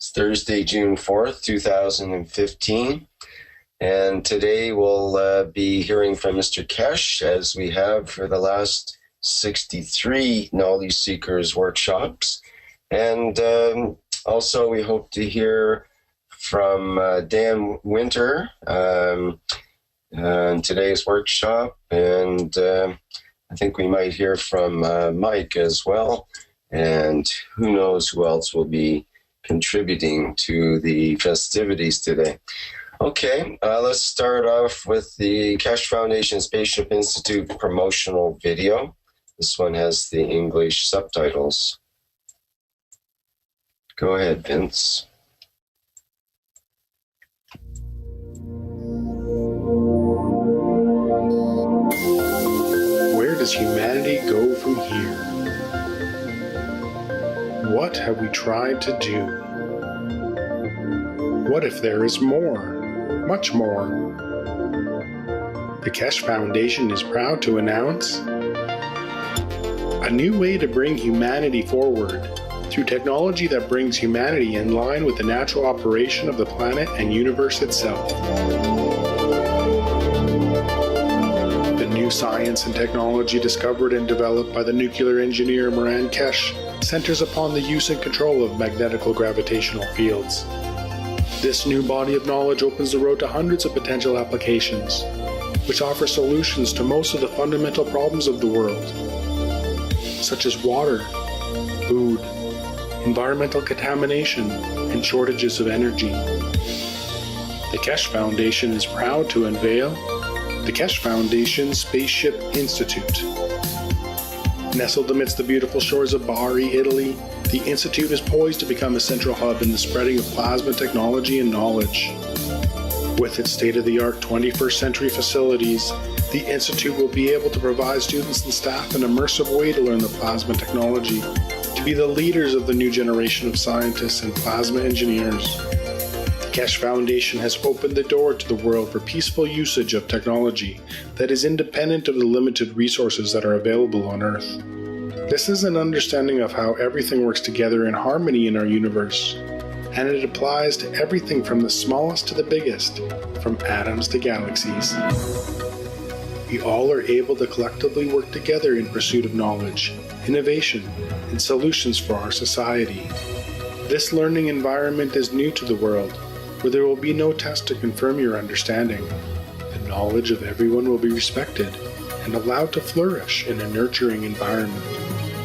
It's Thursday, June 4th, 2015. And today we'll be hearing from Mr. Kesh, as we have for the last 63 Knowledge Seekers workshops. And also we hope to hear from Dan Winter in today's workshop. And I think we might hear from Mike as well. And who knows who else will be contributing to the festivities today. Okay, let's start off with the Kesh Foundation Spaceship Institute promotional video. This one has the English subtitles. Go ahead, Vince. Where does humanity go from here? What have we tried to do? What if there is more? Much more. The Kesh Foundation is proud to announce a new way to bring humanity forward through technology that brings humanity in line with the natural operation of the planet and universe itself. The new science and technology discovered and developed by the nuclear engineer Moran Kesh centers upon the use and control of magnetical gravitational fields. This new body of knowledge opens the road to hundreds of potential applications, which offer solutions to most of the fundamental problems of the world, such as water, food, environmental contamination, and shortages of energy. The Kesh Foundation is proud to unveil the Kesh Foundation Spaceship Institute. Nestled amidst the beautiful shores of Bari, Italy, the Institute is poised to become a central hub in the spreading of plasma technology and knowledge. With its state-of-the-art 21st century facilities, the Institute will be able to provide students and staff an immersive way to learn the plasma technology, to be the leaders of the new generation of scientists and plasma engineers. The Kesh Foundation has opened the door to the world for peaceful usage of technology that is independent of the limited resources that are available on Earth. This is an understanding of how everything works together in harmony in our universe, and it applies to everything from the smallest to the biggest, from atoms to galaxies. We all are able to collectively work together in pursuit of knowledge, innovation, and solutions for our society. This learning environment is new to the world, where there will be no test to confirm your understanding. The knowledge of everyone will be respected and allowed to flourish in a nurturing environment.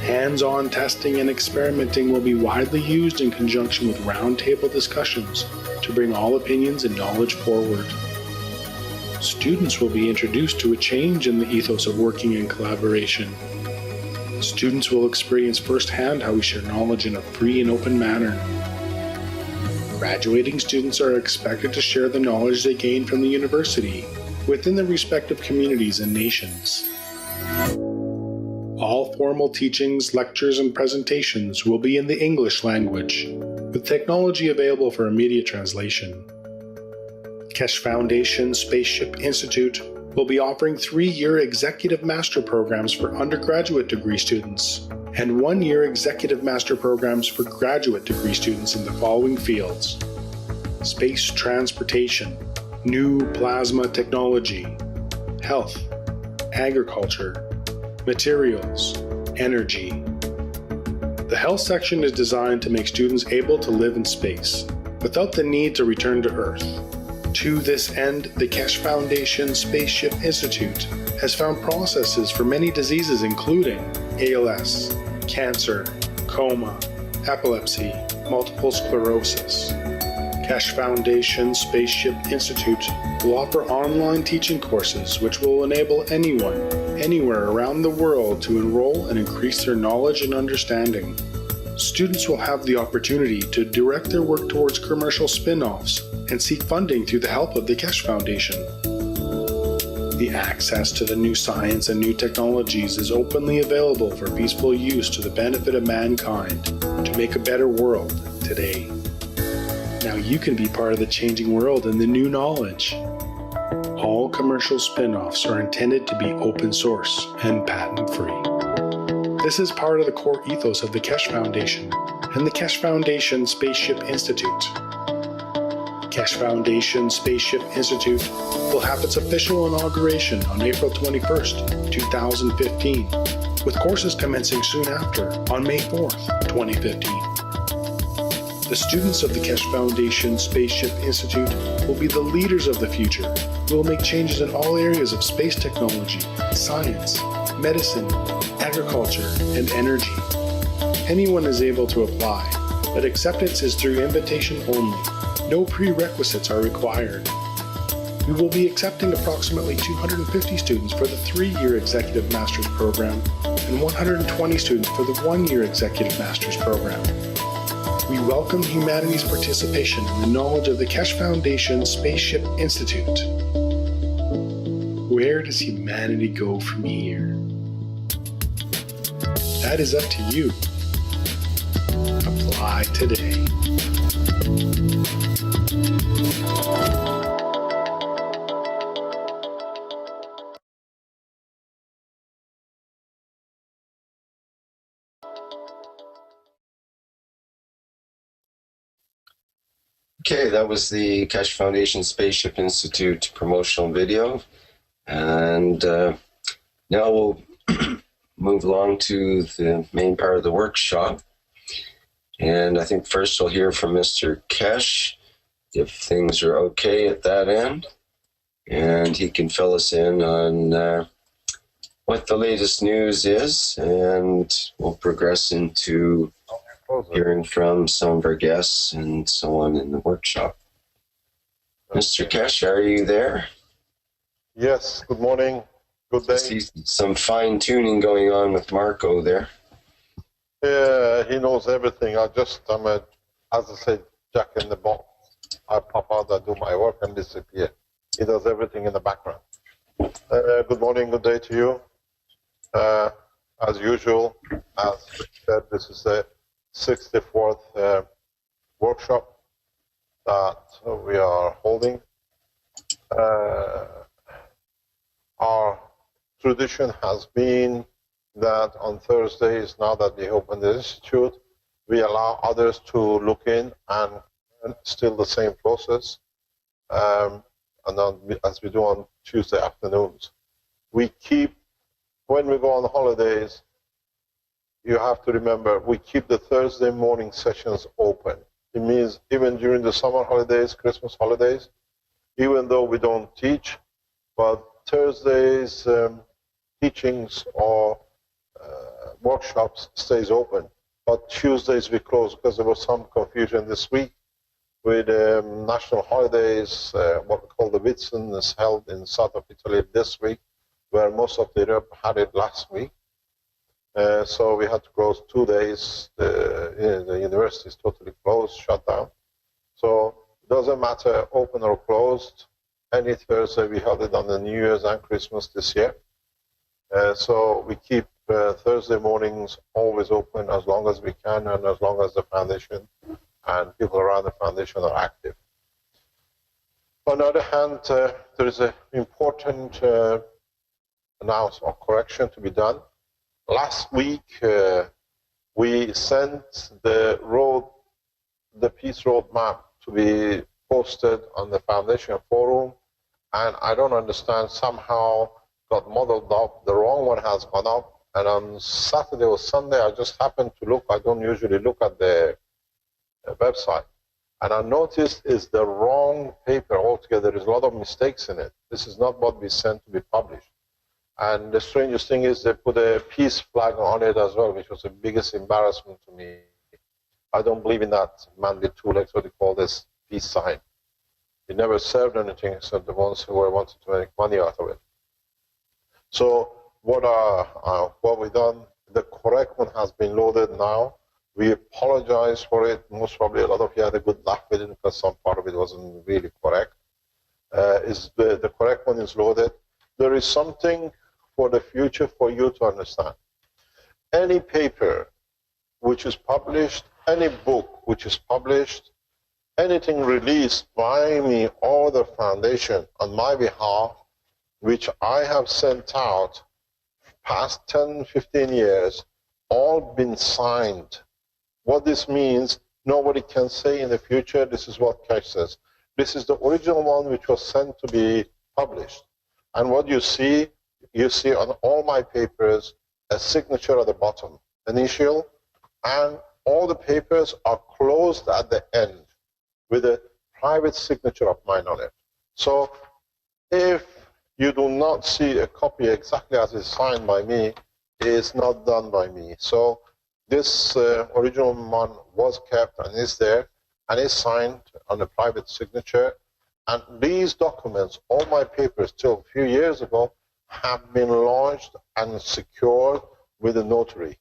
Hands-on testing and experimenting will be widely used in conjunction with roundtable discussions to bring all opinions and knowledge forward. Students will be introduced to a change in the ethos of working in collaboration. Students will experience firsthand how we share knowledge in a free and open manner. Graduating students are expected to share the knowledge they gain from the university within their respective communities and nations. All formal teachings, lectures, and presentations will be in the English language, with technology available for immediate translation. Kesh Foundation Spaceship Institute will be offering 3-year executive master programs for undergraduate degree students and 1-year executive master programs for graduate degree students in the following fields: space transportation, new plasma technology, health, agriculture, materials, energy. The health section is designed to make students able to live in space without the need to return to Earth. To this end, the Kesh Foundation Spaceship Institute has found processes for many diseases including ALS, cancer, coma, epilepsy, multiple sclerosis. Kesh Foundation Spaceship Institute will offer online teaching courses which will enable anyone, anywhere around the world to enroll and increase their knowledge and understanding. Students will have the opportunity to direct their work towards commercial spin-offs and seek funding through the help of the Kesh Foundation. The access to the new science and new technologies is openly available for peaceful use to the benefit of mankind to make a better world today. Now you can be part of the changing world and the new knowledge. All commercial spin-offs are intended to be open source and patent-free. This is part of the core ethos of the Kesh Foundation, and the Keshe Foundation Spaceship Institute. Keshe Foundation Spaceship Institute will have its official inauguration on April 21st, 2015, with courses commencing soon after on May 4th, 2015. The students of the Keshe Foundation Spaceship Institute will be the leaders of the future who will make changes in all areas of space technology, science, medicine, agriculture, and energy. Anyone is able to apply, but acceptance is through invitation only. No prerequisites are required. We will be accepting approximately 250 students for the 3-year Executive Master's Program and 120 students for the 1-year Executive Master's Program. We welcome humanity's participation in the knowledge of the Keshe Foundation Spaceship Institute. Where does humanity go from here? That is up to you. Apply today. Okay, that was the Keshe Foundation Spaceship Institute promotional video. And now we'll move along to the main part of the workshop. And I think first we'll hear from Mr. Keshe, if things are okay at that end. And he can fill us in on what the latest news is, and we'll progress into hearing from some of our guests and so on in the workshop. Mr. Keshe, are you there? Yes, good morning, good day. I see some fine tuning going on with Marco there. Yeah, he knows everything. I'm a, as I said, jack in the box. I pop out, I do my work and disappear. He does everything in the background. Good morning, good day to you. As usual, as Rick said, this is the 64th workshop that we are holding. Our tradition has been that on Thursdays, now that we open the Institute, we allow others to look in, and still the same process, and then as we do on Tuesday afternoons. We keep, when we go on holidays, you have to remember, we keep the Thursday morning sessions open. It means even during the summer holidays, Christmas holidays, even though we don't teach, but Thursdays teachings or workshops stays open. But Tuesdays we close because there was some confusion this week with national holidays. What we call the Whitsun is held in south of Italy this week, where most of Europe had it last week. So we had to close 2 days. The university is totally closed, shut down. So it doesn't matter open or closed. Any Thursday we held it on the New Year's and Christmas this year. So we keep Thursday mornings always open as long as we can and as long as the foundation and people around the foundation are active. On the other hand, there is an important announcement or correction to be done. Last week, we sent the peace roadmap to be posted on the foundation forum, and I don't understand, somehow got modeled up. The wrong one has gone up, and on Saturday or Sunday, I just happened to look. I don't usually look at the website, and I noticed it's the wrong paper altogether. There's a lot of mistakes in it. This is not what we sent to be published. And the strangest thing is they put a peace flag on it as well, which was the biggest embarrassment to me. I don't believe in that man with two legs, what they call this peace sign. It never served anything except the ones who were wanted to make money out of it. So what we've done, the correct one has been loaded now. We apologize for it. Most probably a lot of you had a good laugh with it because some part of it wasn't really correct. The correct one is loaded. There is something for the future for you to understand. Any paper which is published, any book which is published, anything released by me or the foundation on my behalf, which I have sent out past 10, 15 years, all been signed What this means, nobody can say in the future, this is what Cash says. This is the original one which was sent to be published. And what you see on all my papers a signature at the bottom, initial, and all the papers are closed at the end with a private signature of mine on it. So if you do not see a copy exactly as it's signed by me, it's not done by me. So this original one was kept and is there, and is signed on a private signature. And these documents, all my papers till a few years ago, have been launched and secured with a notary,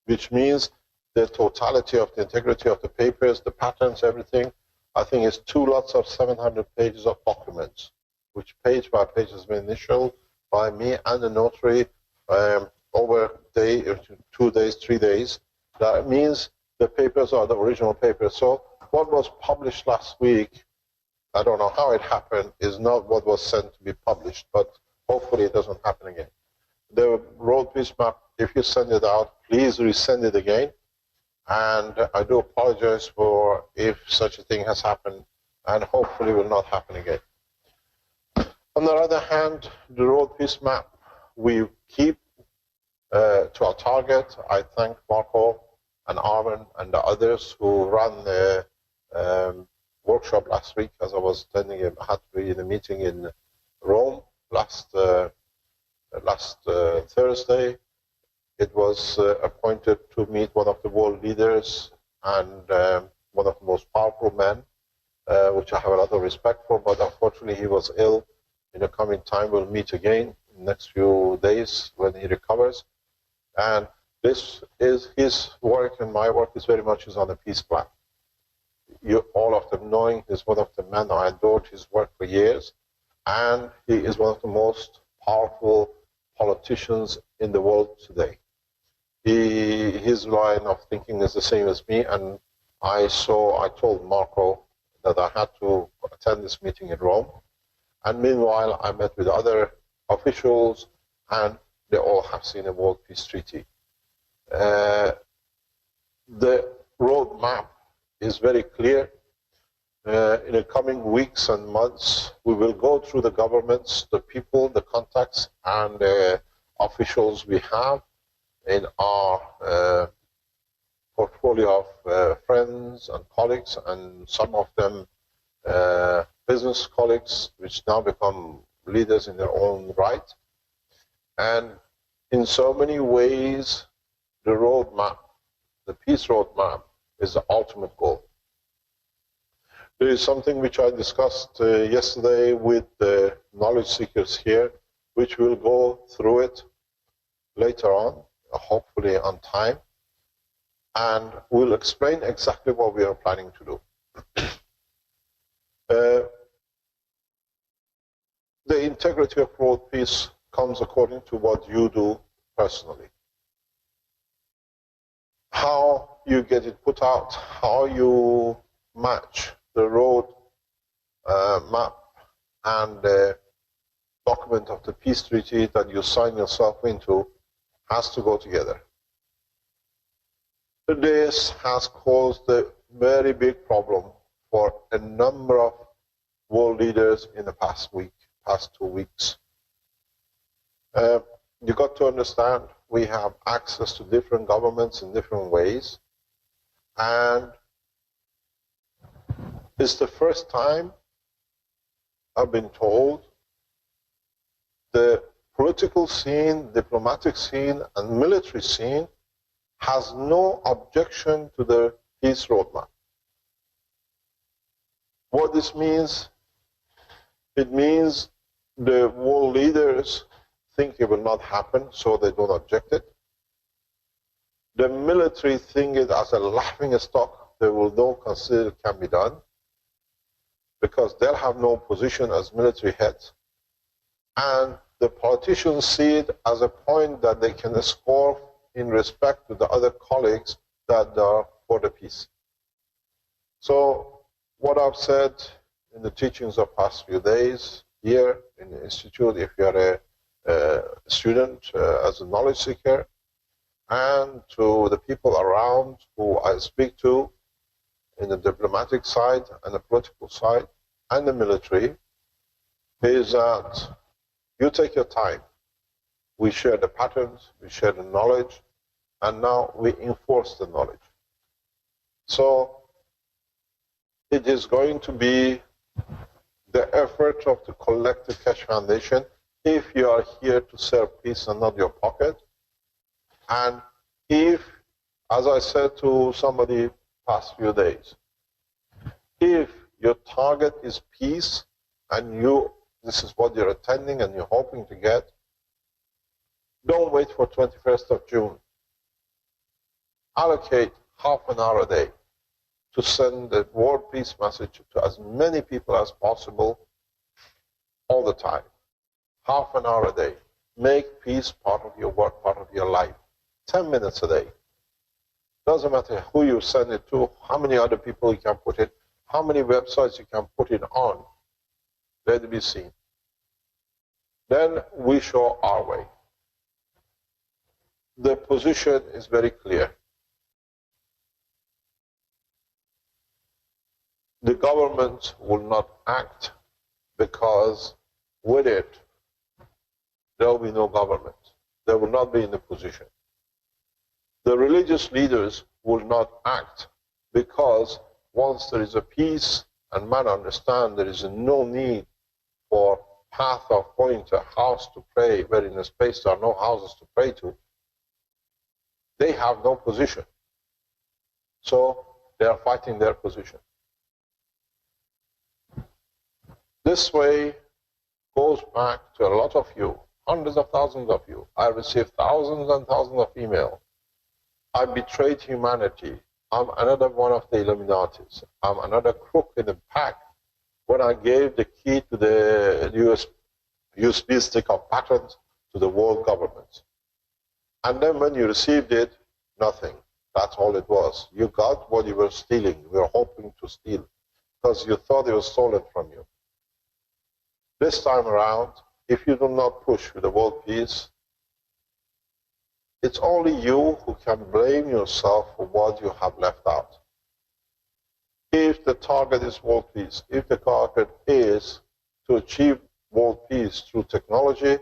which means the totality of the integrity of the papers, the patents, everything, I think is 2 lots of 700 pages of documents, which page by page has been initialed by me and the notary over a day, 2 days, 3 days. That means the papers are the original papers. So what was published last week, I don't know how it happened, is not what was sent to be published, but hopefully it doesn't happen again. The road peace map, if you send it out, please resend it again. And I do apologize for if such a thing has happened, and hopefully will not happen again. On the other hand, the road peace map, we keep to our target. I thank Marco and Armin and the others who ran the workshop last week, as I was attending I had to be in a meeting in Rome last Thursday. It was appointed to meet one of the world leaders and one of the most powerful men, which I have a lot of respect for, but unfortunately he was ill. In the coming time, we'll meet again in the next few days when he recovers. And this is his work, and my work is very much on the peace plan. You all of them knowing he's one of the men I adored his work for years, and he is one of the most powerful politicians in the world today. His line of thinking is the same as me, and I told Marco that I had to attend this meeting in Rome. And meanwhile, I met with other officials, and they all have seen a World Peace Treaty. The roadmap is very clear. In the coming weeks and months, we will go through the governments, the people, the contacts, and the officials we have in our portfolio of friends and colleagues, and some of them business colleagues, which now become leaders in their own right. And in so many ways, the roadmap, the peace roadmap, is the ultimate goal. There is something which I discussed yesterday with the knowledge seekers here, which we'll go through it later on, hopefully on time, and we'll explain exactly what we are planning to do. The integrity of world peace comes according to what you do personally. How you get it put out, how you match the road map and the document of the peace treaty that you sign yourself into has to go together. This has caused a very big problem for a number of world leaders in the past 2 weeks. You got to understand, we have access to different governments in different ways, and it's the first time I've been told the political scene, diplomatic scene, and military scene has no objection to the peace roadmap. What this means, it means the world leaders think it will not happen, so they don't object it. The military think it as a laughing stock, they will not consider it can be done, because they'll have no position as military heads. And the politicians see it as a point that they can score in respect to the other colleagues that are for the peace. So what I've said in the teachings of past few days here in the Institute, if you are a student as a knowledge seeker, and to the people around who I speak to in the diplomatic side and the political side and the military is that you take your time. We share the patterns, we share the knowledge, and now we enforce the knowledge. So it is going to be the effort of the collective Keshe Foundation if you are here to serve peace and not your pocket. And if, as I said to somebody past few days, if your target is peace and this is what you're attending and you're hoping to get, don't wait for 21st of June. Allocate half an hour a day to send the world peace message to as many people as possible all the time. Half an hour a day. Make peace part of your work, part of your life. 10 minutes a day. Doesn't matter who you send it to, how many other people you can put it, how many websites you can put it on. Let it be seen. Then we show our way. The position is very clear. The government will not act because with it, there will be no government. They will not be in the position. The religious leaders will not act because once there is a peace and man understand there is no need for path of going to a house to pray, where in a space there are no houses to pray to, they have no position. So they are fighting their position. This way goes back to a lot of you, hundreds of thousands of you. I received thousands and thousands of emails. I betrayed humanity. I'm another one of the Illuminatis. I'm another crook in the pack when I gave the key to the USB stick of patents to the world governments. And then when you received it, nothing. That's all it was. You got what you were stealing, you were hoping to steal, because you thought it was stolen from you. This time around, if you do not push with the world peace, it's only you who can blame yourself for what you have left out. If the target is world peace, if the target is to achieve world peace through technology,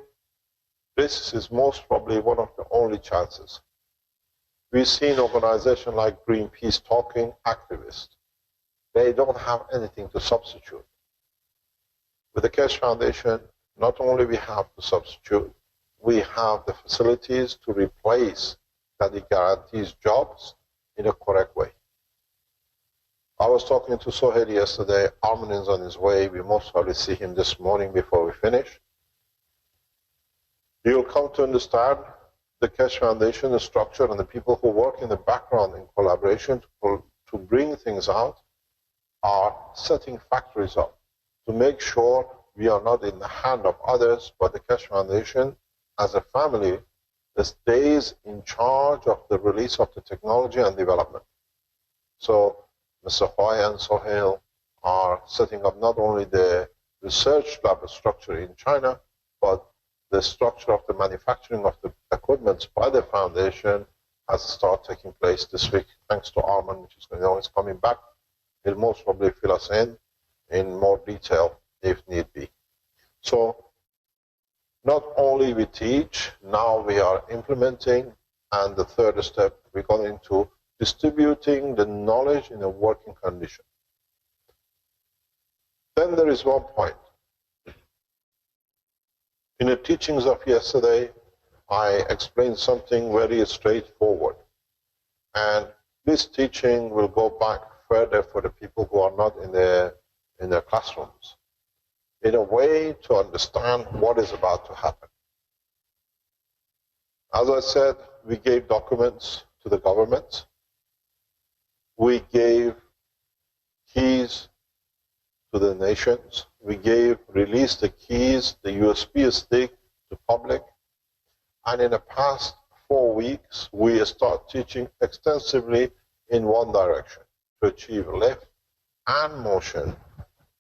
this is most probably one of the only chances. We've seen organizations like Greenpeace talking activists. They don't have anything to substitute. With the Keshe Foundation, not only we have to substitute, we have the facilities to replace that it guarantees jobs in a correct way. I was talking to Sohail yesterday. Armin is on his way. We most probably see him this morning before we finish. You'll come to understand the Keshe Foundation, the structure, and the people who work in the background in collaboration to bring things out are setting factories up to make sure we are not in the hand of others, but the Keshe Foundation, as a family, stays in charge of the release of the technology and development. So Mr. Hoy and Sohail are setting up not only the research lab structure in China, but the structure of the manufacturing of the equipment by the foundation has started taking place this week, thanks to Armin, which is coming back. He'll most probably fill us in more detail if need be. So not only we teach, now we are implementing, and the third step, we're going into distributing the knowledge in a working condition. Then there is one point. In the teachings of yesterday, I explained something very straightforward. And this teaching will go back further for the people who are not in their classrooms, in a way to understand what is about to happen. As I said, we gave documents to the government. We gave keys to the nations. We released the keys, the USB stick to public. And in the past 4 weeks, we start teaching extensively in one direction to achieve lift and motion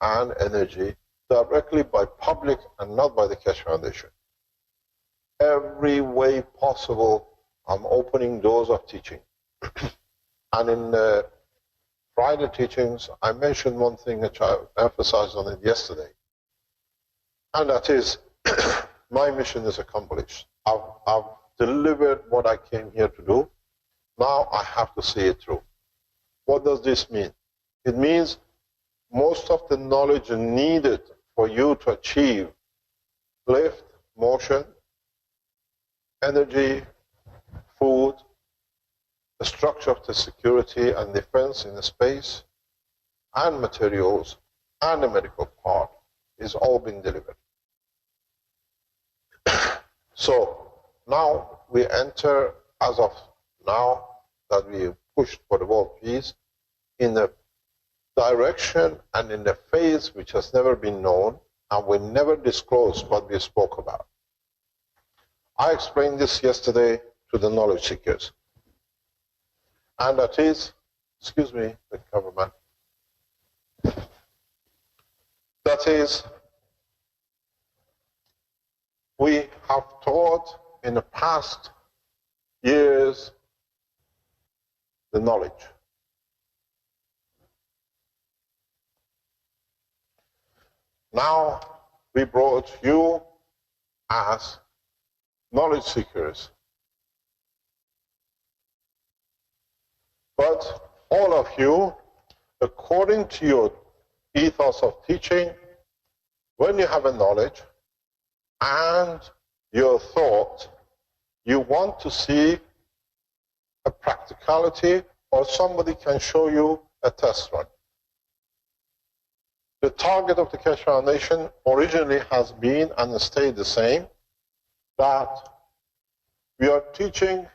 and energy directly by public and not by the Keshe Foundation. Every way possible I'm opening doors of teaching. And in the Friday teachings, I mentioned one thing which I emphasized on it yesterday. And that is, my mission is accomplished. I've delivered what I came here to do. Now I have to see it through. What does this mean? It means most of the knowledge needed for you to achieve lift, motion, energy, food, the structure of the security and defense in the space, and materials, and the medical part is all being delivered. So now we enter, as of now that we pushed for the world peace, in a direction and in a phase which has never been known, and we never disclosed what we spoke about. I explained this yesterday to the knowledge seekers. And that is, excuse me, the government. That is, we have taught in the past years the knowledge. Now we brought you as knowledge seekers. But all of you, according to your ethos of teaching, when you have a knowledge and your thought, you want to see a practicality, or somebody can show you a test run. The target of the Keshe Foundation originally has been and stayed the same, that we are teaching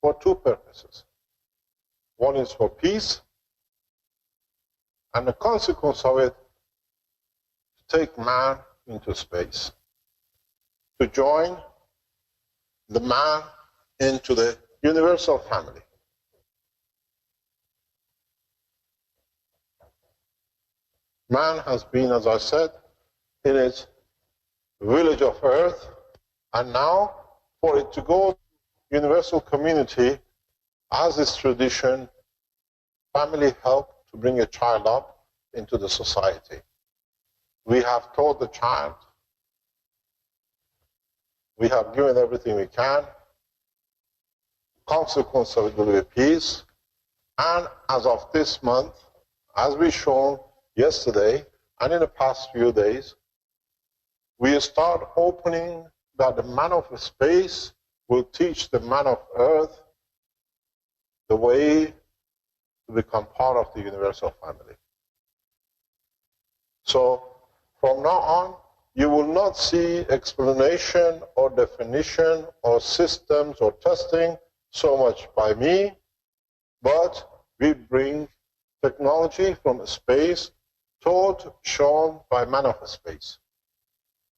for two purposes. One is for peace, and the consequence of it, to take man into space, to join the man into the universal family. Man has been, as I said, in its village of earth, and now for it to go to universal community, as is tradition, family help to bring a child up into the society. We have taught the child, we have given everything we can, consequence of it will be peace, and as of this month, as we shown yesterday and in the past few days, we start opening that the man of space will teach the man of earth the way to become part of the universal family. So from now on, you will not see explanation or definition or systems or testing so much by me, but we bring technology from space taught, shown by man of space.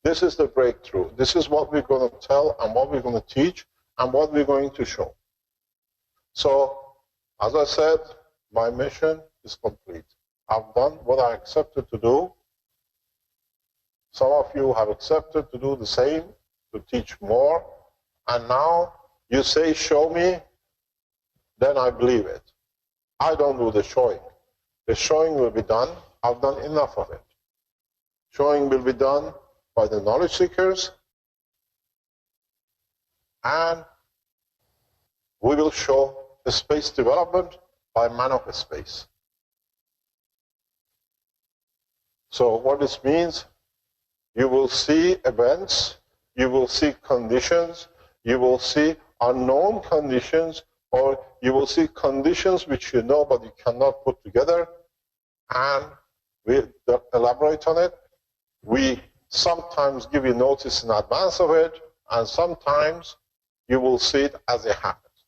This is the breakthrough. This is what we're going to tell and what we're going to teach and what we're going to show. So, as I said, my mission is complete. I've done what I accepted to do. Some of you have accepted to do the same, to teach more. And now you say, show me, then I believe it. I don't do the showing. The showing will be done. I've done enough of it. Showing will be done by the knowledge seekers, and we will show the space development by man of space. So what this means, you will see events, you will see conditions, you will see unknown conditions, or you will see conditions which you know but you cannot put together, and we elaborate on it. We sometimes give you notice in advance of it, and sometimes you will see it as it happens.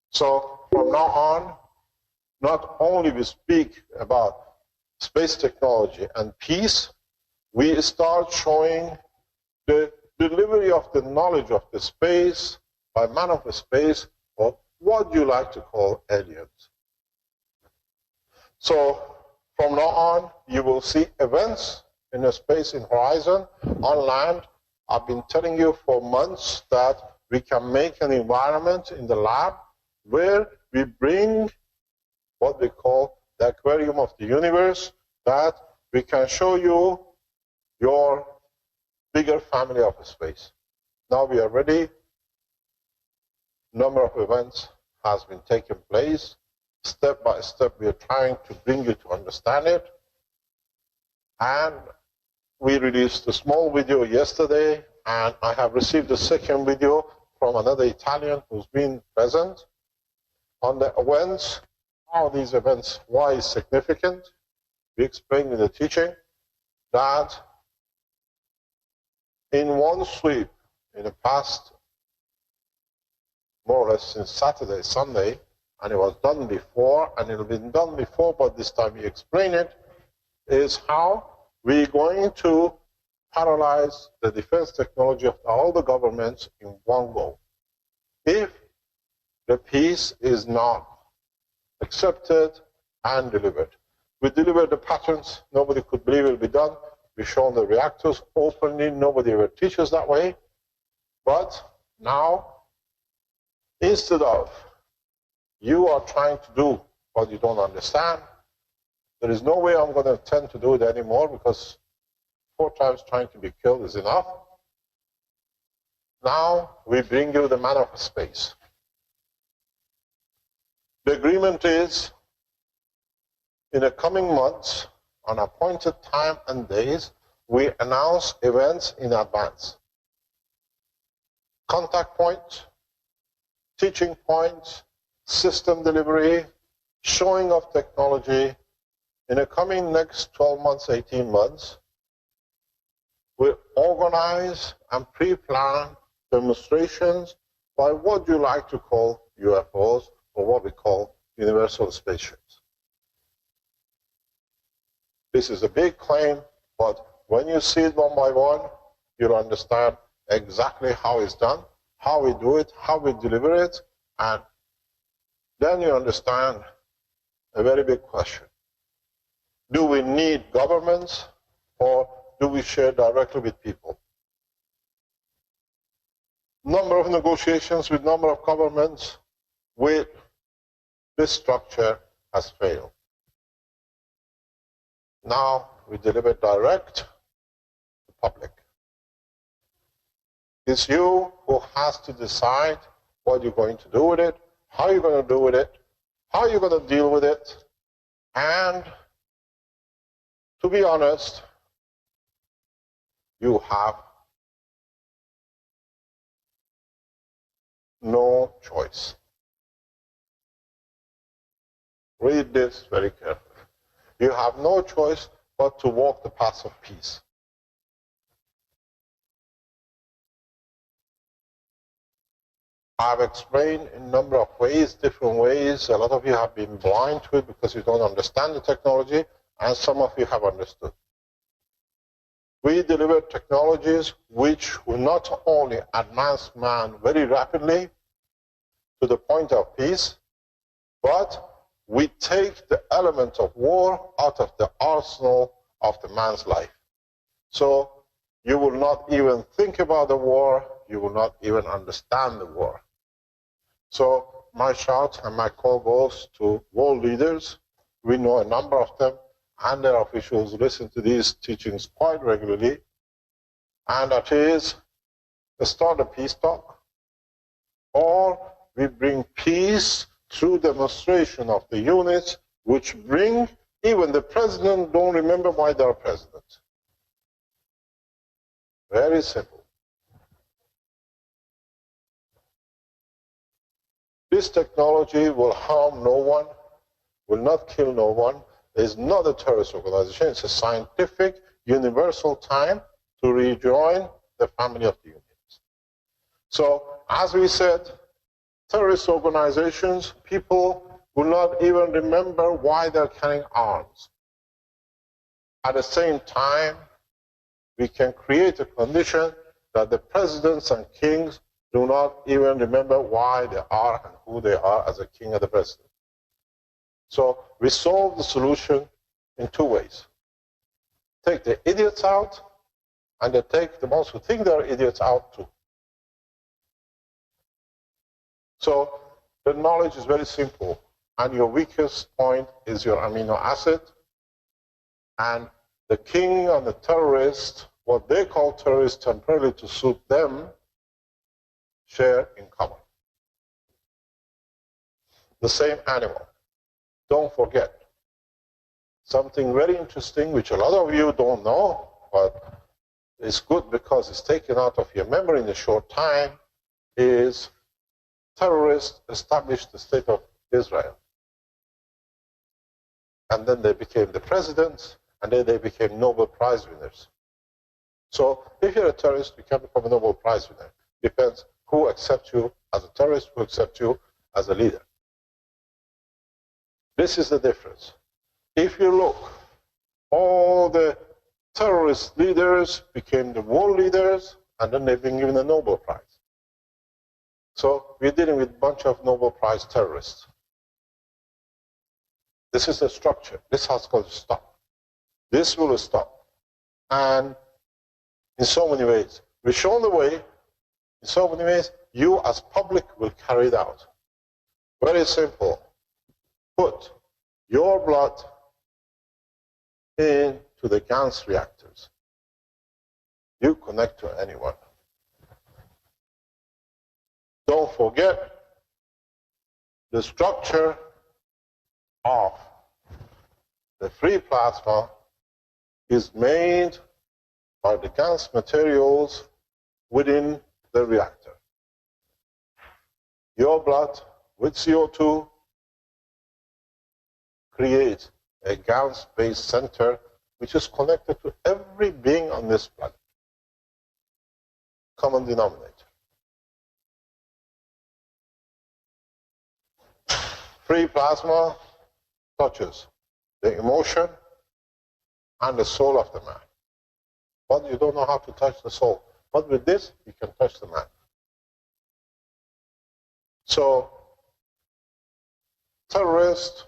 So from now on, not only we speak about space technology and peace, we start showing the delivery of the knowledge of the space by man of the space, or what you like to call aliens. So from now on, you will see events in the space in horizon, on land. I've been telling you for months that we can make an environment in the lab where we bring what we call the aquarium of the universe, that we can show you your bigger family of space. Now we are ready. Number of events has been taking place. Step by step, we are trying to bring you to understand it. And we released a small video yesterday, and I have received a second video from another Italian who's been present on the events, how these events, why is significant. We explained in the teaching that in one sweep, in the past, more or less since Saturday, Sunday, and it was done before, and it had been done before, but this time we explain it, is how we're going to paralyze the defense technology of all the governments in one go. If the peace is not accepted and delivered. We delivered the patterns, nobody could believe it will be done. We shown the reactors openly, nobody ever teaches that way. But now, instead of you are trying to do what you don't understand, there is no way I'm going to attempt to do it anymore, because 4 times trying to be killed is enough. Now we bring you the man of space. The agreement is, in the coming months, on appointed time and days, we announce events in advance. Contact points, teaching points, system delivery, showing of technology. In the coming next 12 months, 18 months, we organize and pre-plan demonstrations by what you like to call UFOs, or what we call universal spaceships. This is a big claim, but when you see it one by one, you'll understand exactly how it's done, how we do it, how we deliver it, and then you understand a very big question. Do we need governments, or do we share directly with people? Number of negotiations with number of governments with this structure has failed. Now we deliver direct to the public. It's you who has to decide what you're going to do with it, how you're going to do with it, how you're going to deal with it, and to be honest, you have no choice. Read this very carefully. You have no choice but to walk the path of peace. I've explained in a number of ways, different ways. A lot of you have been blind to it because you don't understand the technology, and some of you have understood. We deliver technologies which will not only advance man very rapidly to the point of peace, but we take the element of war out of the arsenal of the man's life. So you will not even think about the war, you will not even understand the war. So my shout and my call goes to world leaders. We know a number of them, and their officials listen to these teachings quite regularly. And that is, start a peace talk, or we bring peace through demonstration of the units which bring even the president don't remember why they're president. Very simple. This technology will harm no one, will not kill no one. It's not a terrorist organization. It's a scientific, universal time to rejoin the family of the unions. So, as we said, terrorist organizations, people will not even remember why they're carrying arms. At the same time, we can create a condition that the presidents and kings do not even remember why they are and who they are as a king and the president. So we solve the solution in 2 ways. Take the idiots out, and they take the ones who think they're idiots out too. So the knowledge is very simple, and your weakest point is your amino acid, and the king and the terrorist, what they call terrorists temporarily to suit them, share in common. The same animal. Don't forget. Something very interesting, which a lot of you don't know, but it's good because it's taken out of your memory in a short time, is terrorists established the state of Israel. And then they became the presidents, and then they became Nobel Prize winners. So if you're a terrorist, you can become a Nobel Prize winner. Depends who accepts you as a terrorist, who accepts you as a leader. This is the difference. If you look, all the terrorist leaders became the world leaders, and then they've been given a Nobel Prize. So we're dealing with a bunch of Nobel Prize terrorists. This is the structure. This has got to stop. This will stop. And in so many ways, we've shown the way. In so many ways, you as public will carry it out. Very simple. Put your blood into the GANS reactors. You connect to anyone. Don't forget the structure of the free plasma is made by the GANS materials within the reactor. Your blood with CO2 creates a GANS-based center which is connected to every being on this planet. Common denominator. Free plasma touches the emotion and the soul of the man. But you don't know how to touch the soul. But with this, you can touch the man. So, terrorists,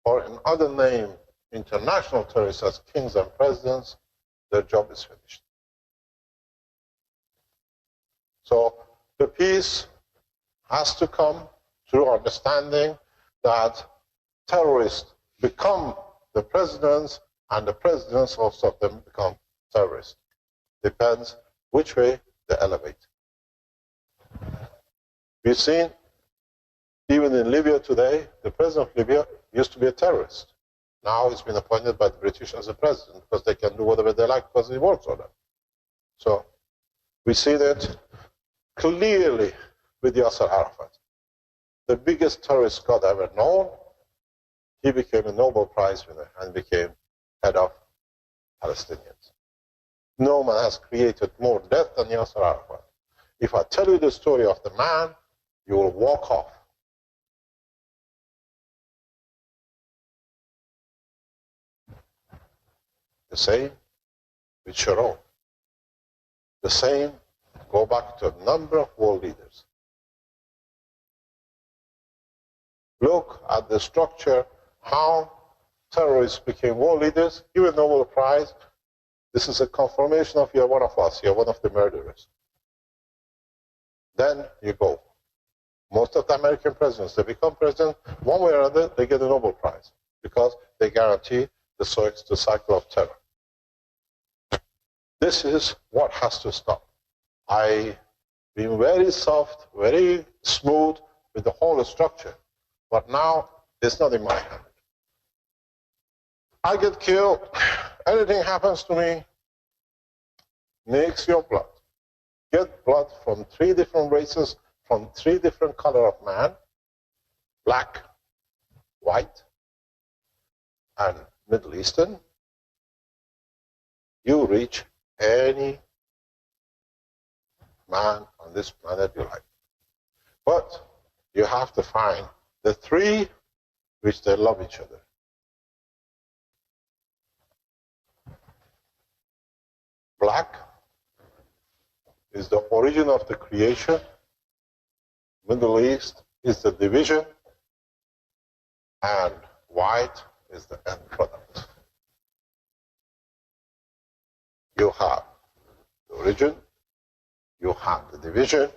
or in other name, international terrorists as kings and presidents, their job is finished. So, the peace has to come through understanding that terrorists become the presidents, and the presidents also of them become terrorists. Depends which way they elevate. We've seen, even in Libya today, the president of Libya used to be a terrorist. Now he's been appointed by the British as a president because they can do whatever they like because he works for them. So we see that clearly with Yasser Arafat. The biggest terrorist God ever known, he became a Nobel Prize winner and became head of Palestinians. No man has created more death than Yasser Arafat. If I tell you the story of the man, you will walk off. The same with Sharon. The same, go back to a number of world leaders. Look at the structure, how terrorists became world leaders, even Nobel Prize. This is a confirmation of you're one of us, you're one of the murderers. Then you go. Most of the American presidents, they become president, one way or other, they get a Nobel Prize because they guarantee the cycle of terror. This is what has to stop. I've been very soft, very smooth with the whole structure, but now it's not in my hand. I get killed, anything happens to me, mix your blood. Get blood from 3 different races, from 3 different colors of man, black, white, and Middle Eastern. You reach any man on this planet you like. But you have to find the 3 which they love each other. Black is the origin of the creation. Middle East is the division. And white is the end product. You have the origin, you have the division,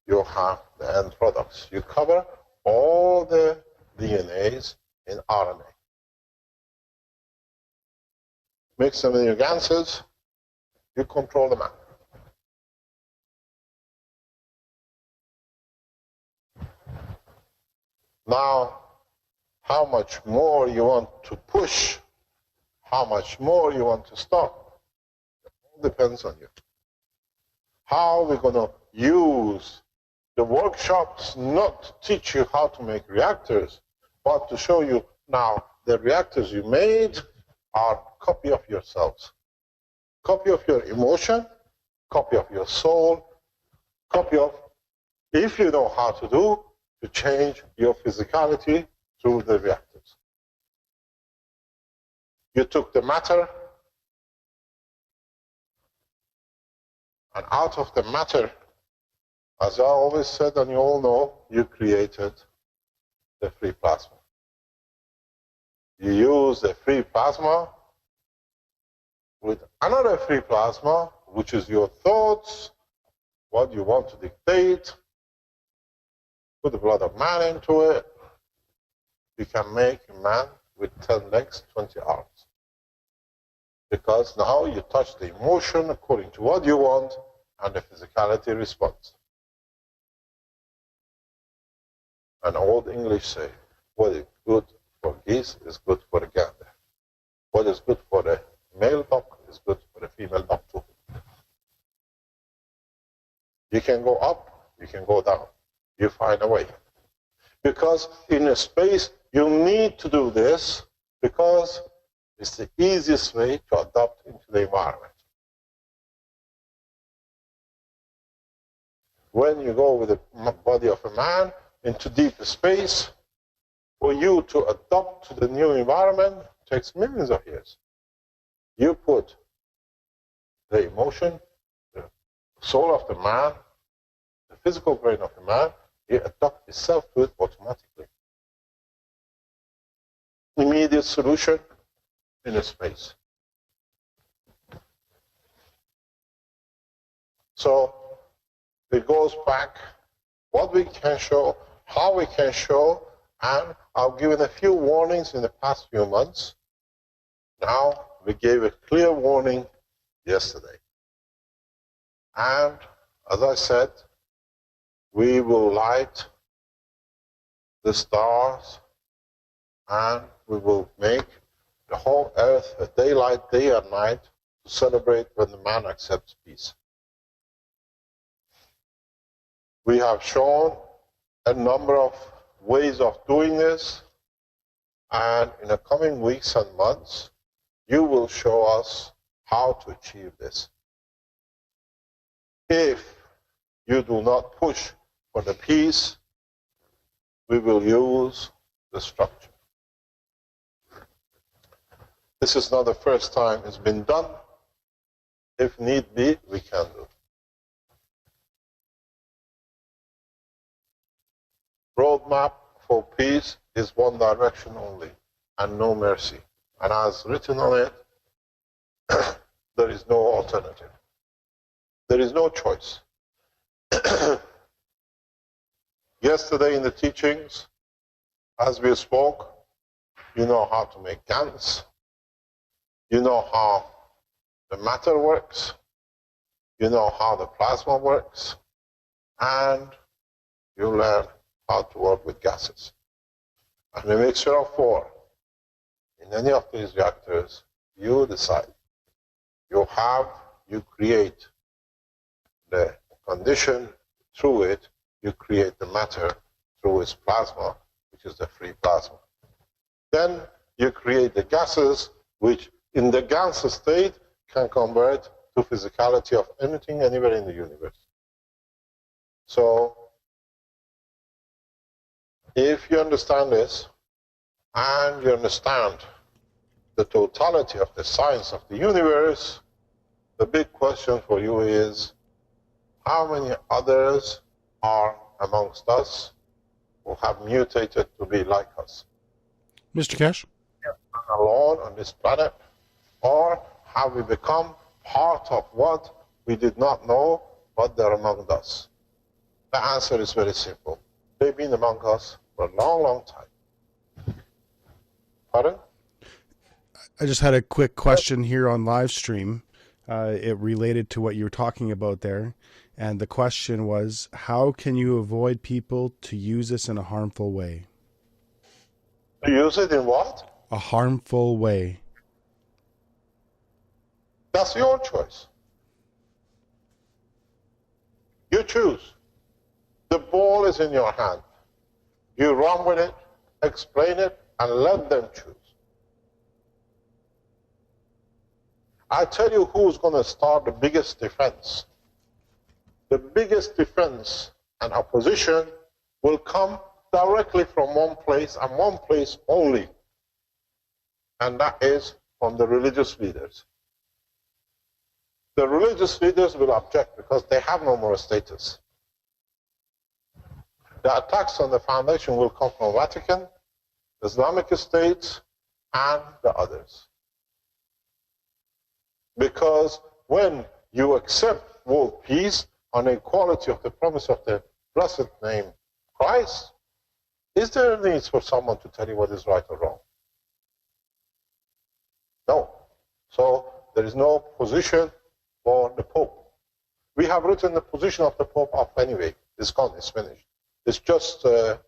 you have the end products. You cover all the DNAs in RNA. Mix them in your gases, you control the map. Now, how much more you want to push, how much more you want to stop, it all depends on you. How we're going to use the workshops not to teach you how to make reactors, but to show you now the reactors you made are a copy of yourselves. Copy of your emotion, copy of your soul, copy of, if you know how to do, to change your physicality through the reactors. You took the matter, and out of the matter, as I always said, and you all know, you created the free plasma. You use the free plasma with another free plasma, which is your thoughts, what you want to dictate, put the blood of man into it. You can make a man with 10 legs, 20 arms. Because now you touch the emotion according to what you want, and the physicality responds. And old English say, what is good for geese is good for a gander. What is good for a male duck is good for a female duck too. You can go up, you can go down. You find a way. Because in a space, you need to do this because it's the easiest way to adapt into the environment. When you go with the body of a man into deep space, for you to adapt to the new environment takes millions of years. You put the emotion, the soul of the man, the physical brain of the man, you adapt yourself to it automatically. Immediate solution in a space. So it goes back what we can show, how we can show, and I've given a few warnings in the past few months. Now we gave a clear warning yesterday. And as I said, we will light the stars and we will make the whole earth a daylight, day and night, to celebrate when the man accepts peace. We have shown a number of ways of doing this, and in the coming weeks and months, you will show us how to achieve this. If you do not push for the peace, we will use the structure. This is not the first time it's been done. If need be, we can do it. Roadmap for peace is one direction only, and no mercy. And as written on it, there is no alternative. There is no choice. Yesterday in the teachings, as we spoke, you know how to make GANs. You know how the matter works. You know how the plasma works. And you learn how to work with gases. And a mixture of four. In any of these reactors, you decide. You create the condition through it, you create the matter through its plasma, which is the free plasma. Then you create the gases, which in the gas state can convert to physicality of anything, anywhere in the universe. So, if you understand this, and you understand the totality of the science of the universe, the big question for you is, how many others are amongst us who have mutated to be like us? Mr. Cash? Alone on this planet, or have we become part of what we did not know, but they're among us? The answer is very simple. They've been among us for a long, long time. Pardon? I just had a quick question here on live stream. It related to what you were talking about there. And the question was, how can you avoid people to use this in a harmful way? To use it in what? A harmful way. That's your choice. You choose. The ball is in your hand. You run with it, explain it, and let them choose. I tell you who's going to start the biggest defense. The biggest defense and opposition will come directly from one place and one place only. And that is from the religious leaders. The religious leaders will object because they have no more status. The attacks on the foundation will come from Vatican, Islamic States, and the others. Because when you accept world peace on equality of the promise of the blessed name Christ, is there a need for someone to tell you what is right or wrong? No. So there is no position for the Pope. We have written the position of the Pope up anyway. It's gone, it's finished. It's just a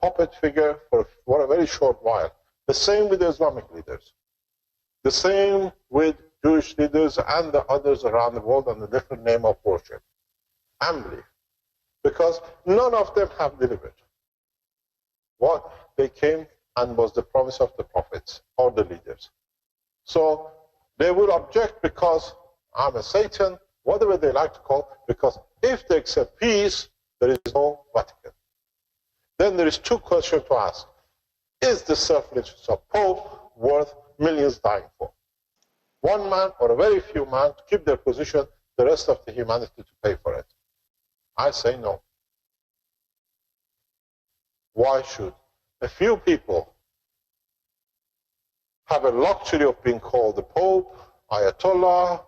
puppet figure for a very short while. The same with the Islamic leaders. The same with Jewish leaders and the others around the world under the different name of worship and belief. Because none of them have delivered what they came and was the promise of the prophets or the leaders. So they will object because I'm a Satan, whatever they like to call, because if they accept peace, there is no Vatican. Then there is two questions to ask. Is the self-interest of Pope worth millions dying for? One man or a very few men to keep their position, the rest of the humanity to pay for it? I say no. Why should a few people have a luxury of being called the Pope, Ayatollah,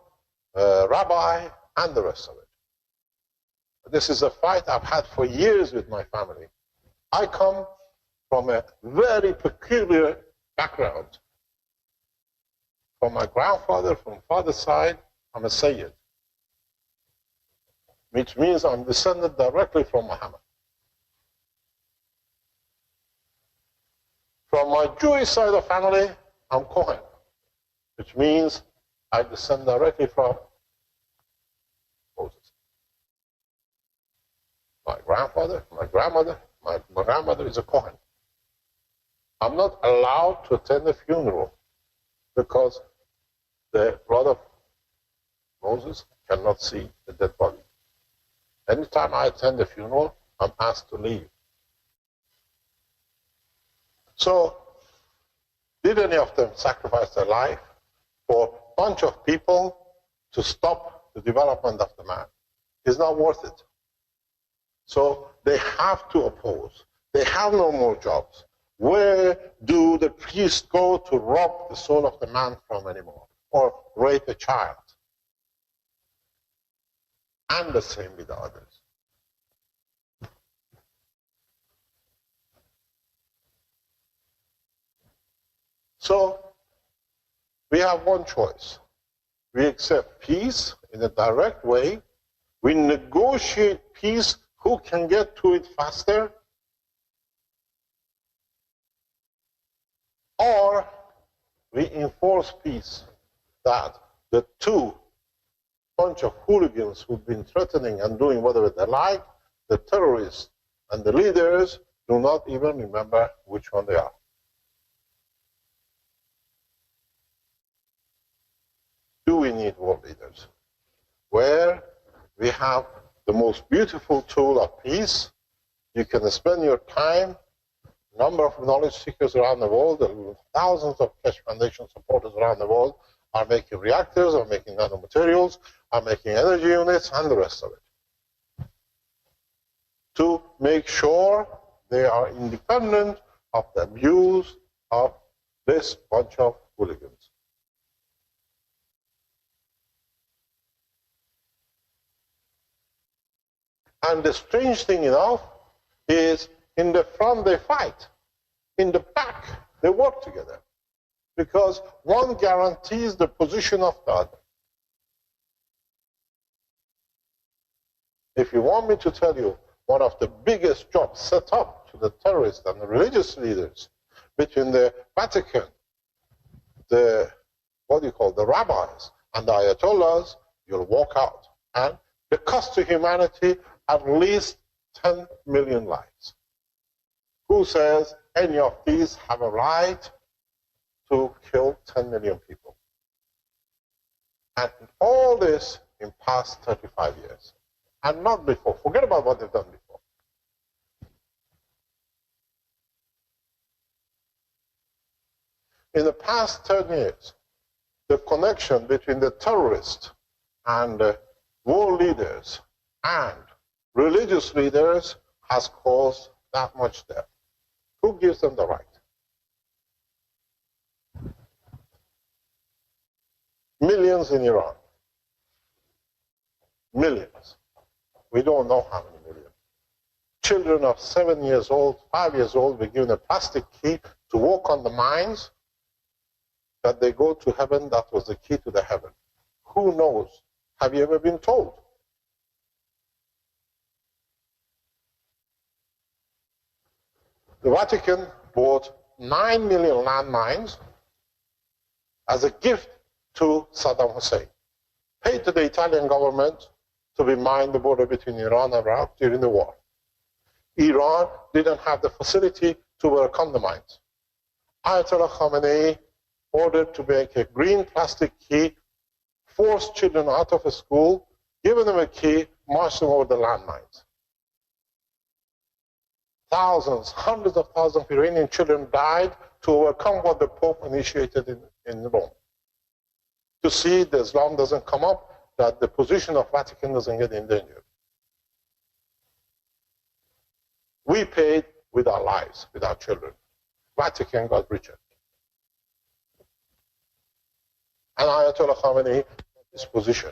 Rabbi, and the rest of it? This is a fight I've had for years with my family. I come from a very peculiar background. From my grandfather, from father's side, I'm a Sayyid, which means I'm descended directly from Muhammad. From my Jewish side of family, I'm Kohen, which means I descend directly from Moses. My grandfather, my grandmother, my grandmother is a Kohen. I'm not allowed to attend a funeral because the blood of Moses cannot see the dead body. Anytime I attend a funeral, I'm asked to leave. So, did any of them sacrifice their life for a bunch of people to stop the development of the man? It's not worth it. So they have to oppose. They have no more jobs. Where do the priests go to rob the soul of the man from anymore? Or rape a child? And the same with the others. So we have one choice. We accept peace in a direct way. We negotiate peace. Who can get to it faster? Or we enforce peace, that the two bunch of hooligans who've been threatening and doing whatever they like, the terrorists and the leaders, do not even remember which one they are. Do we need world leaders? Where we have the most beautiful tool of peace, you can spend your time, number of knowledge seekers around the world, and thousands of Keshe Foundation supporters around the world are making reactors, are making nanomaterials, are making energy units, and the rest of it, to make sure they are independent of the abuse of this bunch of hooligans. And the strange thing enough is in the front they fight. In the back they work together. Because one guarantees the position of the other. If you want me to tell you one of the biggest jobs set up to the terrorists and the religious leaders between the Vatican, the rabbis and the ayatollahs, you'll walk out. And the cost to humanity, at least 10 million lives. Who says any of these have a right to kill 10 million people? And all this in past 35 years. And not before. Forget about what they've done before. In the past 10 years, the connection between the terrorists and world leaders and religious leaders has caused that much death. Who gives them the right? Millions in Iran. Millions. We don't know how many millions. Children of 7 years old, 5 years old, were given a plastic key to walk on the mines, that they go to heaven. That was the key to the heaven. Who knows? Have you ever been told? The Vatican bought 9 million landmines as a gift to Saddam Hussein, paid to the Italian government to be mined the border between Iran and Iraq during the war. Iran didn't have the facility to work on the mines. Ayatollah Khamenei ordered to make a green plastic key, forced children out of a school, given them a key, marched them over the landmines. Thousands, hundreds of thousands of Iranian children died to overcome what the Pope initiated in Rome. To see the Islam doesn't come up, that the position of Vatican doesn't get endangered. We paid with our lives, with our children. Vatican got richer. And Ayatollah Khamenei his position.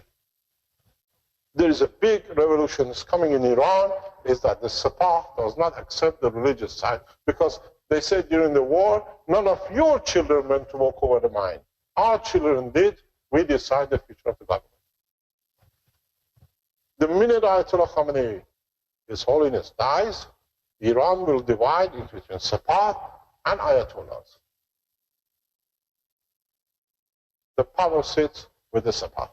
There is a big revolution that's coming in Iran, is that the Sepah does not accept the religious side, because they said during the war, none of your children went to walk over the mine. Our children did. We decide the future of the government. The minute Ayatollah Khamenei, His Holiness, dies, Iran will divide into between Sepah and Ayatollahs. The power sits with the Sepah.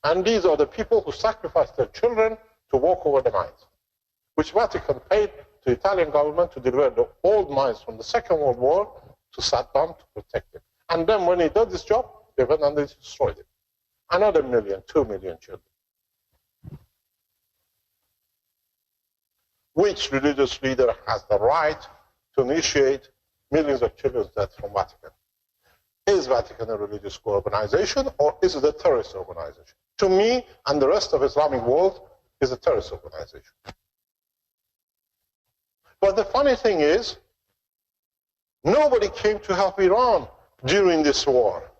And these are the people who sacrificed their children to walk over the mines, which Vatican paid to the Italian government to deliver the old mines from the Second World War to Saddam to protect it. And then when he did this job, they went and they destroyed it. Another 1 million, 2 million children. Which religious leader has the right to initiate millions of children's death from Vatican? Is Vatican a religious organization, or is it a terrorist organization? To me and the rest of the Islamic world, is a terrorist organization. But the funny thing is, nobody came to help Iran during this war.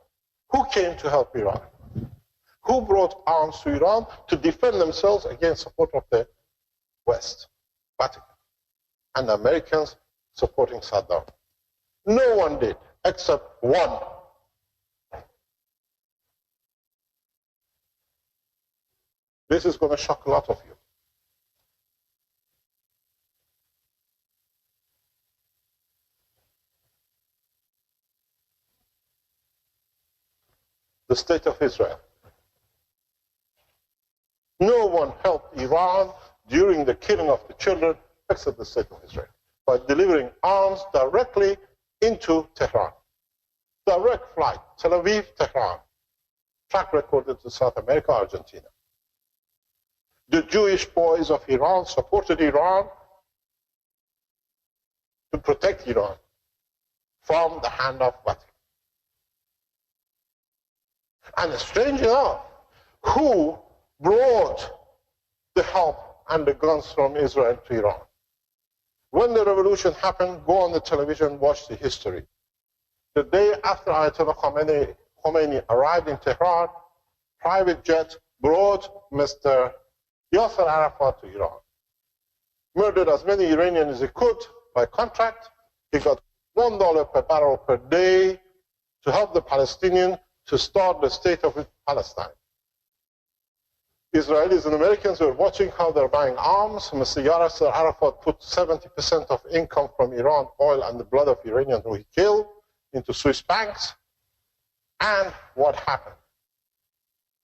Who came to help Iran? Who brought arms to Iran to defend themselves against support of the West? Vatican. And the Americans supporting Saddam. No one did, except one. This is going to shock a lot of you. The state of Israel. No one helped Iran during the killing of the children except the state of Israel by delivering arms directly into Tehran. Direct flight, Tel Aviv, Tehran. Track recorded to South America, Argentina. The Jewish boys of Iran supported Iran to protect Iran from the hand of Vatican. And strange enough, who brought the help and the guns from Israel to Iran? When the revolution happened, go on the television, watch the history. The day after Ayatollah Khomeini arrived in Tehran, private jet brought Mr. Yasser Arafat to Iran. Murdered as many Iranians as he could by contract. He got $1 per barrel per day to help the Palestinians to start the state of Palestine. Israelis and Americans were watching how they're buying arms. Mr. Yasser Arafat put 70% of income from Iran, oil and the blood of Iranians who he killed, into Swiss banks. And what happened?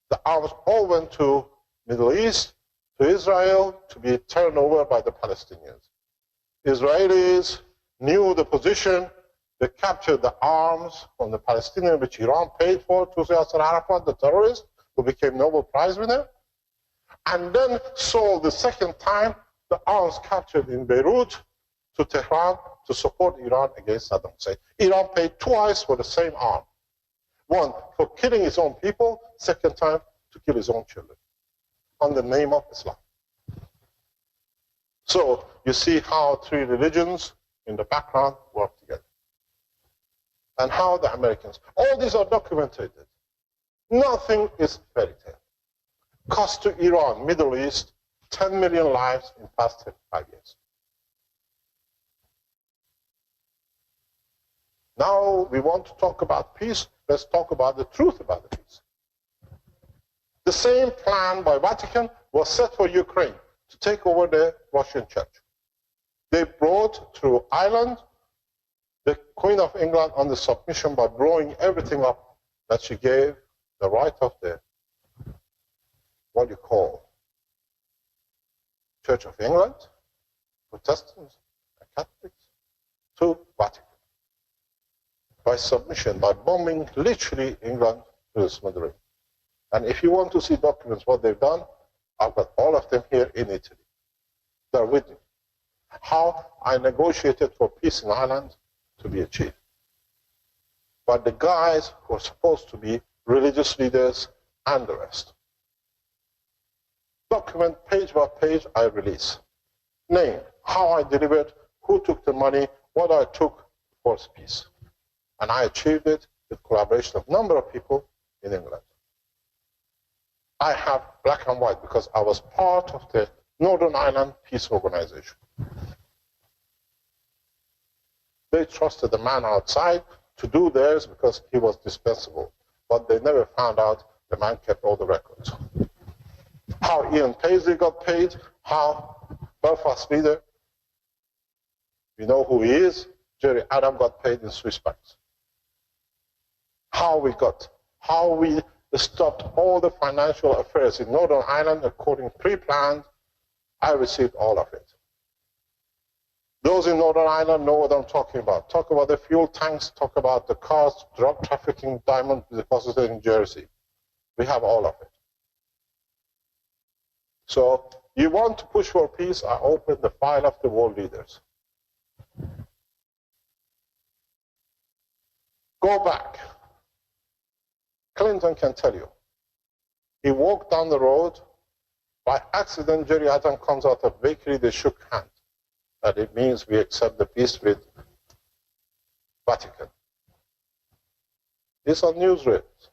The arms all went to Middle East, to Israel, to be turned over by the Palestinians. Israelis knew the position. They captured the arms from the Palestinians, which Iran paid for to Yasser Arafat, the terrorist, who became Nobel Prize winner, and then sold the second time the arms captured in Beirut to Tehran to support Iran against Saddam Hussein. Iran paid twice for the same arm. One, for killing its own people, second time, to kill its own children, on the name of Islam. So you see how three religions in the background work together. And how the Americans, all these are documented. Nothing is fairy tale. Cost to Iran, Middle East, 10 million lives in the past 35 years. Now we want to talk about peace. Let's talk about the truth about the peace. The same plan by Vatican was set for Ukraine to take over the Russian church. They brought through Ireland the Queen of England under submission by blowing everything up that she gave the right of the, what you call, Church of England, Protestants, and Catholics, to Vatican. By submission, by bombing literally England to the smithereens. And if you want to see documents, what they've done, I've got all of them here in Italy. They're with me. How I negotiated for peace in Ireland to be achieved. But the guys who are supposed to be religious leaders and the rest. Document page by page I release. Name, how I delivered, who took the money, what I took for peace. And I achieved it with collaboration of a number of people in England. I have black and white because I was part of the Northern Ireland Peace Organization. They trusted the man outside to do theirs because he was dispensable. But they never found out the man kept all the records. How Ian Paisley got paid, how Belfast leader, we know who he is, Jerry Adam got paid in Swiss banks. How we stopped all the financial affairs in Northern Ireland according pre-planned. I received all of it. Those in Northern Ireland know what I'm talking about. Talk about the fuel tanks, talk about the cars, drug trafficking, diamond deposited in Jersey. We have all of it. So you want to push for peace, I open the file of the world leaders. Go back. Clinton can tell you. He walked down the road. By accident, Jerry Adam comes out of bakery. They shook hands. That it means we accept the peace with Vatican. It's on newsreels.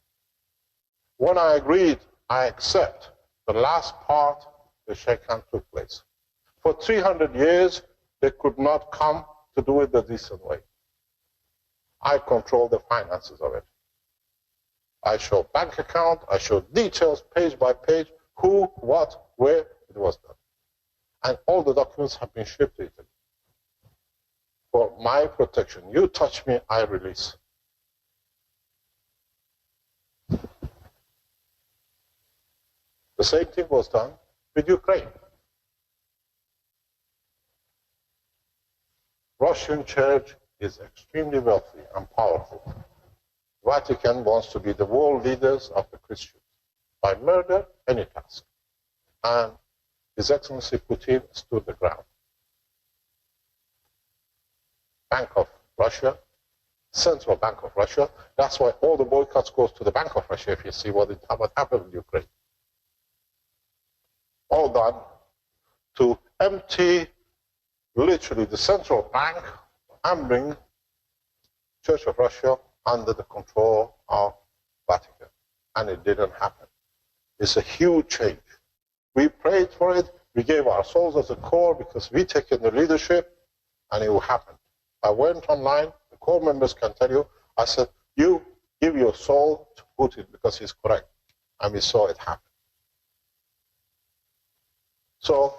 When I agreed, I accept the last part, the shake hand took place. For 300 years, they could not come to do it the decent way. I control the finances of it. I show bank account, I show details page by page, who, what, where it was done. And all the documents have been shipped to Italy. For my protection, you touch me, I release. The same thing was done with Ukraine. Russian church is extremely wealthy and powerful. Vatican wants to be the world leaders of the Christians. By murder, any task. And His Excellency Putin stood the ground. Bank of Russia, Central Bank of Russia. That's why all the boycotts goes to the Bank of Russia if you see what happened in Ukraine. All done to empty literally the central bank and bring Church of Russia under the control of Vatican. And it didn't happen. It's a huge change. We prayed for it. We gave our souls as a core because we take in the leadership, and it will happen. I went online. The core members can tell you. I said, you give your soul to Putin because he's correct. And we saw it happen. So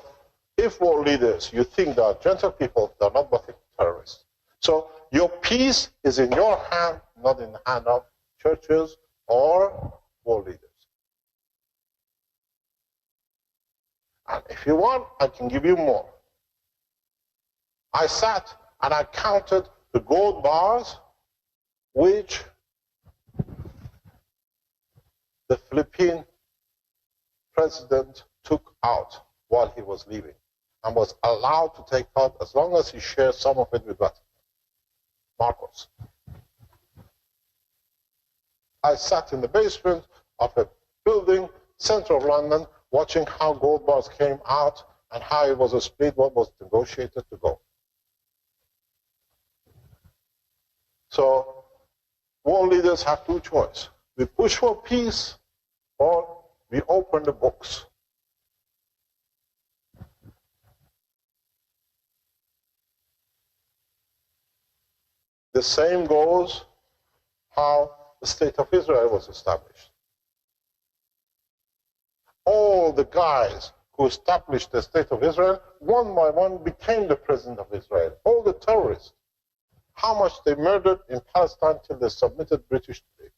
if world leaders, you think they are gentle people, they're not but terrorists. So your peace is in your hand, not in the hand of churches or world leaders. And if you want, I can give you more. I sat and I counted the gold bars which the Philippine president took out while he was leaving and was allowed to take out as long as he shared some of it with Vatican. Marcos. I sat in the basement of a building, center of London, watching how gold bars came out and how it was a split, what was negotiated to go. So world leaders have two choices. We push for peace or we open the books. The same goes how the state of Israel was established. All the guys who established the state of Israel, one by one, became the president of Israel. All the terrorists. How much they murdered in Palestine till they submitted British today.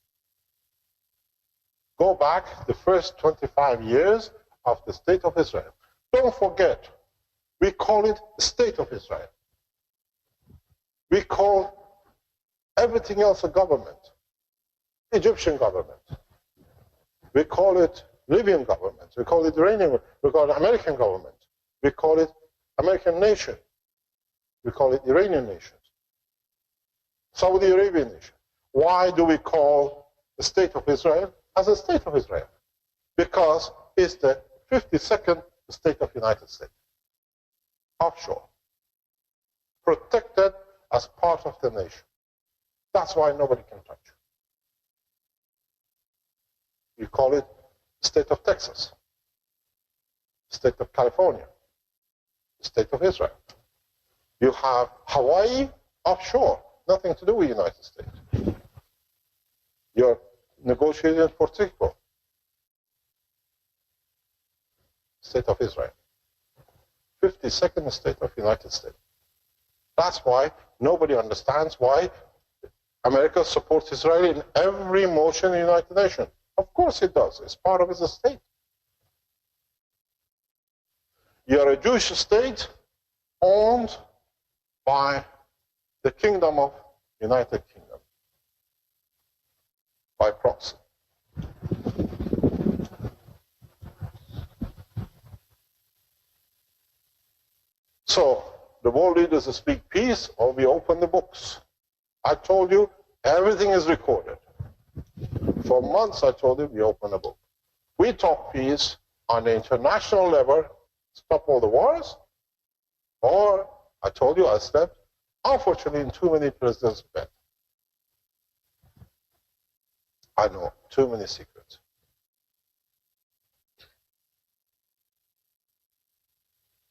Go back the first 25 years of the state of Israel. Don't forget, we call it the state of Israel. We call everything else a government. Egyptian government. We call it Libyan government. We call it Iranian. We call it American government. We call it American nation. We call it Iranian nation. Saudi Arabian nation. Why do we call the state of Israel as a state of Israel? Because it's the 52nd state of the United States. Offshore. Protected as part of the nation. That's why nobody can touch it. We call it state of Texas, state of California, state of Israel. You have Hawaii offshore, nothing to do with the United States. You're negotiating in Puerto Rico, state of Israel. 52nd state of the United States. That's why nobody understands why America supports Israel in every motion in the United Nations. Of course it does. It's part of its state. You're a Jewish state owned by the Kingdom of United Kingdom by proxy. So the world leaders speak peace or we open the books. I told you everything is recorded. For months I told you we open a book. We talk peace on the international level, stop all the wars, or I told you I slept, unfortunately, in too many presidents' bed. I know, too many secrets.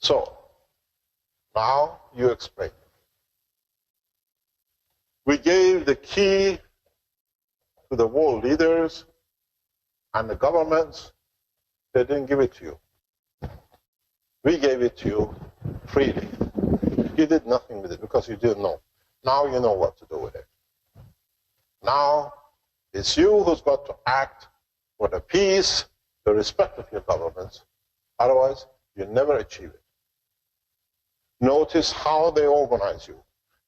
So, now you explain. We gave the key to the world leaders and the governments. They didn't give it to you. We gave it to you freely. You did nothing with it because you didn't know. Now you know what to do with it. Now it's you who's got to act for the peace, the respect of your governments. Otherwise, you never achieve it. Notice how they organize you.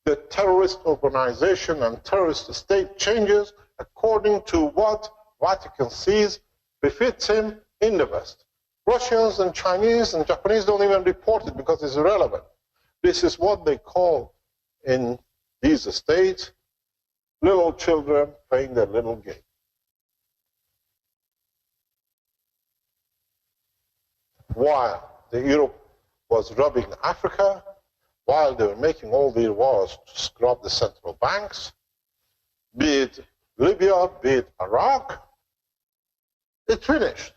The terrorist organization and terrorist state changes according to what Vatican sees befits him in the West. Russians and Chinese and Japanese don't even report it because it's irrelevant. This is what they call in these states little children playing their little game. While the Europe was robbing Africa, while they were making all these wars to scrub the central banks, be it Libya, be it Iraq, it finished.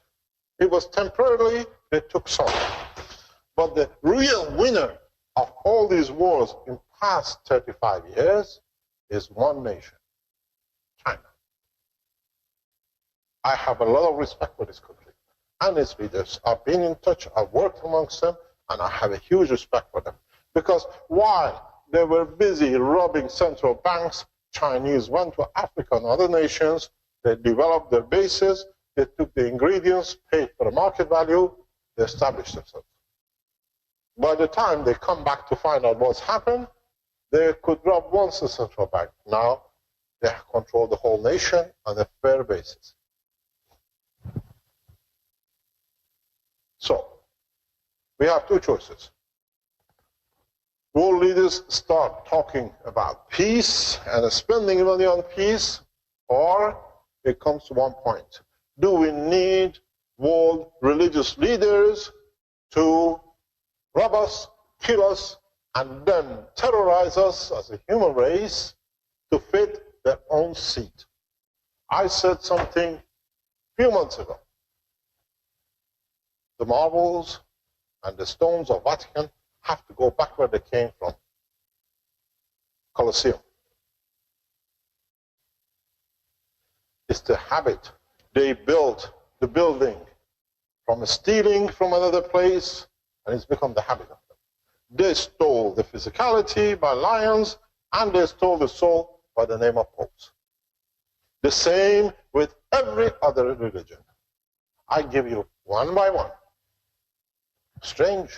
It was temporarily They took some. But the real winner of all these wars in past 35 years is one nation, China. I have a lot of respect for this country and its leaders. I've been in touch, I've worked amongst them, and I have a huge respect for them. Because while they were busy robbing central banks, Chinese went to Africa and other nations, they developed their bases, they took the ingredients, paid for the market value, they established themselves. By the time they come back to find out what's happened, they could rob once the central bank. Now they control the whole nation on a fair basis. So, we have two choices. World leaders start talking about peace and spending money on peace, or it comes to one point. Do we need world religious leaders to rob us, kill us, and then terrorize us as a human race to fit their own seat? I said something a few months ago. The marbles and the stones of Vatican have to go back where they came from. Colosseum. It's the habit. They built the building from stealing from another place, and it's become the habit of them. They stole the physicality by lions, and they stole the soul by the name of popes. The same with every other religion. I give you one by one. Strange.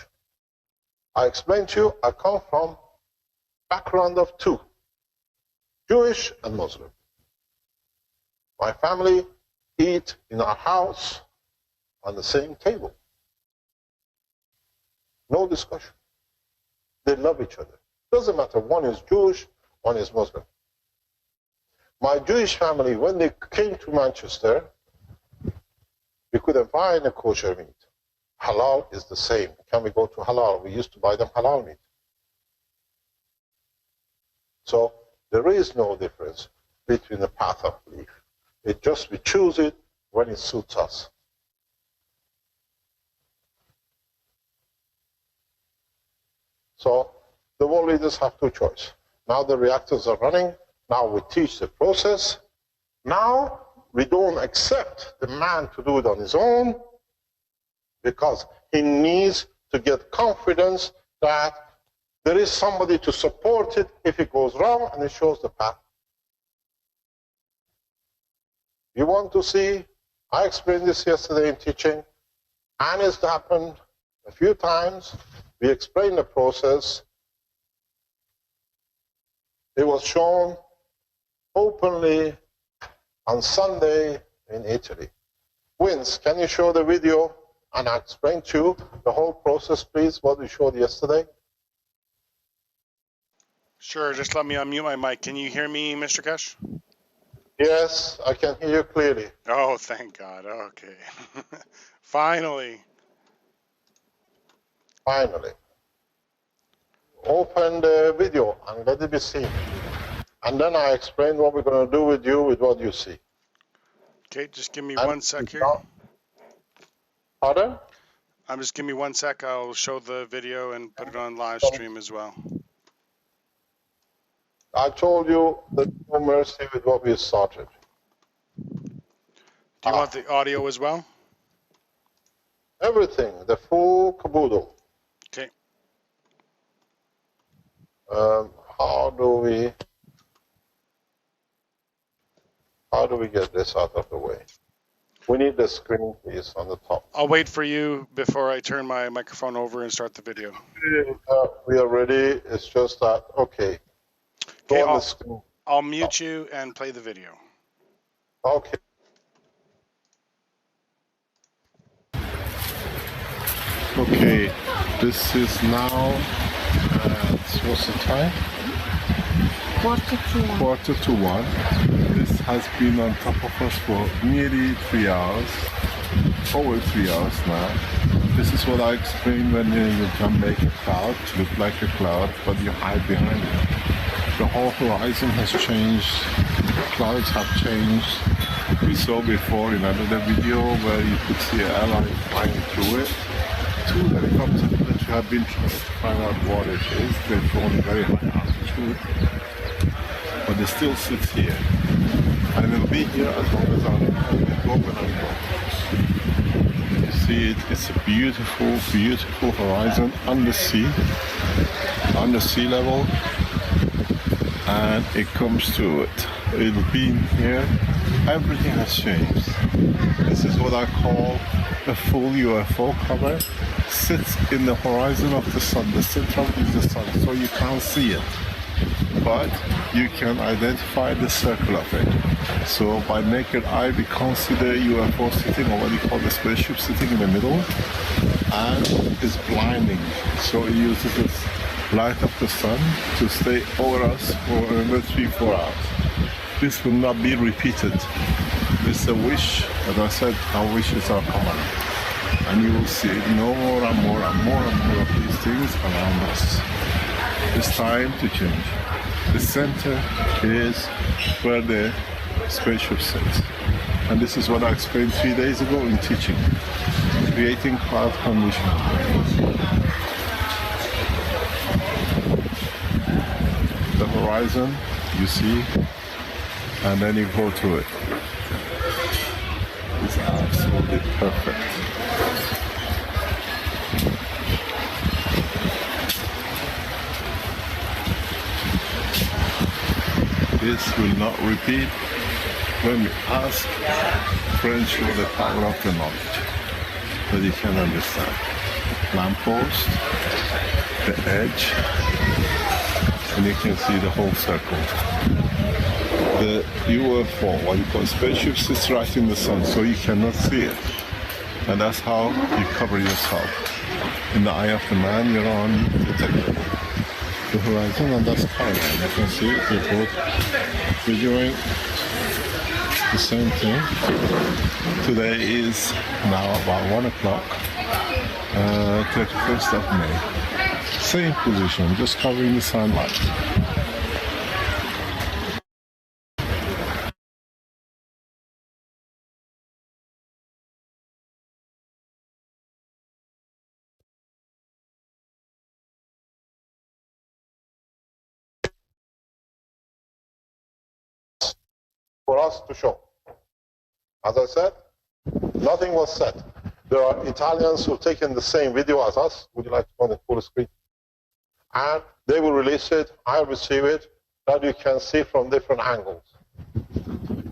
I explained to you, I come from background of two, Jewish and Muslim. My family eat in our house on the same table. No discussion. They love each other. Doesn't matter, one is Jewish, one is Muslim. My Jewish family, when they came to Manchester, we couldn't find a kosher meat. Halal is the same. Can we go to halal? We used to buy them halal meat. So there is no difference between the path of belief. It just we choose it when it suits us. So the world leaders have two choices. Now the reactors are running. Now we teach the process. Now we don't accept the man to do it on his own, because he needs to get confidence that there is somebody to support it if it goes wrong, and it shows the path. You want to see, I explained this yesterday in teaching, and it's happened a few times. We explained the process. It was shown openly on Sunday in Italy. Vince, can you show the video? And I explained to you the whole process, please, what we showed yesterday. Sure, just let me unmute my mic. Can you hear me, Mr. Kesh? Yes, I can hear you clearly. Oh, thank God. Okay. Finally. Finally. Open the video and let it be seen. And then I explain what we're going to do with you with what you see. Okay, just give me 1 sec here. Pardon? Just give me 1 sec. I'll show the video and put it on live stream as well. I told you that no mercy with what we started. Do you want the audio as well? Everything, the full caboodle. Okay. How do we get this out of the way? We need the screen, please, on the top. I'll wait for you before I turn my microphone over and start the video. We are ready. It's just that, okay. Go on the screen. I'll mute you and play the video. Okay. Okay, this is now, what's the time? Quarter to one. This has been on top of us for nearly 3 hours, over 3 hours now. This is what I explained when you can make a cloud to look like a cloud, but you hide behind it. The whole horizon has changed, clouds have changed. We saw before in another video where you could see an airline flying through it. two helicopters that have been trying to find out what it is. They've flown very high altitude, but they still sit here. And they'll be here as long as I'm open and go. You see it, it's a beautiful, beautiful horizon under sea level, and it comes to it. It'll be in here. Everything has changed. This is what I call a full UFO cover. Sits in the horizon of the sun. The center is the sun, so you can't see it, but you can identify the circle of it. So by naked eye, we consider UFO sitting, or what you call the spaceship sitting in the middle, and it's blinding. So it uses the light of the sun to stay over us for another 3-4 hours. This will not be repeated. This is a wish. As I said, our wishes are common. And you will see more and more and more and more of these things around us. It's time to change. The center is where the spaceship sits. And this is what I explained 3 days ago in teaching. Creating cloud conditions. The horizon, you see, and then you go through it. It's absolutely perfect. This will not repeat. When we ask, friends show the power of the knowledge that you can understand. Lamppost, the edge, and you can see the whole circle. The UFO, what you call spaceship, sits right in the sun, so you cannot see it. And that's how you cover yourself. In the eye of the man, you're on the horizon, and that's Caroline. You can see it. We're doing the same thing. Today is now about 1 o'clock, 31st of May. Same position, just covering the sunlight. For us to show. As I said, nothing was said. There are Italians who've taken the same video as us. Would you like to go on the full screen? And they will release it. I'll receive it. That you can see from different angles.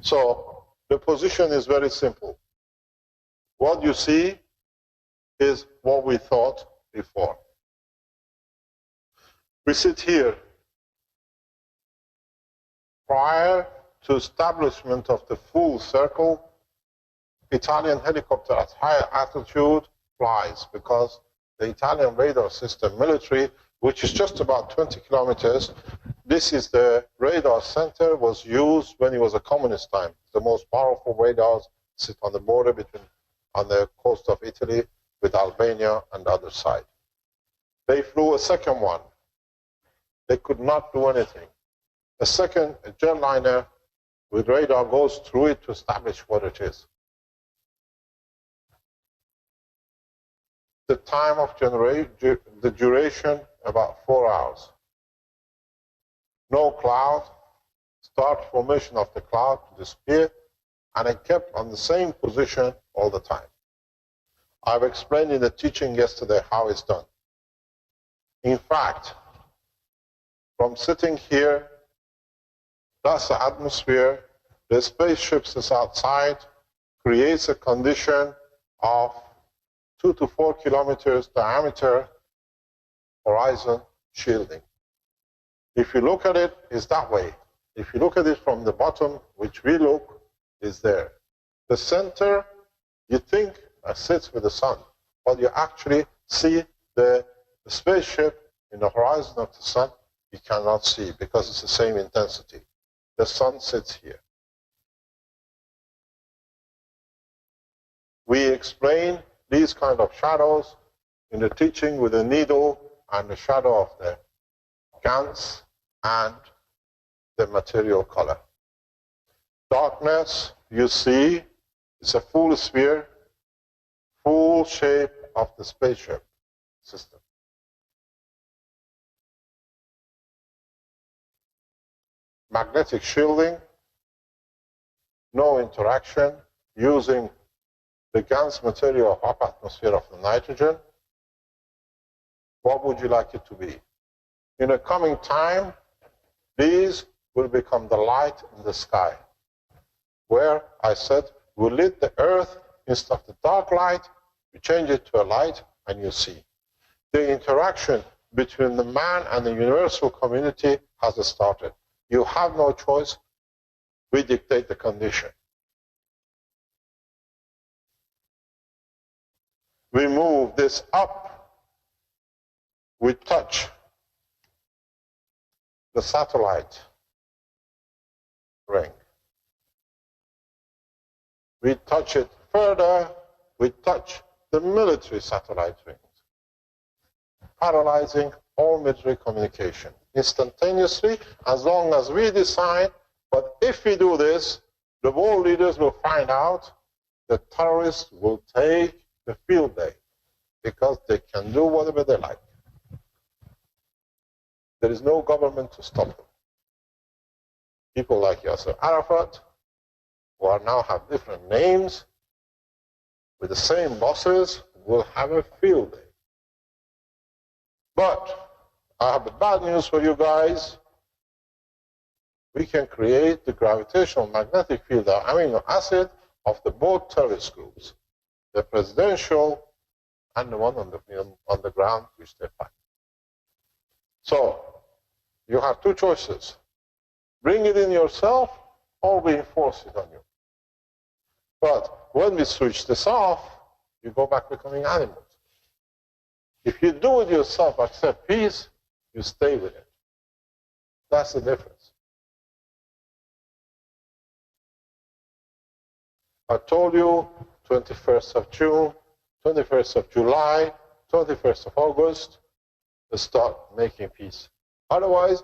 So the position is very simple. What you see is what we thought before. We sit here. Prior to establishment of the full circle, Italian helicopter at higher altitude flies because the Italian radar system, military, which is just about 20 kilometers, this is the radar center, was used when it was a communist time. The most powerful radars sit on the border on the coast of Italy with Albania and the other side. They flew a second one. They could not do anything. A second jetliner with radar goes through it to establish what it is. The time of the duration, about 4 hours. No cloud, start formation of the cloud to disappear, and it kept on the same position all the time. I've explained in the teaching yesterday how it's done. In fact, from sitting here, that's the atmosphere, the spaceship is outside, creates a condition of 2 to 4 kilometers diameter horizon shielding. If you look at it, it's that way. If you look at it from the bottom, which we look, is there. The center, you think, sits with the sun, but you actually see the spaceship in the horizon of the sun, you cannot see because it's the same intensity. The sun sits here. We explain these kind of shadows in the teaching with the needle and the shadow of the GANs and the material color. Darkness, you see, is a full sphere, full shape of the spaceship. system. Magnetic shielding, no interaction, using the GANS material of upper atmosphere of the nitrogen. What would you like it to be? In a coming time, these will become the light in the sky, where I said we lit the earth instead of the dark light, you change it to a light, and you see. The interaction between the man and the universal community has started. You have no choice. We dictate the condition. We move this up. We touch the satellite ring. We touch it further. We touch the military satellite rings, paralyzing all military communication instantaneously, as long as we decide. But if we do this, the world leaders will find out that terrorists will take the field day, because they can do whatever they like. There is no government to stop them. People like Yasser Arafat, who are now have different names, with the same bosses, will have a field day. But I have the bad news for you guys. We can create the gravitational magnetic field, the amino acid of the both terrorist groups, the presidential and the one on the ground which they fight. So you have two choices. Bring it in yourself or we enforce it on you. But when we switch this off, you go back becoming animals. If you do it yourself, accept peace, you stay with it. That's the difference. I told you 21st of June, 21st of July, 21st of August, to start making peace. Otherwise,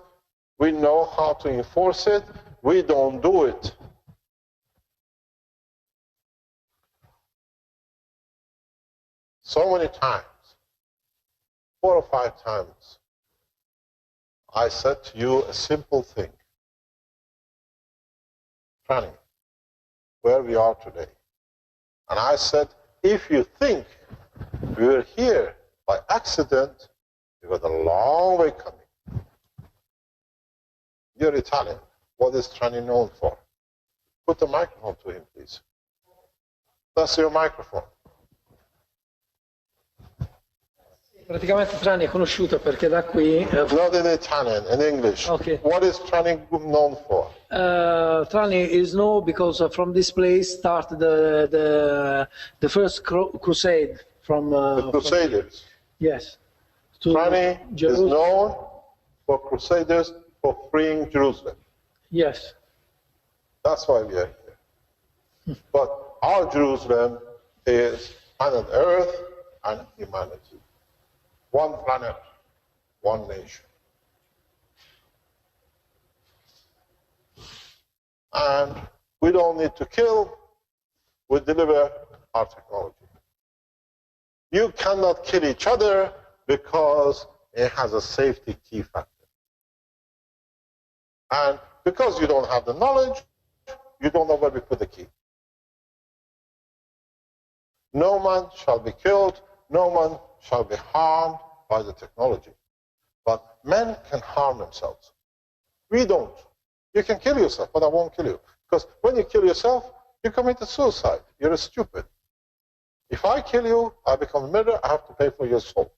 we know how to enforce it. We don't do it. So many times, 4 or 5 times, I said to you a simple thing. Planning, where we are today. And I said, if you think we were here by accident, you got a long way coming. You're Italian. What is Trani known for? Put the microphone to him, please. That's your microphone. Praticamente Trani è conosciuto perché da qui... Not in Italian, in English. Okay. What is Trani known for? Trani is known because from this place started the first crusade from... The Crusaders. Yes. Trani is known for Crusaders for freeing Jerusalem. Yes. That's why we are here. But our Jerusalem is planet Earth and humanity. One planet, one nation. And we don't need to kill, we deliver our technology. You cannot kill each other because it has a safety key factor. And because you don't have the knowledge, you don't know where we put the key. No man shall be killed, no man shall be harmed by the technology. But men can harm themselves. We don't. You can kill yourself, but I won't kill you. Because when you kill yourself, you commit suicide. You're stupid. If I kill you, I become a murderer, I have to pay for your soul.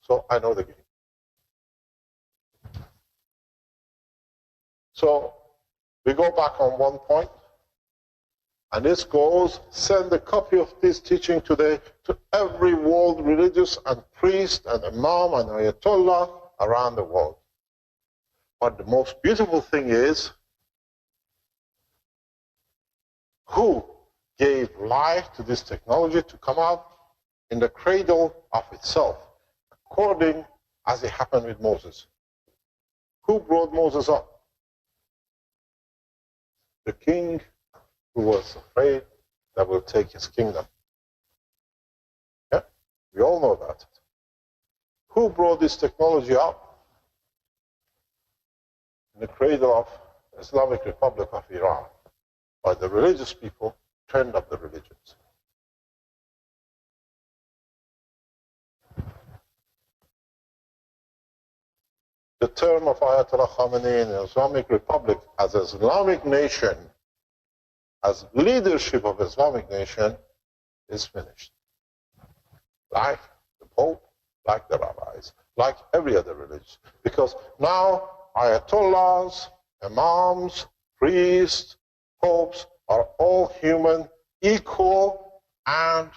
So I know the game. So we go back on one point. And this goes, send a copy of this teaching today to every world religious and priest and imam and ayatollah around the world. But the most beautiful thing is, who gave life to this technology to come out in the cradle of itself, according as it happened with Moses? Who brought Moses up? The king who was afraid that will take his kingdom. Yeah, we all know about it. Who brought this technology up? In the cradle of Islamic Republic of Iran, by the religious people, trained up the religions. The term of Ayatollah Khamenei in the Islamic Republic as Islamic nation, as leadership of Islamic nation, is finished. Like the Pope, like the rabbis, like every other religion. Because now Ayatollahs, Imams, priests, popes are all human, equal, and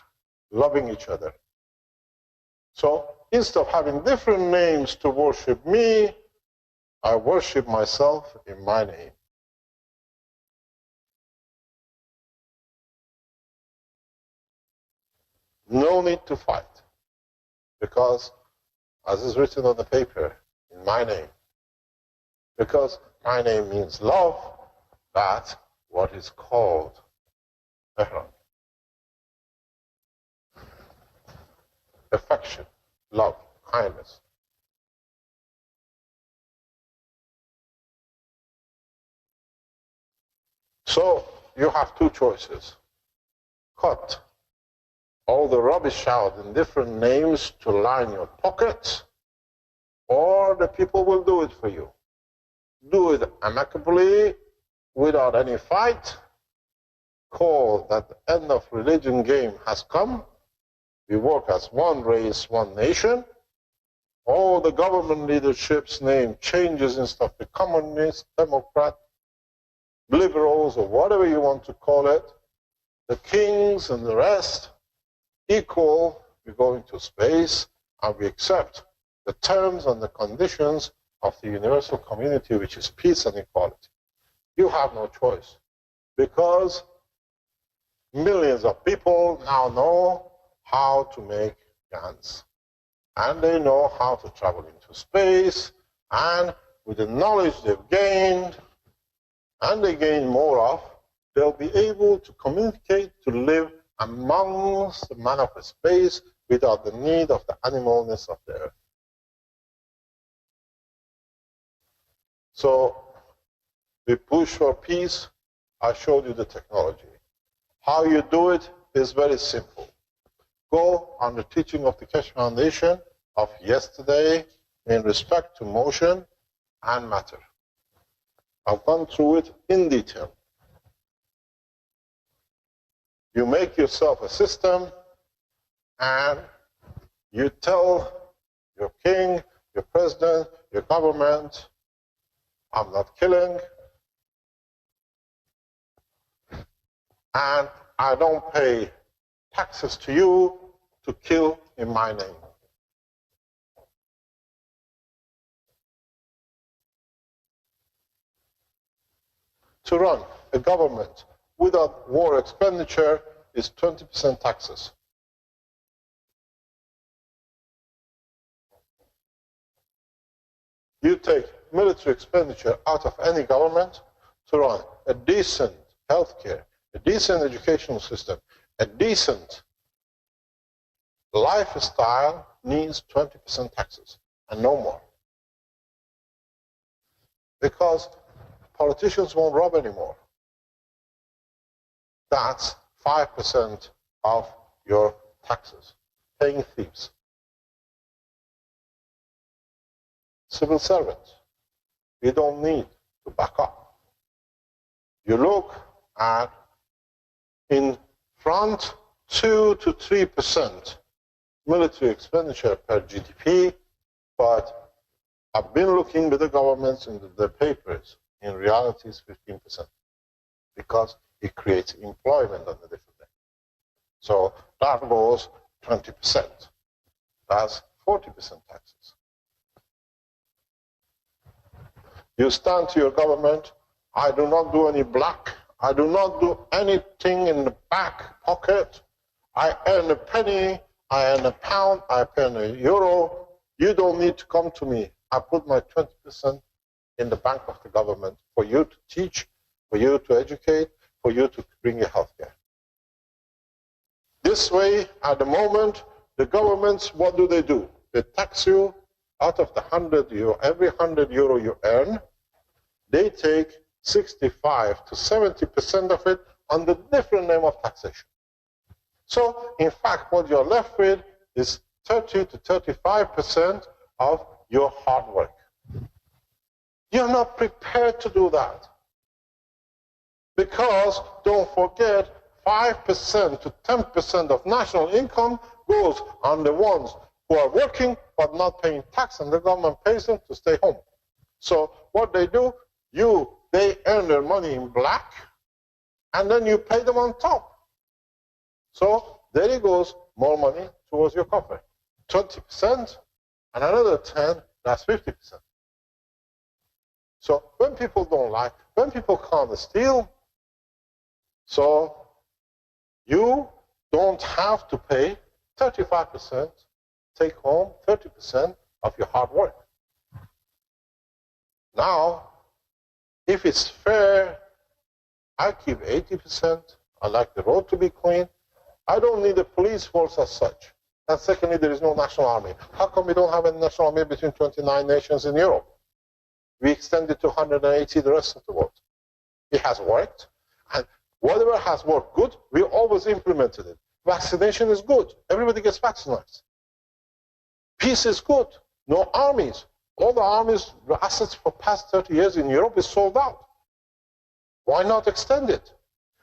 loving each other. So instead of having different names to worship me, I worship myself in my name. No need to fight, because as is written on the paper, in my name, because my name means love, that's what is called ihram. Affection, love, kindness. So you have two choices. Cut all the rubbish out in different names to line your pockets, or the people will do it for you. Do it amicably, without any fight. Call that the end of religion game has come. We work as one race, one nation. All the government leadership's name changes instead of the communist, democrat, liberals, or whatever you want to call it. The kings and the rest, equal, we go into space, and we accept the terms and the conditions of the universal community, which is peace and equality. You have no choice, because millions of people now know how to make guns, and they know how to travel into space, and with the knowledge they've gained, and they gain more of, they'll be able to communicate, to live amongst the man of space without the need of the animalness of the earth. So we push for peace. I showed you the technology. How you do it is very simple. Go on the teaching of the Keshe Foundation of yesterday in respect to motion and matter. I've gone through it in detail. You make yourself a system, and you tell your king, your president, your government, I'm not killing, and I don't pay taxes to you to kill in my name. To run a government without war expenditure is 20% taxes. You take military expenditure out of any government to run a decent healthcare, a decent educational system, a decent lifestyle needs 20% taxes and no more. Because politicians won't rob anymore. That's 5% of your taxes, paying thieves. Civil servants, you don't need to back up. You look at, in front, 2 to 3% military expenditure per GDP, but I've been looking with the governments in the papers. In reality, it's 15%, because it creates employment on the different day. So that goes 20%. That's 40% taxes. You stand to your government, I do not do any black, I do not do anything in the back pocket. I earn a penny, I earn a pound, I earn a euro. You don't need to come to me. I put my 20% in the bank of the government for you to teach, for you to educate, for you to bring your health care. This way, at the moment, the governments, what do? they tax you out of the 100 euro, every 100 euro you earn, they take 65 to 70% of it on the different name of taxation. So, in fact, what you're left with is 30 to 35% of your hard work. You're not prepared to do that. Because, don't forget, 5% to 10% of national income goes on the ones who are working but not paying tax, and the government pays them to stay home. So what they do, they earn their money in black, and then you pay them on top. So there it goes, more money towards your coffers. 20%, and another 10, that's 50%. So when people don't lie, when people can't steal, so you don't have to pay 35%, take home 30% of your hard work. Now, if it's fair, I keep 80%. I like the road to be clean. I don't need a police force as such. And secondly, there is no national army. How come we don't have a national army between 29 nations in Europe? We extended to 180 the rest of the world. It has worked. And whatever has worked good, we always implemented it. Vaccination is good. Everybody gets vaccinated. Peace is good. No armies. All the armies' assets for past 30 years in Europe is sold out. Why not extend it?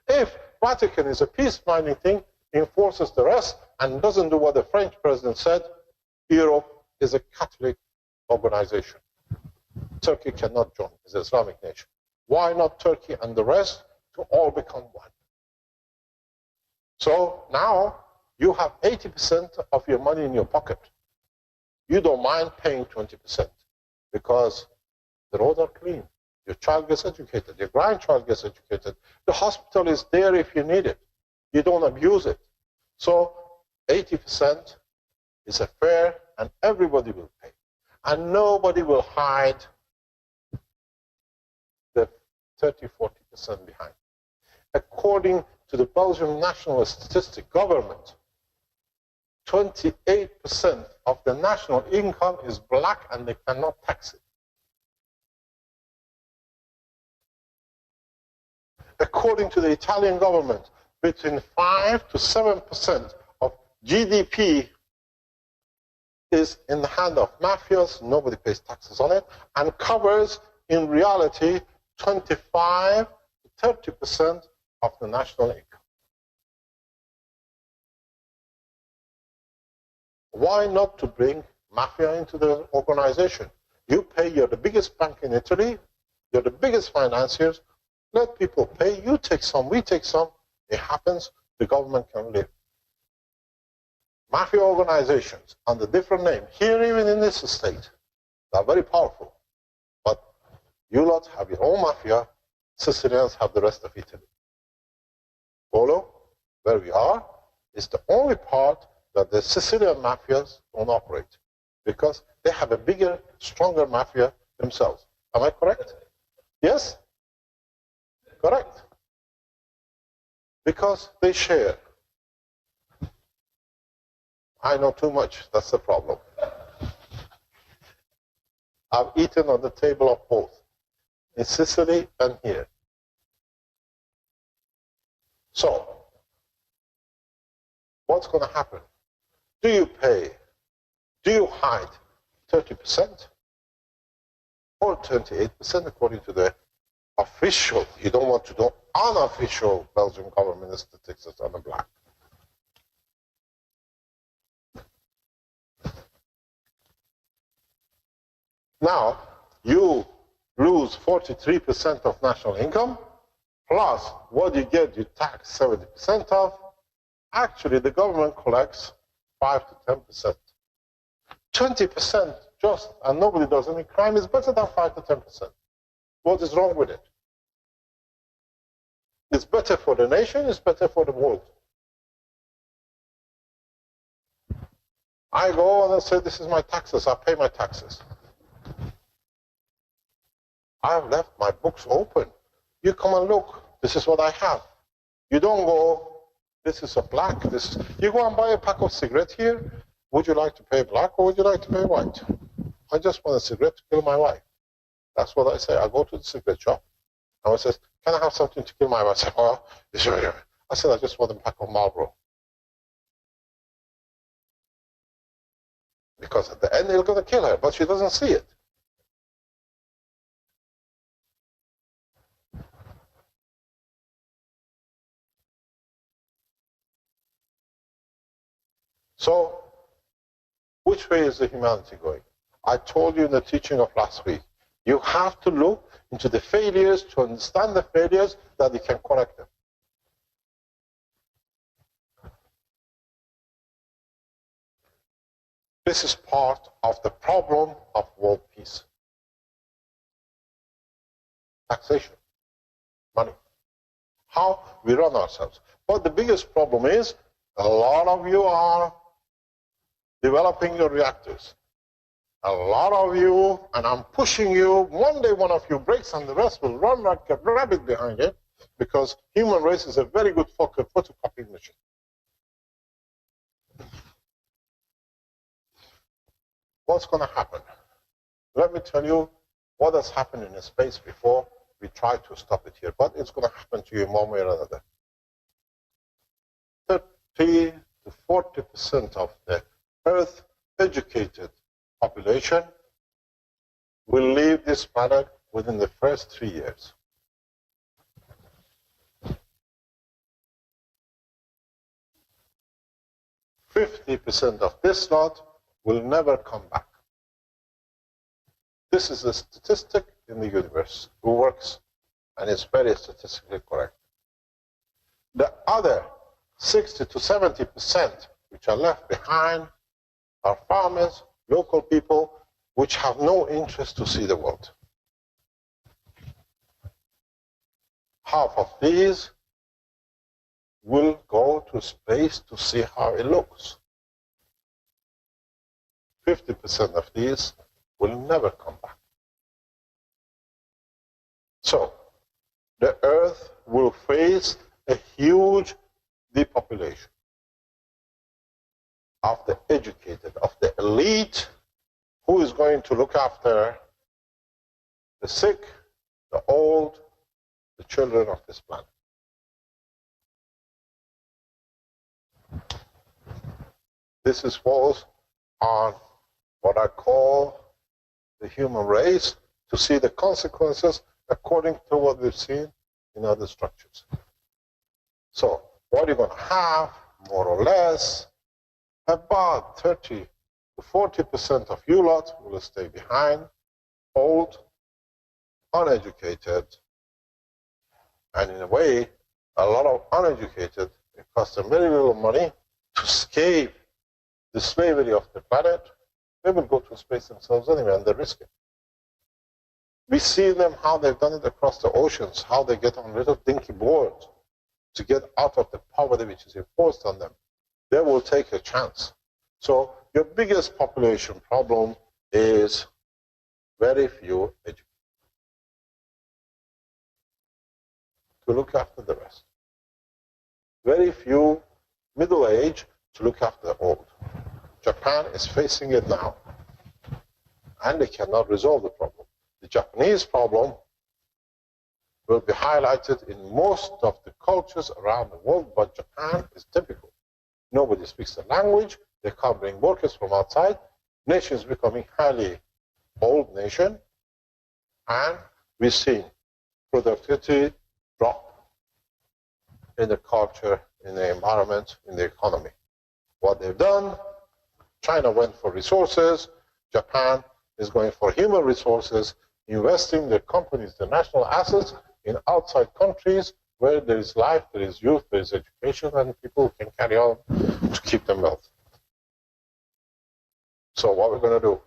If Vatican is a peace-minding thing, enforces the rest, and doesn't do what the French president said, Europe is a Catholic organization. Turkey cannot join. It's an Islamic nation. Why not Turkey and the rest to all become one? So now you have 80% of your money in your pocket. You don't mind paying 20% because the roads are clean. Your child gets educated. Your grandchild gets educated. The hospital is there if you need it. You don't abuse it. So 80% is a fair, and everybody will pay. And nobody will hide the 30–40% behind. According to the Belgian National Statistic Government, 28% of the national income is black, and they cannot tax it. According to the Italian government, between 5 to 7% of GDP is in the hand of mafias. Nobody pays taxes on it, and covers, in reality, 25 to 30% of the national income. Why not to bring mafia into the organization? You pay, you're the biggest bank in Italy, you're the biggest financiers, let people pay, you take some, we take some, it happens, the government can live. Mafia organizations under different names, here even in this state, they are very powerful. But you lot have your own mafia, Sicilians have the rest of Italy. Polo, where we are, is the only part that the Sicilian mafias don't operate, because they have a bigger, stronger mafia themselves. Am I correct? Yes? Correct. Because they share. I know too much, that's the problem. I've eaten on the table of both, in Sicily and here. So, what's going to happen? Do you pay? Do you hide 30% or 28% according to the official? You don't want to do unofficial Belgian government statistics on the black. Now, you lose 43% of national income, plus what you get, you tax 70% of. Actually, the government collects 5 to 10%. 20% just, and nobody does any crime, is better than 5 to 10%. What is wrong with it? It's better for the nation, it's better for the world. I go and I say, this is my taxes, I pay my taxes. I've left my books open. You come and look, this is what I have. You don't go, this is a black, this. You go and buy a pack of cigarettes here, would you like to pay black or would you like to pay white? I just want a cigarette to kill my wife. That's what I say. I go to the cigarette shop. And I says, can I have something to kill my wife? I said, oh, sure. I said, I just want a pack of Marlboro. Because at the end, they're going to kill her, but she doesn't see it. So, which way is the humanity going? I told you in the teaching of last week, you have to look into the failures to understand the failures that you can correct them. This is part of the problem of world peace. Taxation, money, how we run ourselves. But the biggest problem is a lot of you are developing your reactors. A lot of you, and I'm pushing you, one day one of you breaks and the rest will run like a rabbit behind it, because human race is a very good photocopying machine. What's going to happen? Let me tell you what has happened in space before we try to stop it here, but it's going to happen to you in one way or another. 30 to 40% of the Earth educated population will leave this planet within the first 3 years. %50 of this lot will never come back. This is a statistic in the universe who works, and it's very statistically correct. The other 60 to 70% which are left behind are farmers, local people, which have no interest to see the world. Half of these will go to space to see how it looks. 50% of these will never come back. So, the Earth will face a huge depopulation of the educated, of the elite, who is going to look after the sick, the old, the children of this planet. This is falls on what I call the human race, to see the consequences according to what we've seen in other structures. So, what you're going to have, more or less, about 30 to 40% of you lot will stay behind, old, uneducated, and in a way, a lot of uneducated, it costs them very little money to escape the slavery of the planet. They will go to space themselves anyway, and they risk it. We see them, how they've done it across the oceans, how they get on little dinky boards to get out of the poverty which is enforced on them. They will take a chance. So your biggest population problem is very few educated to look after the rest. Very few middle age to look after the old. Japan is facing it now, and they cannot resolve the problem. The Japanese problem will be highlighted in most of the cultures around the world, but Japan is typical. Nobody speaks the language, they can't bring workers from outside, nation is becoming highly old nation, and we've seen productivity drop in the culture, in the environment, in the economy. What they've done, China went for resources, Japan is going for human resources, investing their companies, their national assets in outside countries where there is life, there is youth, there is education, and people can carry on to keep them wealthy. So what we're going to do,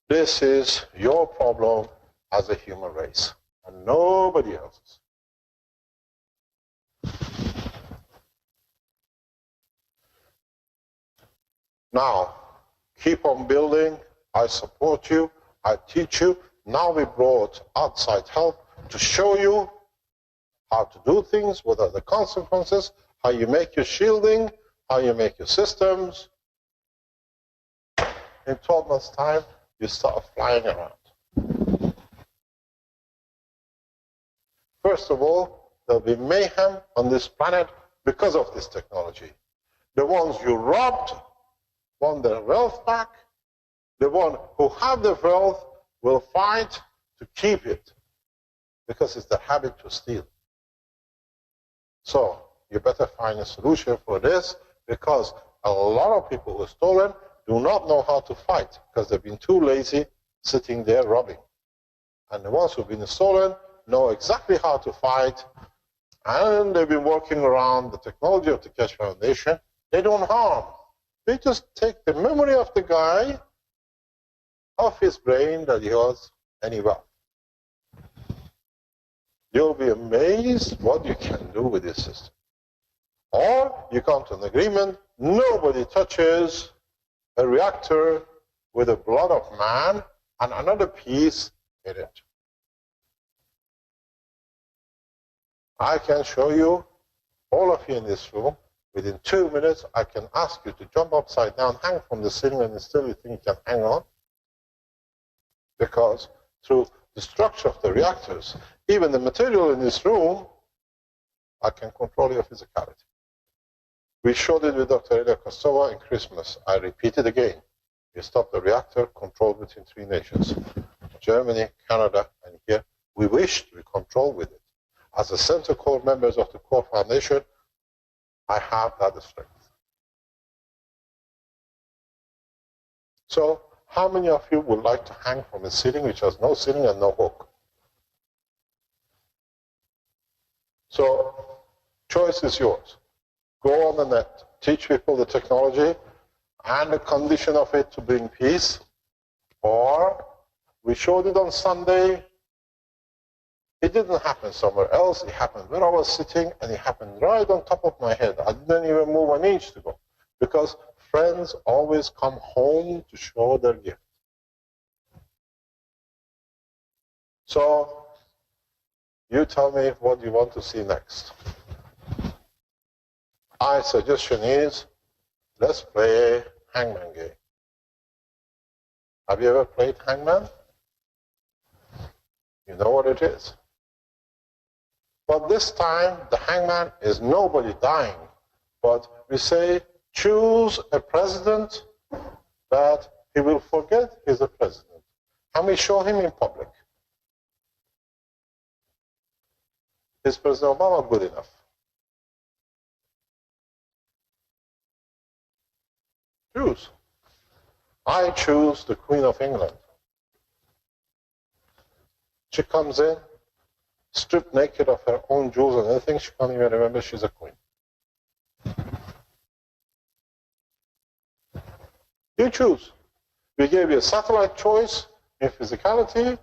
this is your problem as a human race, and nobody else's. Now, keep on building. I support you. I teach you. Now we brought outside help to show you how to do things, what are the consequences, how you make your shielding, how you make your systems. in 12 months' time, you start flying around. First of all, there'll be mayhem on this planet because of this technology. The ones you robbed want their wealth back. The ones who have the wealth will fight to keep it because it's their habit to steal. So you better find a solution for this, because a lot of people who are stolen do not know how to fight because they've been too lazy sitting there robbing. And the ones who've been stolen know exactly how to fight, and they've been working around the technology of the Keshe Foundation. They don't harm. They just take the memory of the guy off his brain that he has any wealth. You'll be amazed what you can do with this system. Or you come to an agreement, nobody touches a reactor with the blood of man and another piece in it. I can show you, all of you in this room, within 2 minutes, I can ask you to jump upside down, hang from the ceiling, and still you think you can hang on. Because through the structure of the reactors, even the material in this room, I can control your physicality. We showed it with Dr. Elia Kostova in Christmas. I repeat it again. We stopped the reactor, controlled between 3 nations. Germany, Canada, and here. We wish to be controlled with it. As a center core members of the core foundation, I have that strength. So, how many of you would like to hang from a ceiling which has no ceiling and no hook? So, choice is yours. Go on the net, teach people the technology and the condition of it to bring peace. Or, we showed it on Sunday. It didn't happen somewhere else. It happened where I was sitting, and it happened right on top of my head. I didn't even move an inch to go. Because friends always come home to show their gift. So, you tell me what you want to see next. My suggestion is, let's play hangman game. Have you ever played hangman? You know what it is. But this time, the hangman is nobody dying. But we say, choose a president that he will forget he's a president. And we show him in public. Is President Obama good enough? Choose. I choose the Queen of England. She comes in, stripped naked of her own jewels and everything. She can't even remember she's a queen. You choose. We gave you a satellite choice in physicality.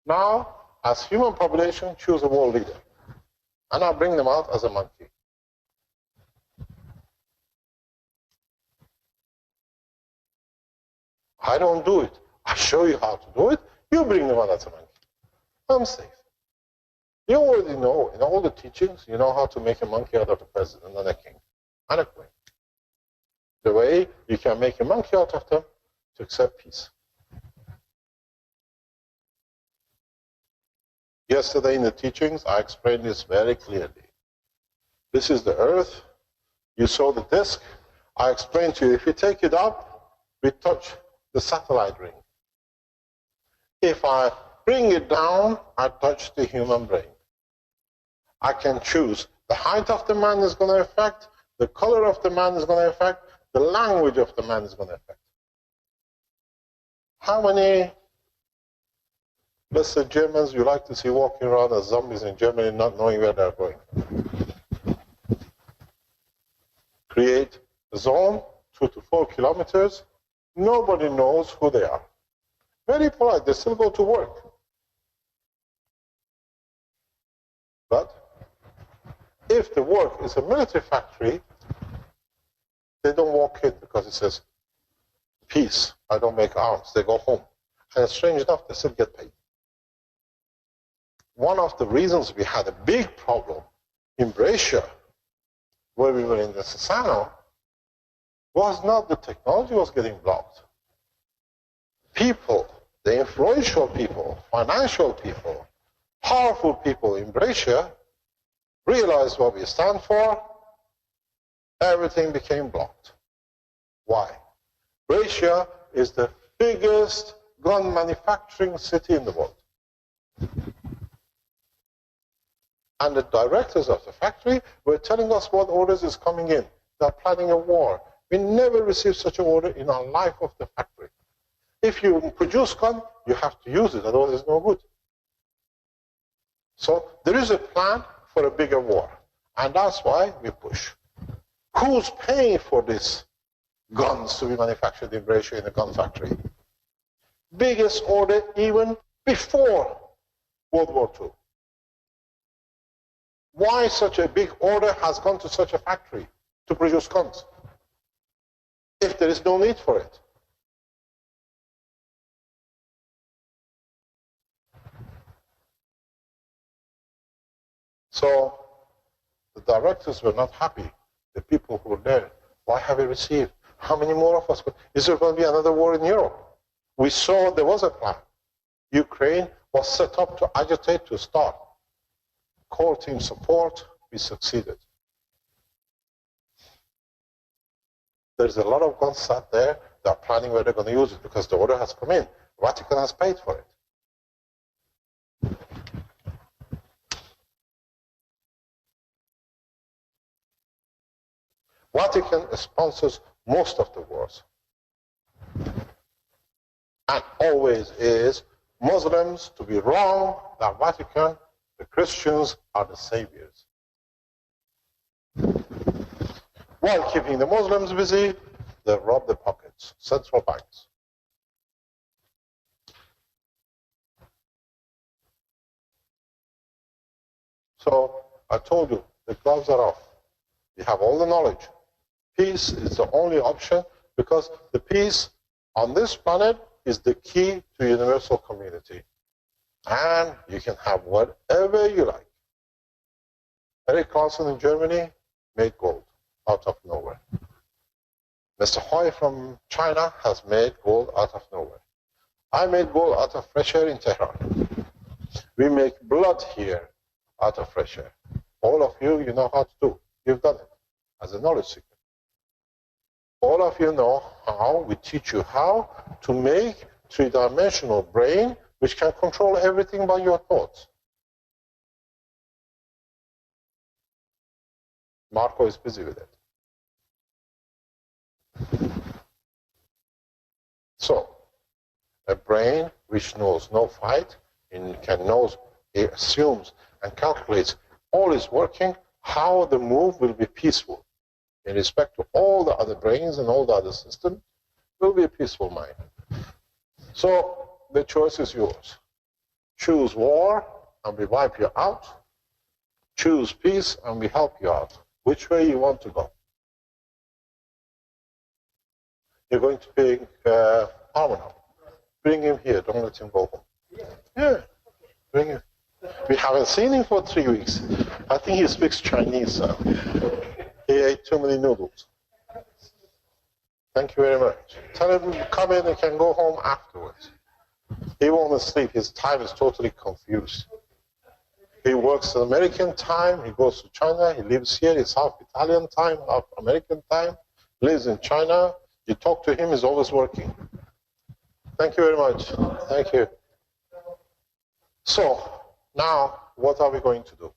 Now, as human population, choose a world leader. And I'll bring them out as a monkey. I don't do it. I show you how to do it. You bring them out as a monkey. I'm safe. You already know, in all the teachings, you know how to make a monkey out of a president and a king and a queen. The way you can make a monkey out of them to accept peace. Yesterday in the teachings, I explained this very clearly. This is the Earth. You saw the disk. I explained to you, if you take it up, we touch the satellite ring. If I bring it down, I touch the human brain. I can choose. The height of the man is going to affect, the color of the man is going to affect, the language of the man is going to affect. How many, let's say, Germans you like to see walking around as zombies in Germany not knowing where they're going? Create a zone, 2 to 4 kilometers. Nobody knows who they are. Very polite, they still go to work. But if the work is a military factory, they don't walk in because it says, peace, I don't make arms. They go home. And strange enough, they still get paid. One of the reasons we had a big problem in Brescia, where we were in the Sassano, was not the technology was getting blocked. people, the influential people, financial people, powerful people in Brescia realized what we stand for, everything became blocked. Why? Brescia is the biggest gun manufacturing city in the world. And the directors of the factory were telling us what orders is coming in. They're planning a war. We never received such an order in our life of the factory. If you produce gun, you have to use it, otherwise it's no good. So there is a plan for a bigger war. And that's why we push. Who's paying for these guns to be manufactured in Brescia in a gun factory? Biggest order even before World War II. Why such a big order has gone to such a factory to produce guns if there is no need for it? So the directors were not happy. The people who were there, why have we received? How many more of us? Is there going to be another war in Europe? We saw there was a plan. Ukraine was set up to agitate to start. Core team support, we succeeded. There's a lot of guns sat there. They're planning where they're going to use it because the order has come in. Vatican has paid for it. Vatican sponsors most of the wars. And always is Muslims to be wrong, the Vatican, the Christians are the saviors. While keeping the Muslims busy, they rob the pockets, central banks. So I told you, the gloves are off. You have all the knowledge. Peace is the only option because the peace on this planet is the key to universal community. And you can have whatever you like. Eric Carlson in Germany made gold out of nowhere. Mr. Hoy from China has made gold out of nowhere. I made gold out of fresh air in Tehran. We make blood here out of fresh air. All of you, you know how to do. You've done it as a knowledge seeker. All of you know how, we teach you how to make three-dimensional brain which can control everything by your thoughts. Marco is busy with it. So, a brain which knows no fight, and it assumes and calculates all is working, how the move will be peaceful. In respect to all the other brains and all the other systems, will be a peaceful mind. So the choice is yours. Choose war and we wipe you out. Choose peace and we help you out. Which way you want to go? You're going to pick Armand. Bring him here. Don't let him go home. Yeah, bring him. We haven't seen him for 3 weeks. I think he speaks Chinese now. He ate too many noodles. Thank you very much. Tell him to come in and can go home afterwards. He won't sleep. His time is totally confused. He works American time. He goes to China. He lives here. It's half Italian time, half American time. Lives in China. You talk to him, he's always working. Thank you very much. Thank you. So, now, what are we going to do?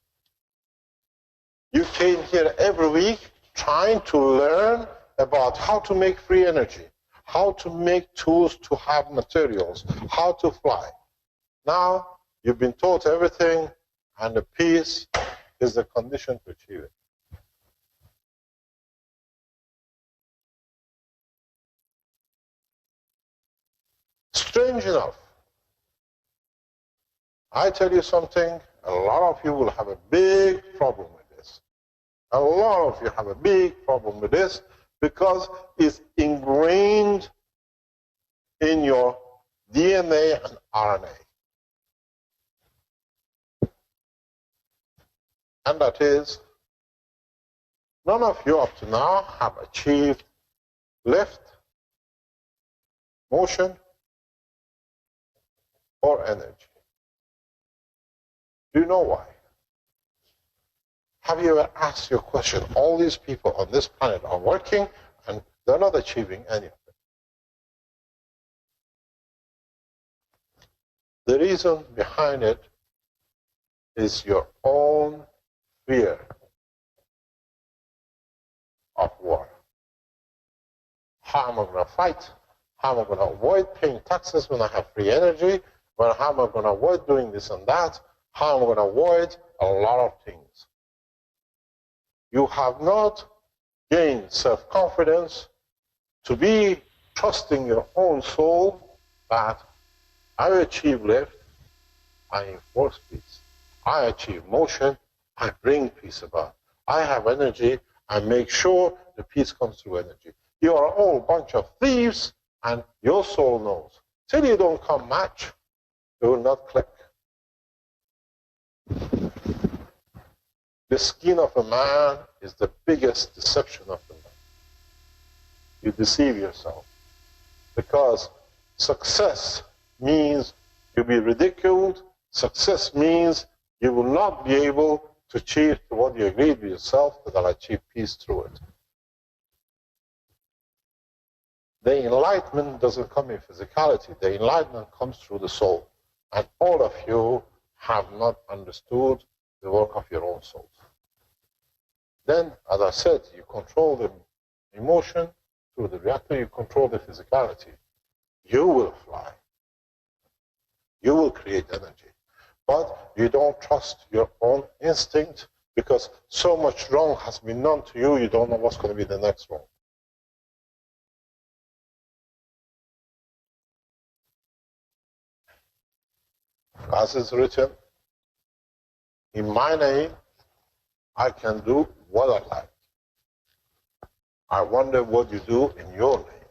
You came here every week trying to learn about how to make free energy, how to make tools to have materials, how to fly. Now, you've been taught everything, and the peace is the condition to achieve it. Strange enough, I tell you something, a lot of you will have a big problem with this. A lot of you have a big problem with this because it's ingrained in your DNA and RNA. And that is, none of you up to now have achieved lift, motion, or energy. Do you know why? Have you ever asked your question? All these people on this planet are working and they're not achieving any of it. The reason behind it is your own fear of war. How am I going to fight? How am I going to avoid paying taxes when I have free energy? How am I going to avoid doing this and that? How am I going to avoid a lot of things? You have not gained self-confidence to be trusting your own soul that I achieve lift, I enforce peace. I achieve motion, I bring peace about. I have energy, I make sure the peace comes through energy. You are all a bunch of thieves, and your soul knows. Till you don't come match, it will not click. The skin of a man is the biggest deception of the man. You deceive yourself. Because success means you'll be ridiculed. Success means you will not be able to achieve what you agreed with yourself, that I'll achieve peace through it. The enlightenment doesn't come in physicality. The enlightenment comes through the soul. And all of you have not understood the work of your own souls. Then, as I said, you control the emotion through the reactor, you control the physicality. You will fly. You will create energy. But you don't trust your own instinct because so much wrong has been done to you, you don't know what's going to be the next wrong. As is written, in my name, I can do what I like. I wonder what you do in your name.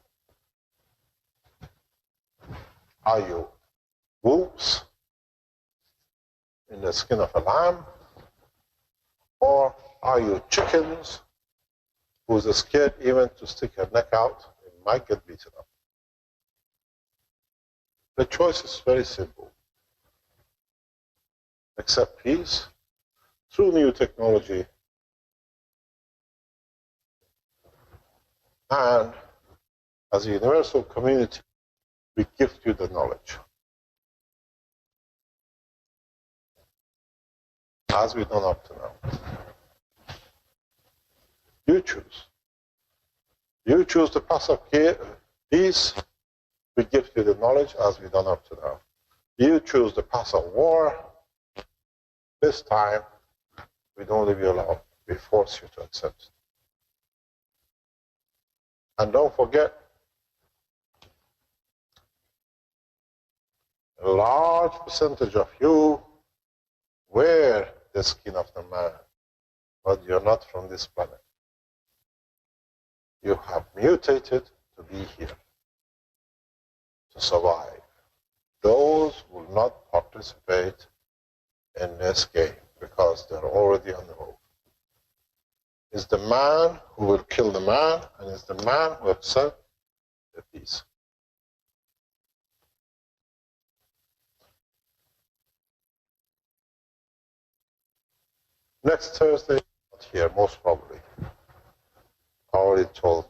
Are you wolves in the skin of a lamb? Or are you chickens who's scared even to stick your neck out and might get beaten up? The choice is very simple. Accept peace through new technology, and as a universal community, we gift you the knowledge. As we've done up to now. You choose. You choose the path of peace, we gift you the knowledge as we've done up to now. You choose the path of war. This time, we don't leave you alone. We force you to accept it. And don't forget, a large percentage of you wear the skin of the man, but you're not from this planet. You have mutated to be here, to survive. Those will not participate in this game because they're already on the move. It's the man who will kill the man, and it's the man who accepts the peace. Next Thursday, not here, most probably. I already told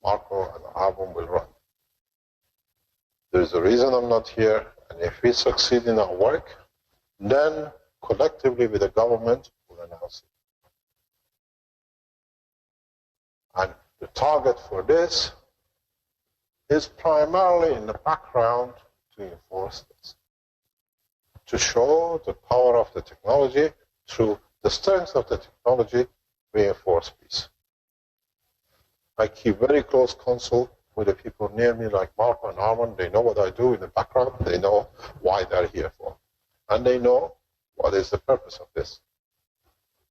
Marco and Arbon will run. There's a reason I'm not here, and if we succeed in our work, then collectively with the government, we'll announce it. And the target for this is primarily in the background to enforce this, to show the power of the technology. Through the strength of the technology, we enforce peace. I keep very close counsel with the people near me, like Marco and Armand. They know what I do in the background. They know why they're here for. And they know what is the purpose of this.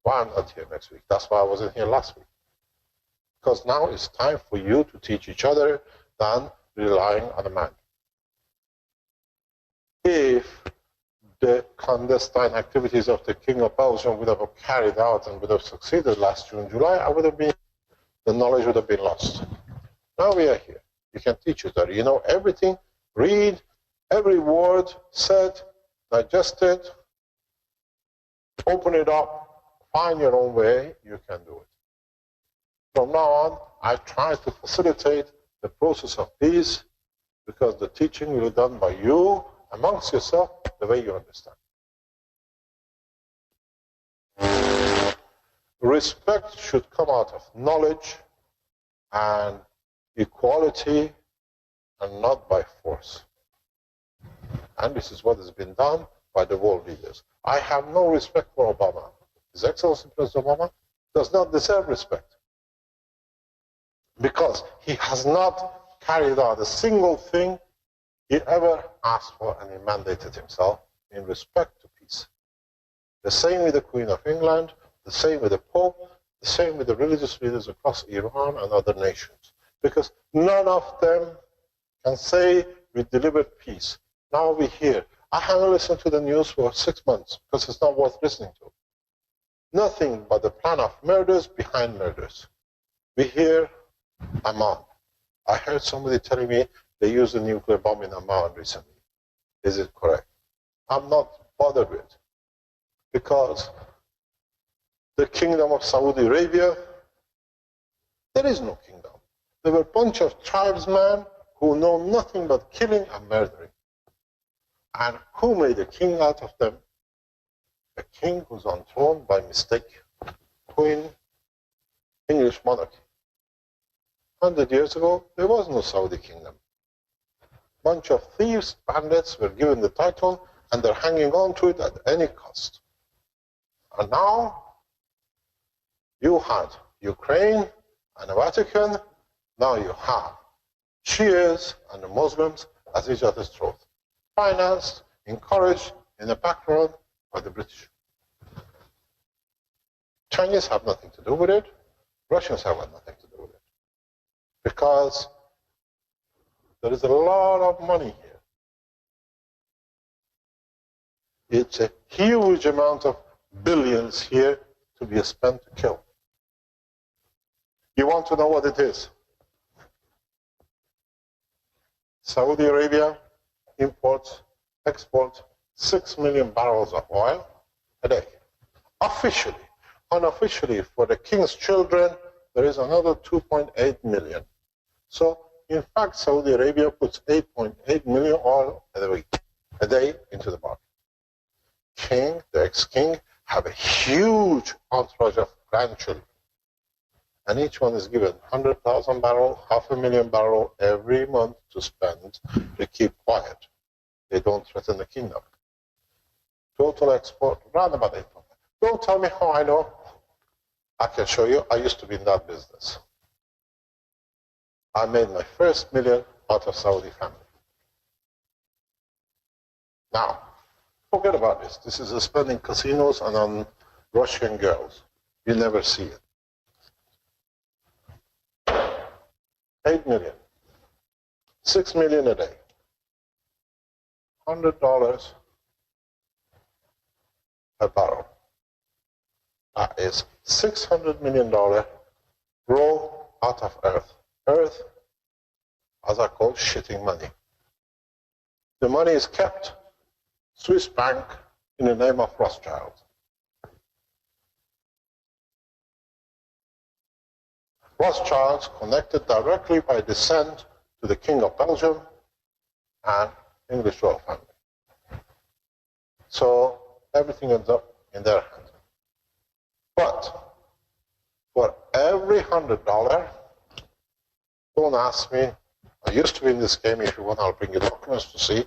Why I'm not here next week. That's why I wasn't here last week. Because now it's time for you to teach each other than relying on a man. If the clandestine activities of the King of Belgium would have carried out and would have succeeded last June, July, the knowledge would have been lost. Now we are here. You can teach each other. You know everything. Read every word said, digest it, open it up, find your own way, you can do it. From now on, I try to facilitate the process of peace because the teaching will be done by you, amongst yourself, the way you understand. Respect should come out of knowledge and equality and not by force. And this is what has been done by the world leaders. I have no respect for Obama. His Excellency President Obama does not deserve respect because he has not carried out a single thing he ever asked for and he mandated himself in respect to peace. The same with the Queen of England, the same with the Pope, the same with the religious leaders across Iran and other nations. Because none of them can say we delivered peace. Now we hear. I haven't listened to the news for 6 months because it's not worth listening to. Nothing but the plan of murders behind murders. We hear Amman. I heard somebody telling me they used a nuclear bomb in Amman recently. Is it correct? I'm not bothered with it because the kingdom of Saudi Arabia, there is no kingdom. There were a bunch of tribesmen who know nothing but killing and murdering. And who made a king out of them? A king who's on throne by mistake. Queen, English monarchy. 100 years ago, there was no Saudi kingdom. Bunch of thieves, bandits were given the title and they're hanging on to it at any cost. And now, you had Ukraine and the Vatican, now you have Shias and the Muslims as each other's throat. Financed, encouraged, in the background by the British. Chinese have nothing to do with it. Russians have nothing to do with it. Because there is a lot of money here. It's a huge amount of billions here to be spent to kill. You want to know what it is? Saudi Arabia exports 6 million barrels of oil a day. Officially. Unofficially, for the king's children, there is another 2.8 million. So, in fact, Saudi Arabia puts 8.8 million oil a day into the market. King, the ex-king, have a huge entourage of grandchildren. And each one is given 100,000 barrels, 500,000 barrels every month to spend to keep quiet. They don't threaten the kingdom. Total export, around about 8%. Don't tell me how I know. I can show you. I used to be in that business. I made my first million out of Saudi family. Now, forget about this. This is a spending casinos and on Russian girls. You never see it. 8 million. 6 million a day. $100 a barrel. That is $600 million raw out of earth. Earth, as I call, shitting money. The money is kept Swiss bank in the name of Rothschild. Rothschilds connected directly by descent to the King of Belgium and English royal family. So everything ends up in their hands. But for every $100, don't ask me. I used to be in this game. If you want, I'll bring you documents to see.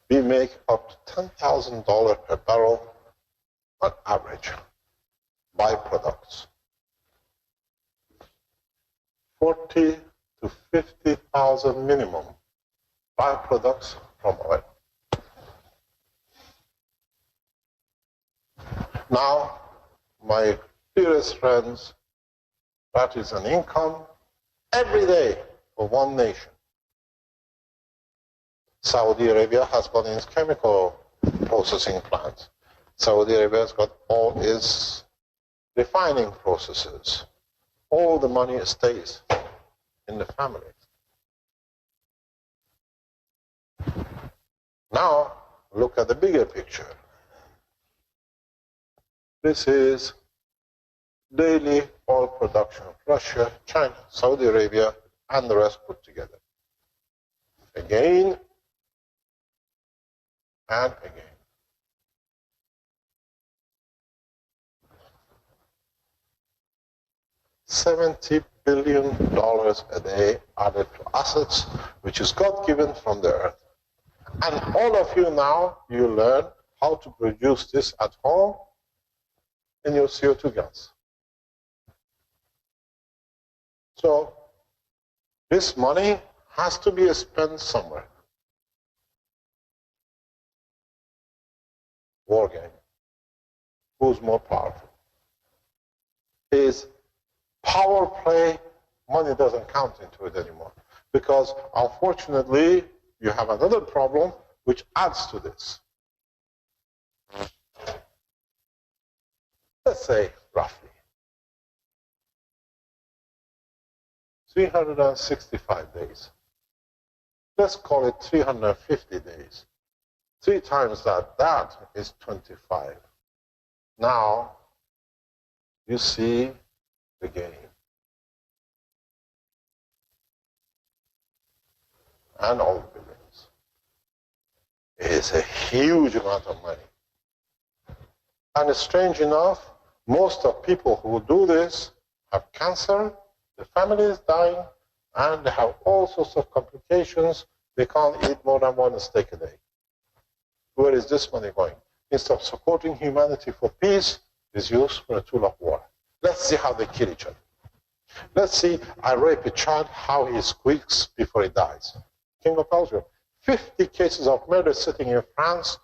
We make up to $10,000 per barrel on average, byproducts. 40 to 50,000 minimum byproducts from oil. Now, my dearest friends, that is an income every day for one nation. Saudi Arabia has got its chemical processing plants. Saudi Arabia has got all its refining processes. All the money stays in the family. Now, look at the bigger picture. This is daily oil production of Russia, China, Saudi Arabia, and the rest put together. Again and again. $70 billion a day added to assets, which is God-given from the earth. And all of you now, you learn how to produce this at home in your CO2 gas. So this money has to be spent somewhere. War game. Who's more powerful? Is power play, money doesn't count into it anymore. Because unfortunately, you have another problem which adds to this. Let's say roughly 365 days. Let's call it 350 days. 3 times that is 25. Now you see the game. And all the billions. It's a huge amount of money. And strange enough, most of people who do this have cancer, the family is dying, and they have all sorts of complications. They can't eat more than 1 steak a day. Where is this money going? Instead of supporting humanity for peace, it's used for a tool of war. Let's see how they kill each other. Let's see, I rape a child, how he squeaks before he dies. King of Belgium. 50 cases of murder sitting in France,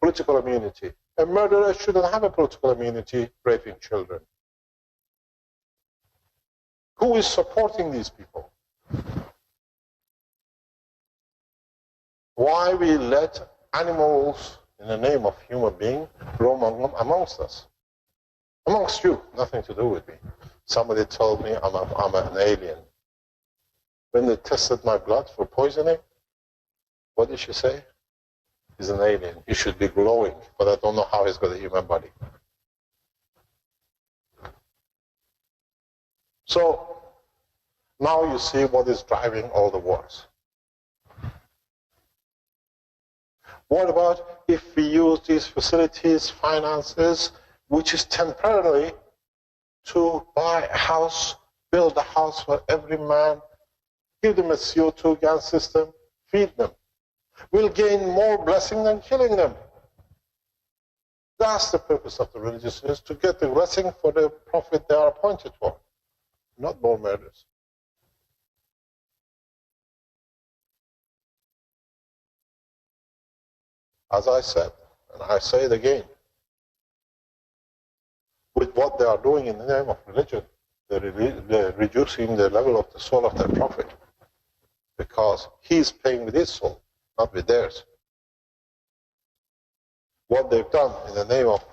political immunity. A murderer shouldn't have a political immunity, raping children. Who is supporting these people? Why we let animals in the name of human being roam amongst us? Amongst you, nothing to do with me. Somebody told me I'm an alien. When they tested my blood for poisoning, what did she say? He's an alien. He should be glowing, but I don't know how he's got a human body. So now you see what is driving all the wars. What about if we use these facilities, finances, which is temporarily to buy a house, build a house for every man, give them a CO2 gas system, feed them. We'll gain more blessing than killing them. That's the purpose of the religious leaders, to get the blessing for the profit they are appointed for, not more murders. As I said, and I say it again, with what they are doing in the name of religion, they're reducing the level of the soul of their prophet, because he's paying with his soul, not with theirs. What they've done in the name of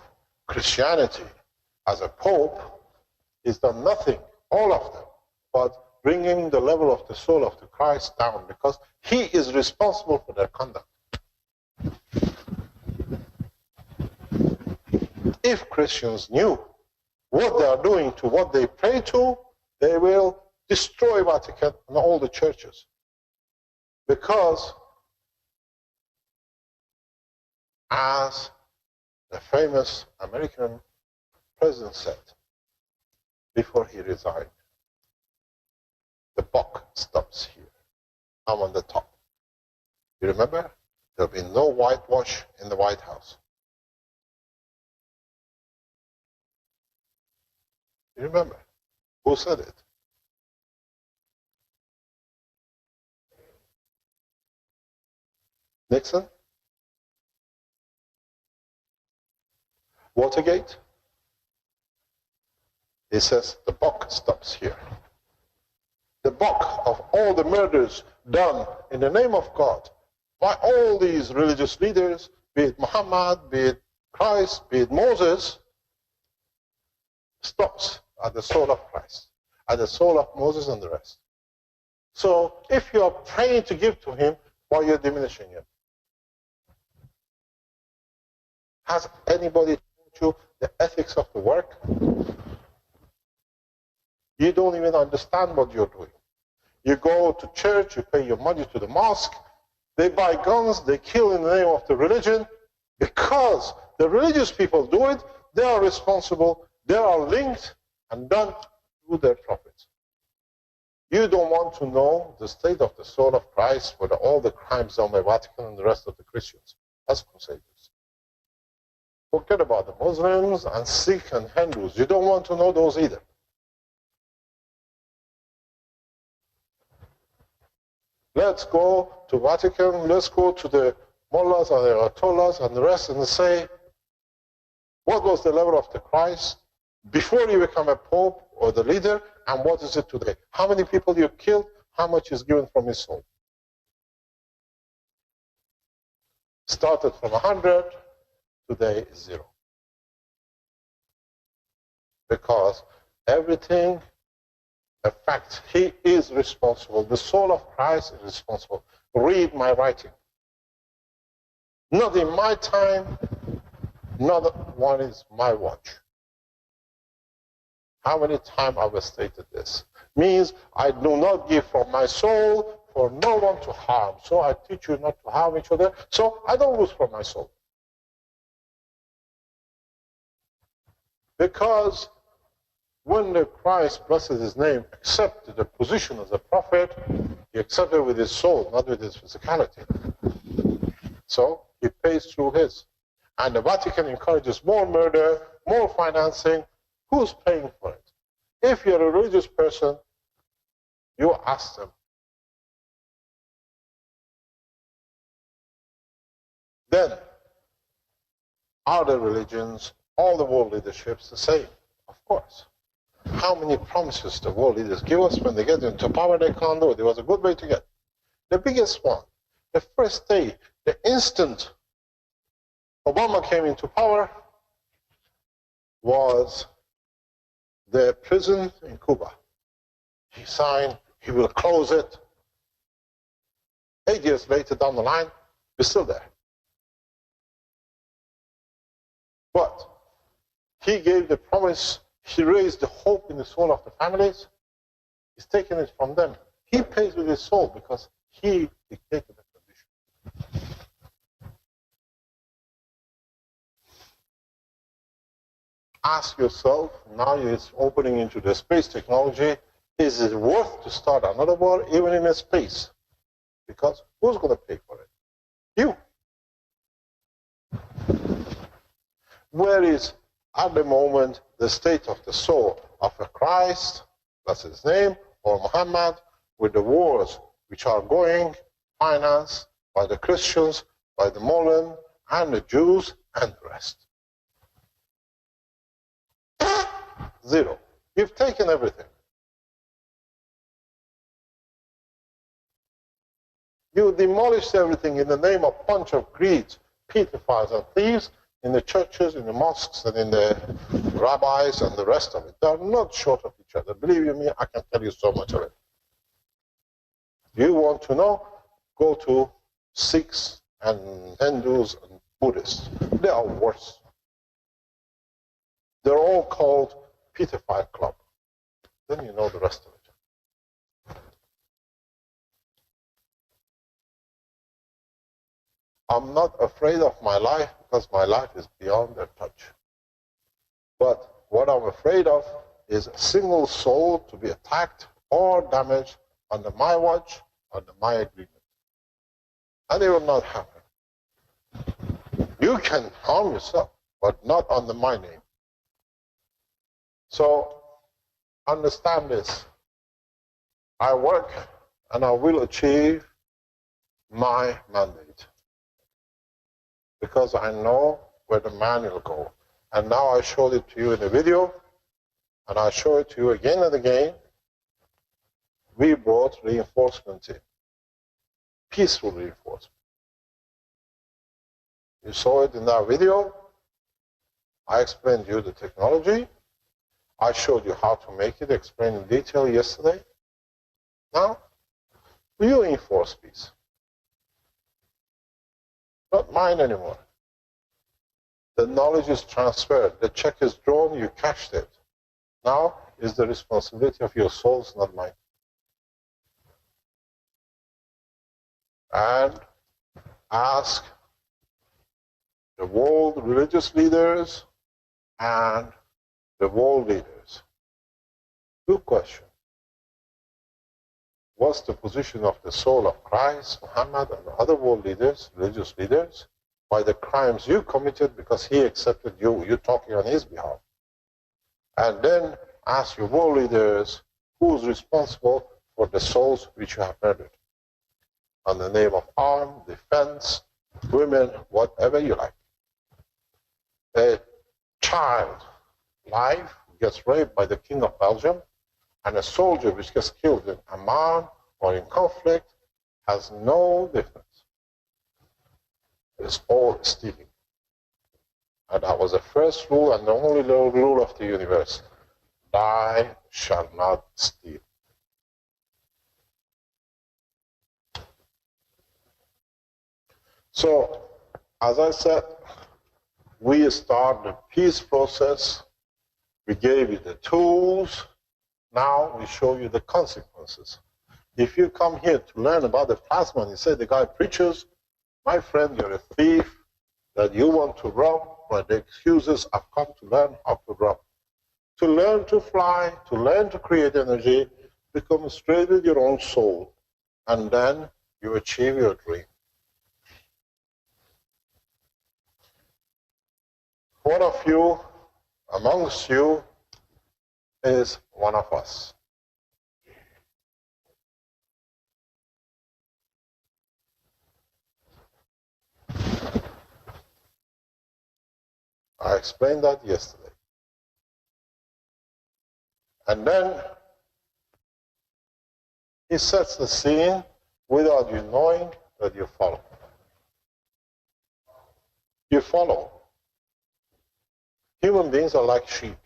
Christianity as a pope is done nothing, all of them, but bringing the level of the soul of the Christ down, because he is responsible for their conduct. If Christians knew what they are doing to what they pray to, they will destroy Vatican and all the churches. Because, as the famous American president said before he resigned, the buck stops here. I'm on the top. You remember? There'll be no whitewash in the White House. You remember? Who said it? Nixon? Watergate? He says the buck stops here. The buck of all the murders done in the name of God by all these religious leaders, be it Muhammad, be it Christ, be it Moses, stops at the soul of Christ, at the soul of Moses and the rest. So if you are praying to give to him, why you're diminishing him? Has anybody taught you the ethics of the work? You don't even understand what you're doing. You go to church, you pay your money to the mosque, they buy guns, they kill in the name of the religion. Because the religious people do it, they are responsible, they are linked and done to their profits. You don't want to know the state of the soul of Christ with all the crimes done by Vatican and the rest of the Christians. That's Crusaders. Forget about the Muslims and Sikh and Hindus. You don't want to know those either. Let's go to Vatican, let's go to the mullahs and the ayatollahs and the rest and say, what was the level of the Christ before you become a pope or the leader, and what is it today? How many people you killed? How much is given from his soul? Started from 100, today is 0. Because everything, in fact, he is responsible. The soul of Christ is responsible. Read my writing. Not in my time, not one is my watch. How many times have I stated this? Means I do not give from my soul for no one to harm. So I teach you not to harm each other. So I don't lose from my soul. Because when the Christ, blessed his name, accepted the position as a prophet, he accepted with his soul, not with his physicality. So he pays through his. And the Vatican encourages more murder, more financing. Who's paying for it? If you're a religious person, you ask them. Then, are the religions, all the world leaderships the same? Of course. How many promises the world leaders give us when they get into power they can't do it? It was a good way to get. The biggest one, the first day, the instant Obama came into power, was the prison in Cuba. He signed, he will close it. 8 years later down the line, we're still there. But he gave the promise, he raised the hope in the soul of the families. He's taken it from them. He pays with his soul because he dictated the condition. Ask yourself, now it's opening into the space technology, is it worth to start another war even in a space? Because who's going to pay for it? You. Where is, at the moment, the state of the soul of a Christ, that's his name, or Muhammad, with the wars which are going, financed by the Christians, by the Muslims, and the Jews, and the rest? 0. You've taken everything. You demolished everything in the name of a bunch of greeds, pedophiles, and thieves in the churches, in the mosques, and in the rabbis, and the rest of it. They are not short of each other. Believe you me, I can tell you so much of it. If you want to know, go to Sikhs and Hindus and Buddhists. They are worse. They're all called pedophile club. Then you know the rest of it. I'm not afraid of my life because my life is beyond their touch. But what I'm afraid of is a single soul to be attacked or damaged under my watch, under my agreement. And it will not happen. You can harm yourself, but not under my name. So, understand this. I work and I will achieve my mandate. Because I know where the man will go. And now I showed it to you in a video, and I show it to you again and again. We brought reinforcement in. Peaceful reinforcement. You saw it in that video. I explained to you the technology. I showed you how to make it, explained in detail yesterday. Now, You enforce peace. Not mine anymore. The knowledge is transferred. The check is drawn, you cashed it. Now is the responsibility of your souls, not mine. And ask the world religious leaders and the world leaders. Good question. What's the position of the soul of Christ, Muhammad, and other world leaders, religious leaders, by the crimes you committed because he accepted you talking on his behalf? And then ask your world leaders who's responsible for the souls which you have murdered. On the name of armed defense, women, whatever you like. A child life gets raped by the King of Belgium, and a soldier which gets killed in Amman or in conflict has no difference. It's all stealing. And that was the first rule and the only rule of the universe. Thou shalt not steal. So, as I said, we start the peace process. We gave you the tools. Now we show you the consequences. If you come here to learn about the plasma and you say the guy preaches, my friend, you're a thief, that you want to rob, but the excuses I've come to learn how to rob. To learn to fly, to learn to create energy, become straight with your own soul, and then you achieve your dream. One of you, amongst you, is one of us. I explained that yesterday. And then he sets the scene without you knowing that you follow. You follow. Human beings are like sheep.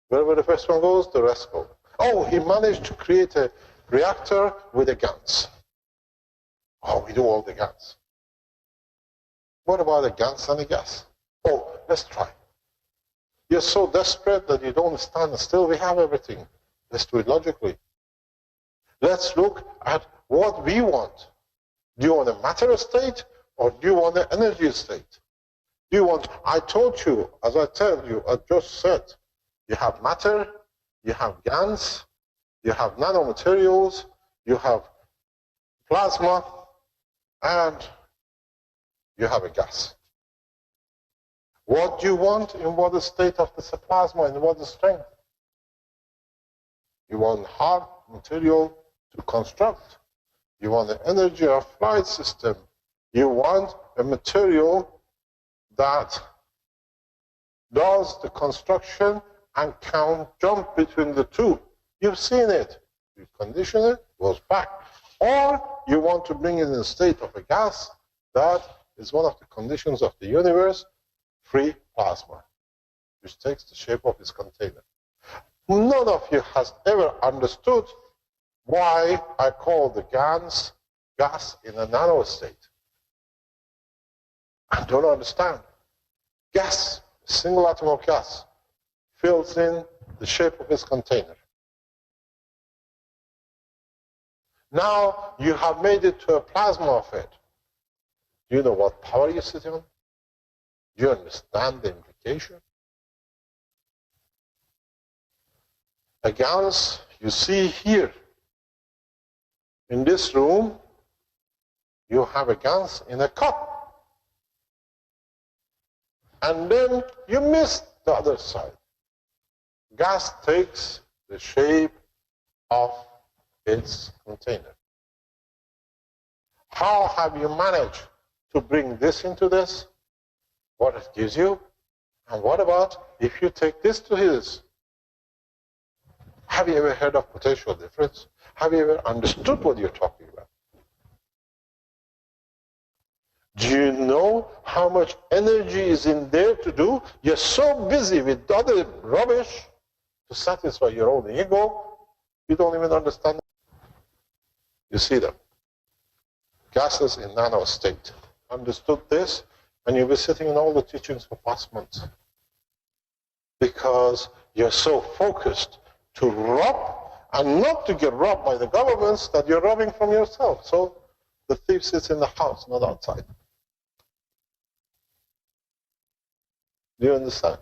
Wherever the first one goes, the rest go. Oh, he managed to create a reactor with the guns. Oh, we do all the guns. What about the guns and the gas? Oh, let's try. You're so desperate that you don't stand still. We have everything. Let's do it logically. Let's look at what we want. Do you want a matter state or do you want an energy state? Do you want, I told you, as I tell you, I just said, you have matter, you have GANs, you have nanomaterials, you have plasma, and you have a gas. What do you want in what state of the plasma and what the strength? You want hard material to construct. You want the energy of flight system. You want a material that does the construction and can jump between the two. You've seen it. You condition it, goes back. Or you want to bring it in a state of a gas. That is one of the conditions of the universe, free plasma, which takes the shape of its container. None of you has ever understood why I call the GANs gas in a nano state. I don't understand. Gas, a single atom of gas, fills in the shape of its container. Now you have made it to a plasma of it. Do you know what power you're sitting on? Do you understand the implication? The GANs you see here. In this room, you have a GANs in a cup. And then you miss the other side. Gas takes the shape of its container. How have you managed to bring this into this? What it gives you? And what about if you take this to his? Have you ever heard of potential difference? Have you ever understood what you're talking about? Do you know how much energy is in there to do? You're so busy with other rubbish to satisfy your own ego, you don't even understand. You see them. Gases in nano state. Understood this, and you'll be sitting in all the teachings for past months. Because you're so focused to rob and not to get robbed by the governments that you're robbing from yourself. So the thief sits in the house, not outside. Do you understand?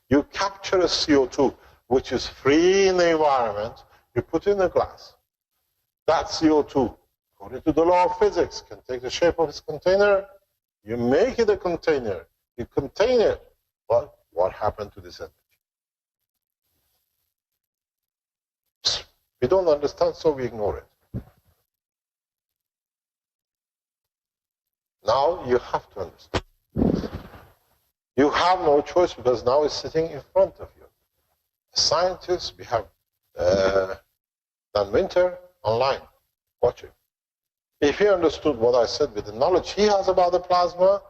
You capture a CO2, which is free in the environment, you put in a glass. That CO2, according to the law of physics, can take the shape of its container. You make it a container. You contain it. But what happened to this energy? We don't understand, so we ignore it. Now you have to understand. You have no choice because now it's sitting in front of you. Scientists, we have Dan Winter online watching. If he understood what I said with the knowledge he has about the plasma,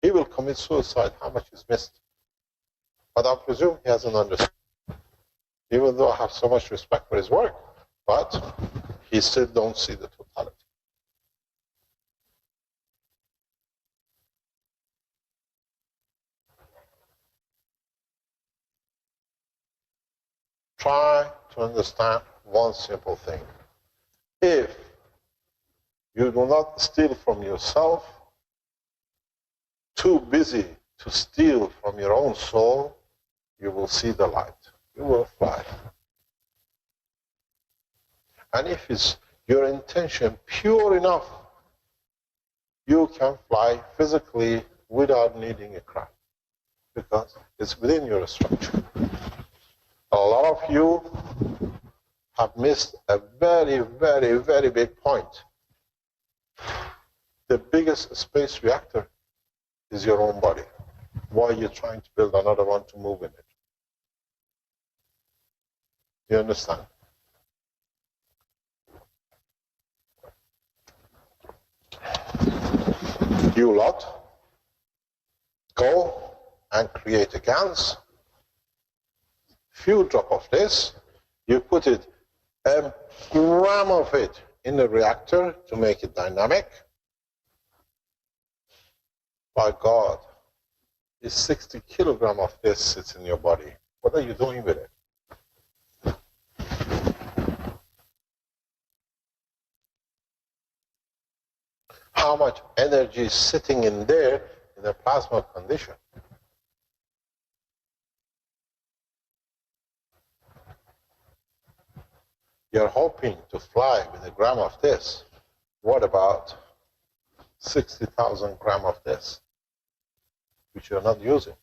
he will commit suicide. How much is missed? But I presume he hasn't understood. Even though I have so much respect for his work, but he still don't see the totality. Try to understand one simple thing. If you do not steal from yourself, too busy to steal from your own soul, you will see the light. You will fly. And if it's your intention pure enough, you can fly physically without needing a craft, because it's within your structure. A lot of you have missed a very, very, very big point. The biggest space reactor is your own body. Why are you trying to build another one to move in it? You understand? You lot go and create a GANs. Few drop of this, you put it, a gram of it in the reactor to make it dynamic. By God, if 60 kilograms of this sits in your body, what are you doing with it? How much energy is sitting in there in a plasma condition? You're hoping to fly with a gram of this. What about 60,000 grams of this, which you're not using?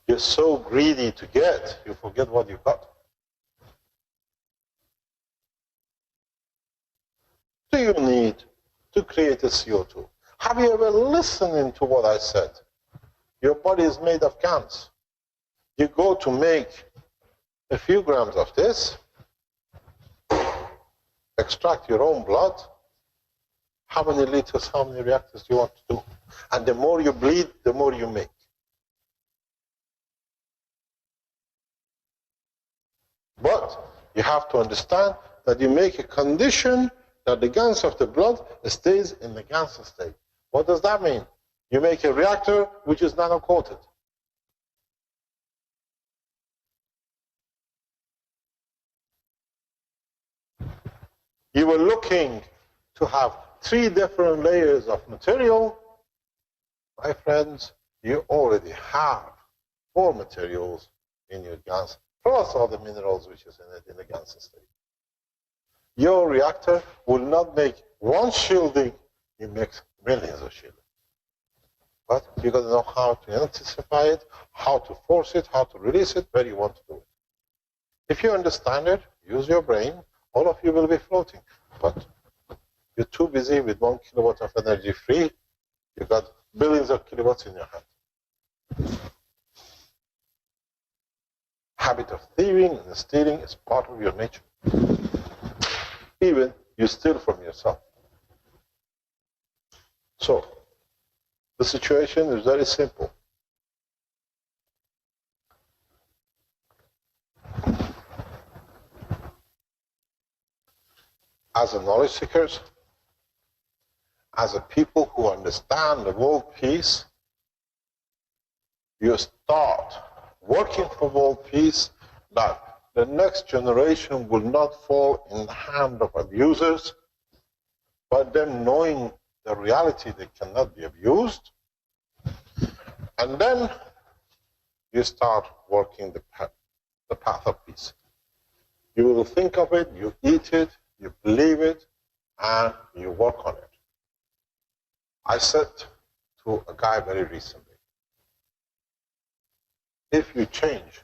You're so greedy to get, you forget what you got. Do you need to create a CO2? Have you ever listened to what I said? Your body is made of GANs. You go to make a few grams of this, extract your own blood. How many liters, how many reactors do you want to do? And the more you bleed, the more you make. But you have to understand that you make a condition that the GANs of the blood stays in the GANs state. What does that mean? You make a reactor which is nano-coated. You were looking to have 3 different layers of material. My friends, you already have 4 materials in your GANs, plus all the minerals which is in it in the GANs state. Your reactor will not make 1 shielding, it makes millions of shieldings. But you got to know how to anticipate it, how to force it, how to release it, where you want to do it. If you understand it, use your brain, all of you will be floating. But you're too busy with 1 kilowatt of energy free, you got billions of kilowatts in your hand. Habit of thieving and stealing is part of your nature. Even you steal from yourself. So, The situation is very simple. As a knowledge seekers, as a people who understand the world peace, you start working for world peace, that the next generation will not fall in the hand of abusers, but them knowing the reality they cannot be abused. And then you start working the path of peace. You will think of it, you eat it, you believe it, and you work on it. I said to a guy very recently, if you change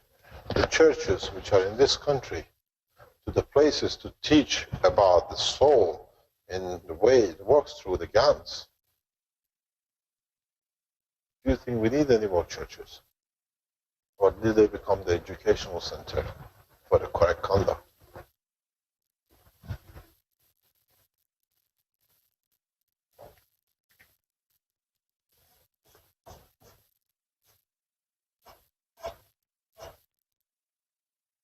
the churches which are in this country to the places to teach about the soul in the way it works through the guns, do you think we need any more churches? Or did they become the educational center for the correct conduct?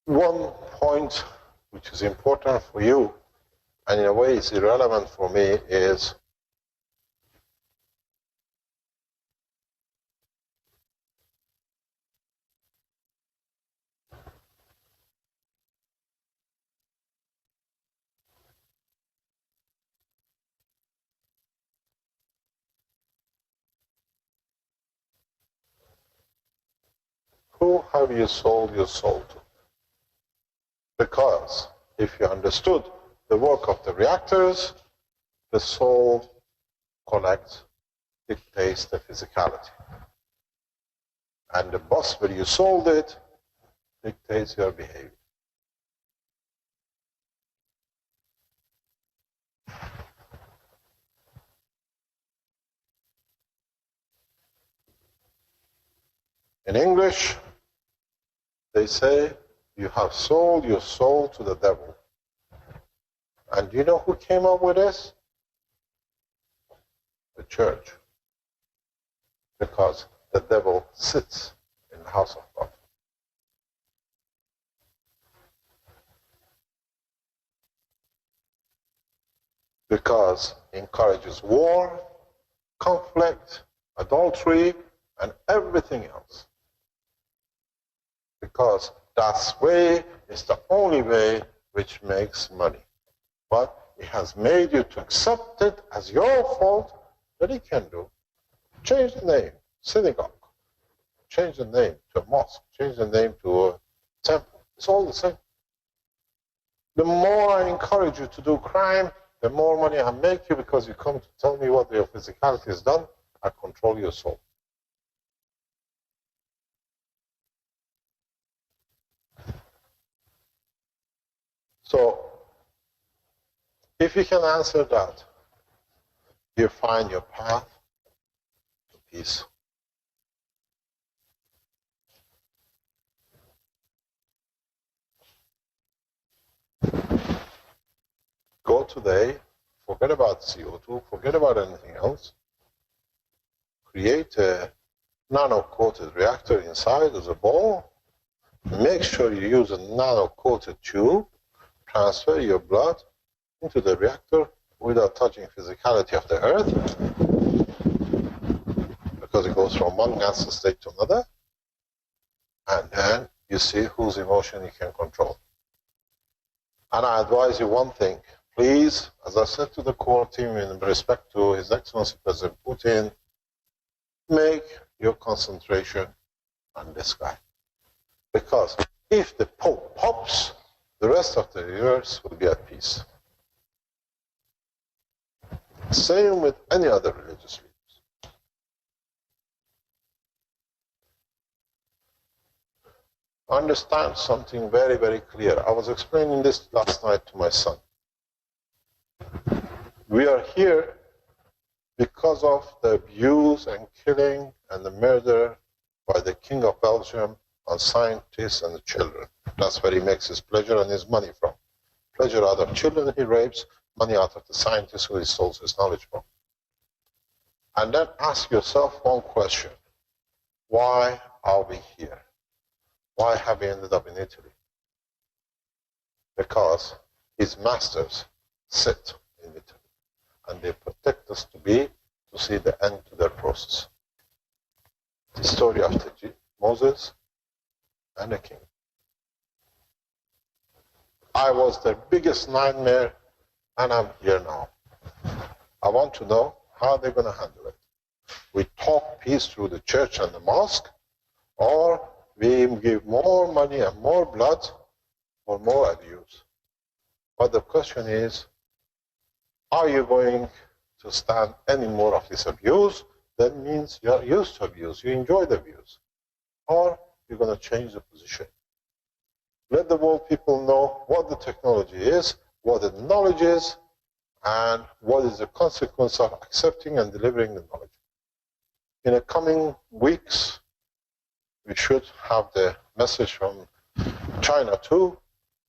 One point which is important for you, and in a way is irrelevant for me, is who have you sold your soul to? Because if you understood the work of the reactors, the soul collects, dictates the physicality. And the bus where you sold it dictates your behavior. In English, they say, you have sold your soul to the devil. And do you know who came up with this? The church. Because the devil sits in the house of God. Because it encourages war, conflict, adultery, and everything else. Because that way is the only way which makes money. But it has made you to accept it as your fault that it can do. Change the name, synagogue. Change the name to a mosque. Change the name to a temple. It's all the same. The more I encourage you to do crime, the more money I make you, because you come to tell me what your physicality has done. I control your soul. So, if you can answer that, you find your path to peace. Go today, forget about CO2, forget about anything else. Create a nano-coated reactor inside as a ball. Make sure you use a nano-coated tube. Transfer your blood into the reactor without touching physicality of the earth, because it goes from one gas state to another, and then you see whose emotion you can control. And I advise you one thing, please, as I said to the core team in respect to His Excellency President Putin, make your concentration on this guy. Because if the Pope pops, the rest of the universe will be at peace. Same with any other religious leaders. Understand something very, very clear. I was explaining this last night to my son. We are here because of the abuse and killing and the murder by the King of Belgium on scientists and the children. That's where he makes his pleasure and his money from. Pleasure out of children he rapes, money out of the scientists who he stole his knowledge from. And then ask yourself one question. Why are we here? Why have we ended up in Italy? Because his masters sit in Italy, and they protect us to see the end to their process. The story after Moses and the king. I was their biggest nightmare, and I'm here now. I want to know how they're going to handle it. We talk peace through the church and the mosque, or we give more money and more blood for more abuse. But the question is, are you going to stand any more of this abuse? That means you're used to abuse, you enjoy the abuse. Or you're going to change the position. Let the world people know what the technology is, what the knowledge is, and what is the consequence of accepting and delivering the knowledge. In the coming weeks, we should have the message from China too.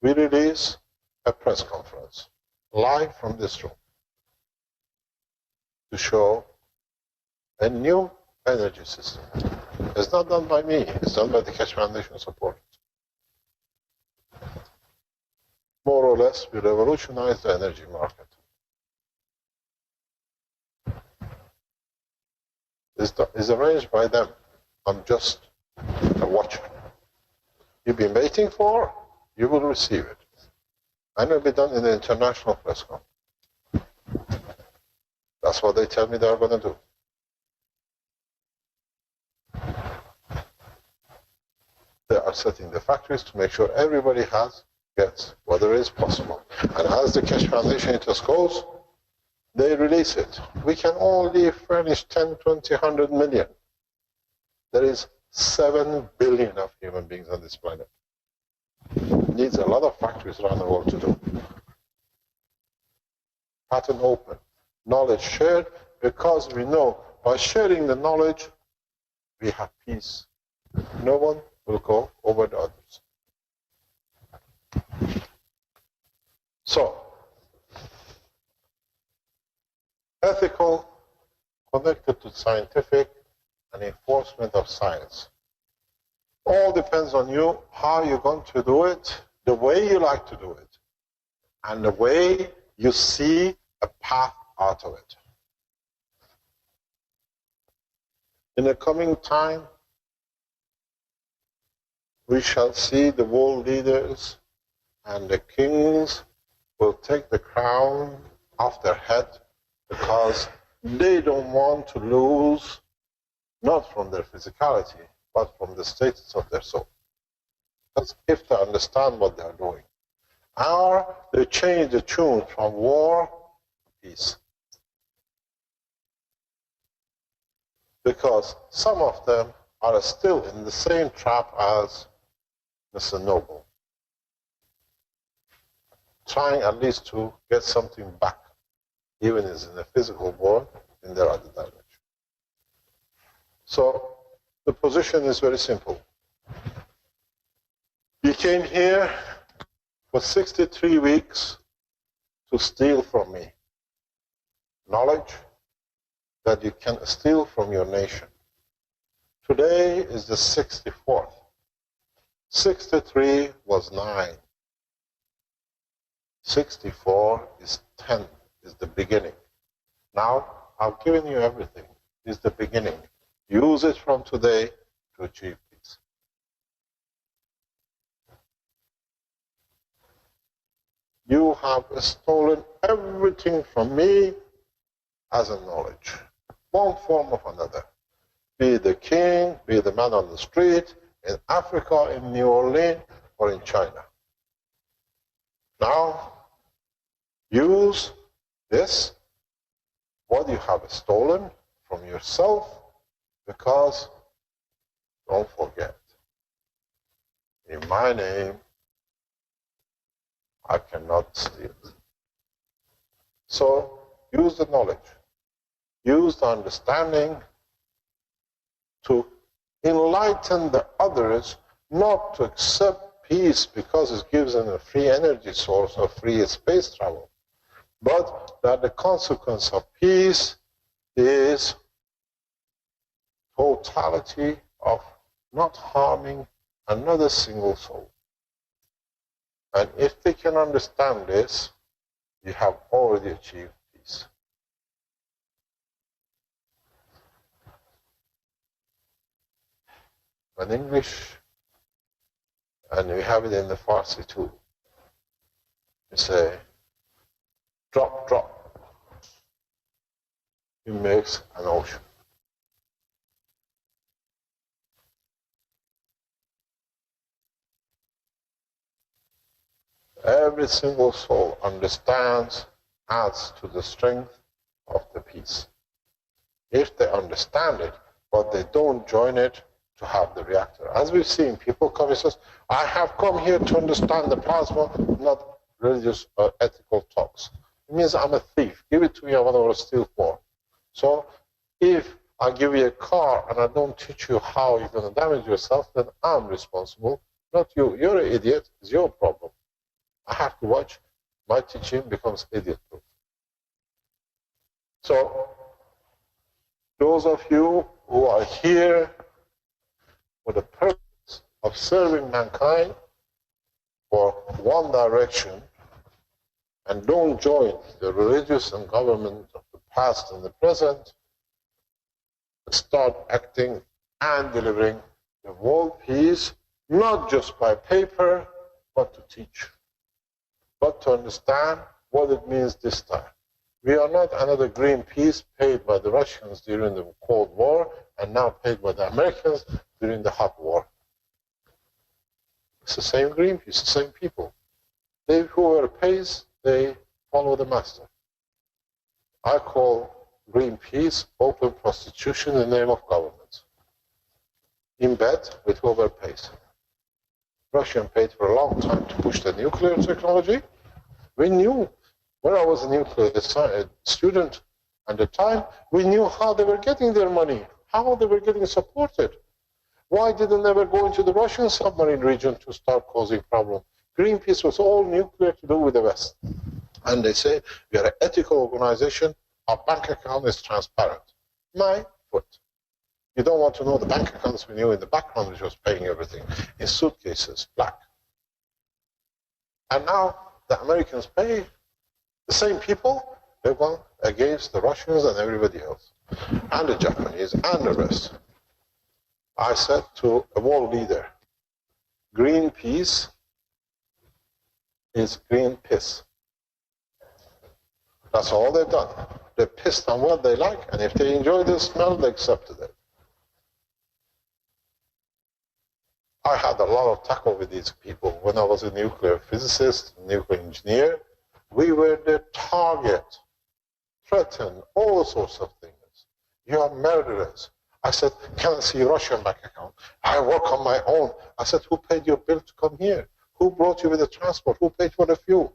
We release a press conference live from this room to show a new energy system. It's not done by me, it's done by the Keshe Foundation supporters. More or less, we revolutionize the energy market. It's arranged by them. I'm just a watcher. You've been waiting for, you will receive it. And it will be done in the international press conference. That's what they tell me they're going to do. They are setting the factories to make sure everybody gets whatever is possible. And as the Keshe Foundation interest goes, they release it. We can only furnish 10, 20, 100 million. There is 7 billion of human beings on this planet. It needs a lot of factories around the world to do. Patent open, knowledge shared, because we know by sharing the knowledge, we have peace. No one will go over the others. So, ethical, connected to scientific, and enforcement of science. All depends on you, how you're going to do it, the way you like to do it, and the way you see a path out of it. In the coming time, we shall see the world leaders and the kings will take the crown off their head because they don't want to lose, not from their physicality, but from the status of their soul. That's if they understand what they are doing. Or they change the tune from war to peace. Because some of them are still in the same trap as Mr. Noble, trying at least to get something back, even if it's in the physical world, in their other dimension. So the position is very simple. You came here for 63 weeks to steal from me knowledge that you can steal from your nation. Today is the 64th. 63 was 9. 64 is 10, is the beginning. Now, I've given you everything. It's the beginning. Use it from today to achieve peace. You have stolen everything from me as a knowledge, one form or another. Be the king, be the man on the street, in Africa, in New Orleans, or in China. Now, use this, what you have stolen from yourself, because, don't forget, in my name, I cannot steal. So, use the knowledge, use the understanding to enlighten the others not to accept peace because it gives them a free energy source or free space travel, but that the consequence of peace is totality of not harming another single soul. And if they can understand this, you have already achieved peace. In English, and we have it in the Farsi too, we say, drop, drop, it makes an ocean. Every single soul understands, adds to the strength of the peace. If they understand it, but they don't join it to have the reactor. As we've seen, people come and say, I have come here to understand the plasma, not religious or ethical talks. It means I'm a thief. Give it to me, I want to steal more. So if I give you a car and I don't teach you how you're going to damage yourself, then I'm responsible, not you. You're an idiot, it's your problem. I have to watch my teaching becomes idiot-proof. So, those of you who are here for the purpose of serving mankind for one direction and don't join the religious and government of the past and the present, start acting and delivering the world peace, not just by paper, but to teach. But to understand what it means this time. We are not another Greenpeace paid by the Russians during the Cold War and now paid by the Americans during the Hot War. It's the same Greenpeace, the same people. They, whoever pays, they follow the master. I call Greenpeace open prostitution in the name of government. In bed with whoever pays. Russia paid for a long time to push the nuclear technology. We knew, when I was a nuclear student at the time, we knew how they were getting their money, how they were getting supported. Why did they never go into the Russian submarine region to start causing problems? Greenpeace was all nuclear to do with the West. And they say, we are an ethical organization, our bank account is transparent. My foot. You don't want to know the bank accounts we knew in the background, which was paying everything in suitcases, black. And now the Americans pay the same people, they've gone against the Russians and everybody else, and the Japanese and the rest. I said to a world leader, Greenpeace is green piss. That's all they've done. They pissed on what they like, and if they enjoy the smell, they accepted it. I had a lot of tackle with these people when I was a nuclear physicist, nuclear engineer. We were the target, threatened, all sorts of things. You are murderers. I said, can I see Russian bank account? I work on my own. I said, who paid your bill to come here? Who brought you with the transport? Who paid for the fuel?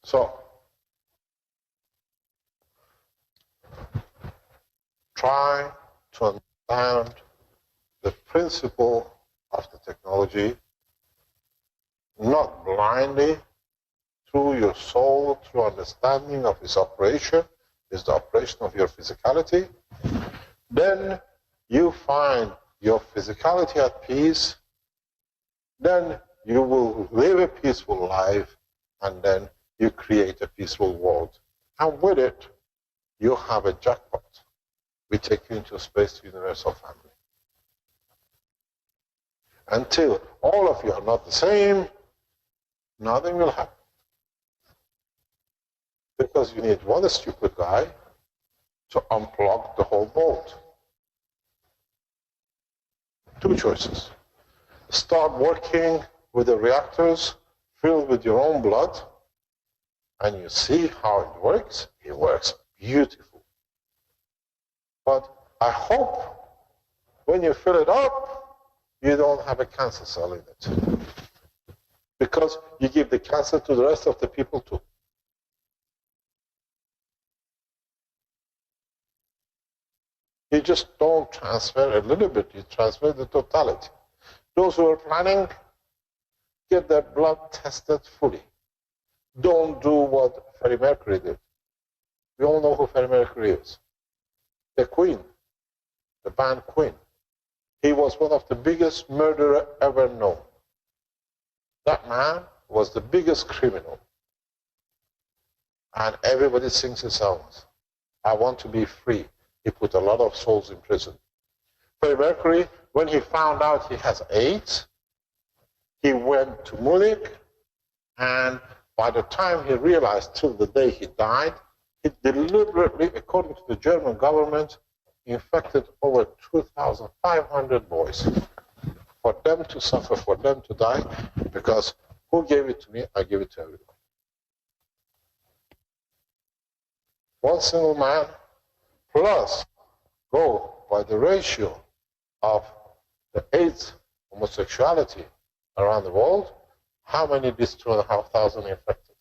So, try to understand the principle of the technology, not blindly, through your soul, through understanding of its operation, is the operation of your physicality. Then you find your physicality at peace, then you will live a peaceful life, and then you create a peaceful world. And with it, you have a jackpot. We take you into space to universal family. Until all of you are not the same, nothing will happen. Because you need one stupid guy to unplug the whole bolt. Two choices. Start working with the reactors filled with your own blood, and you see how it works. It works beautiful. But I hope when you fill it up, you don't have a cancer cell in it. Because you give the cancer to the rest of the people too. You just don't transfer a little bit, you transfer the totality. Those who are planning, get their blood tested fully. don't do what Freddie Mercury did. We all know who Freddie Mercury is. The Queen, the band Queen. He was one of the biggest murderers ever known. That man was the biggest criminal. And everybody sings his songs. I want to be free. He put a lot of souls in prison. Freddie Mercury, when he found out he has AIDS, he went to Munich, and by the time he realized till the day he died, he deliberately, according to the German government, infected over 2,500 boys. For them to suffer, for them to die, because who gave it to me? I give it to everyone. One single man, plus go by the ratio of the AIDS homosexuality around the world, how many these 2,500 infected?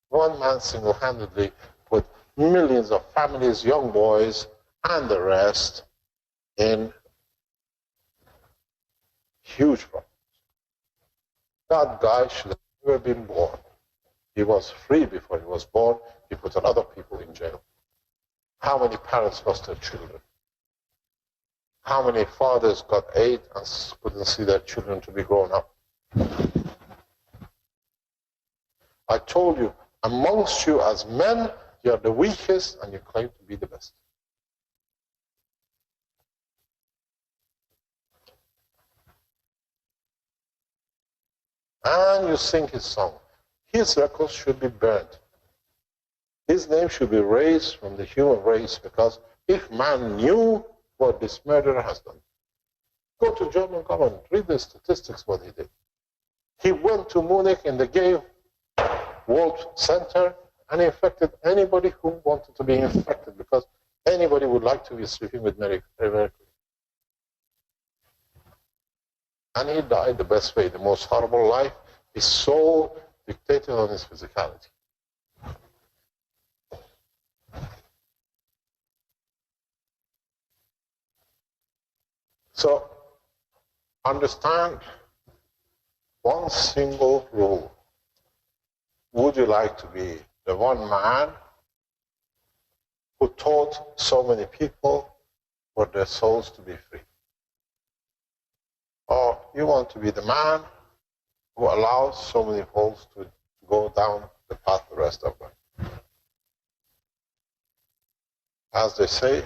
One man single-handedly put millions of families, young boys, and the rest in huge problems. That guy should have never been born. He was free before he was born. He put a lot of people in jail. How many parents lost their children? How many fathers got AIDS and couldn't see their children to be grown up? I told you, amongst you as men, you are the weakest and you claim to be the best. And you sing his song. His records should be burned. His name should be erased from the human race, because if man knew what this murderer has done, go to German government, read the statistics what he did. He went to Munich in the Gay World Center and infected anybody who wanted to be infected, because anybody would like to be sleeping with Mary Mercury. And he died the best way, the most horrible life. His soul dictated on his physicality. So, understand one single rule. Would you like to be the one man who taught so many people for their souls to be free? Or you want to be the man who allows so many souls to go down the path the rest of life? As they say,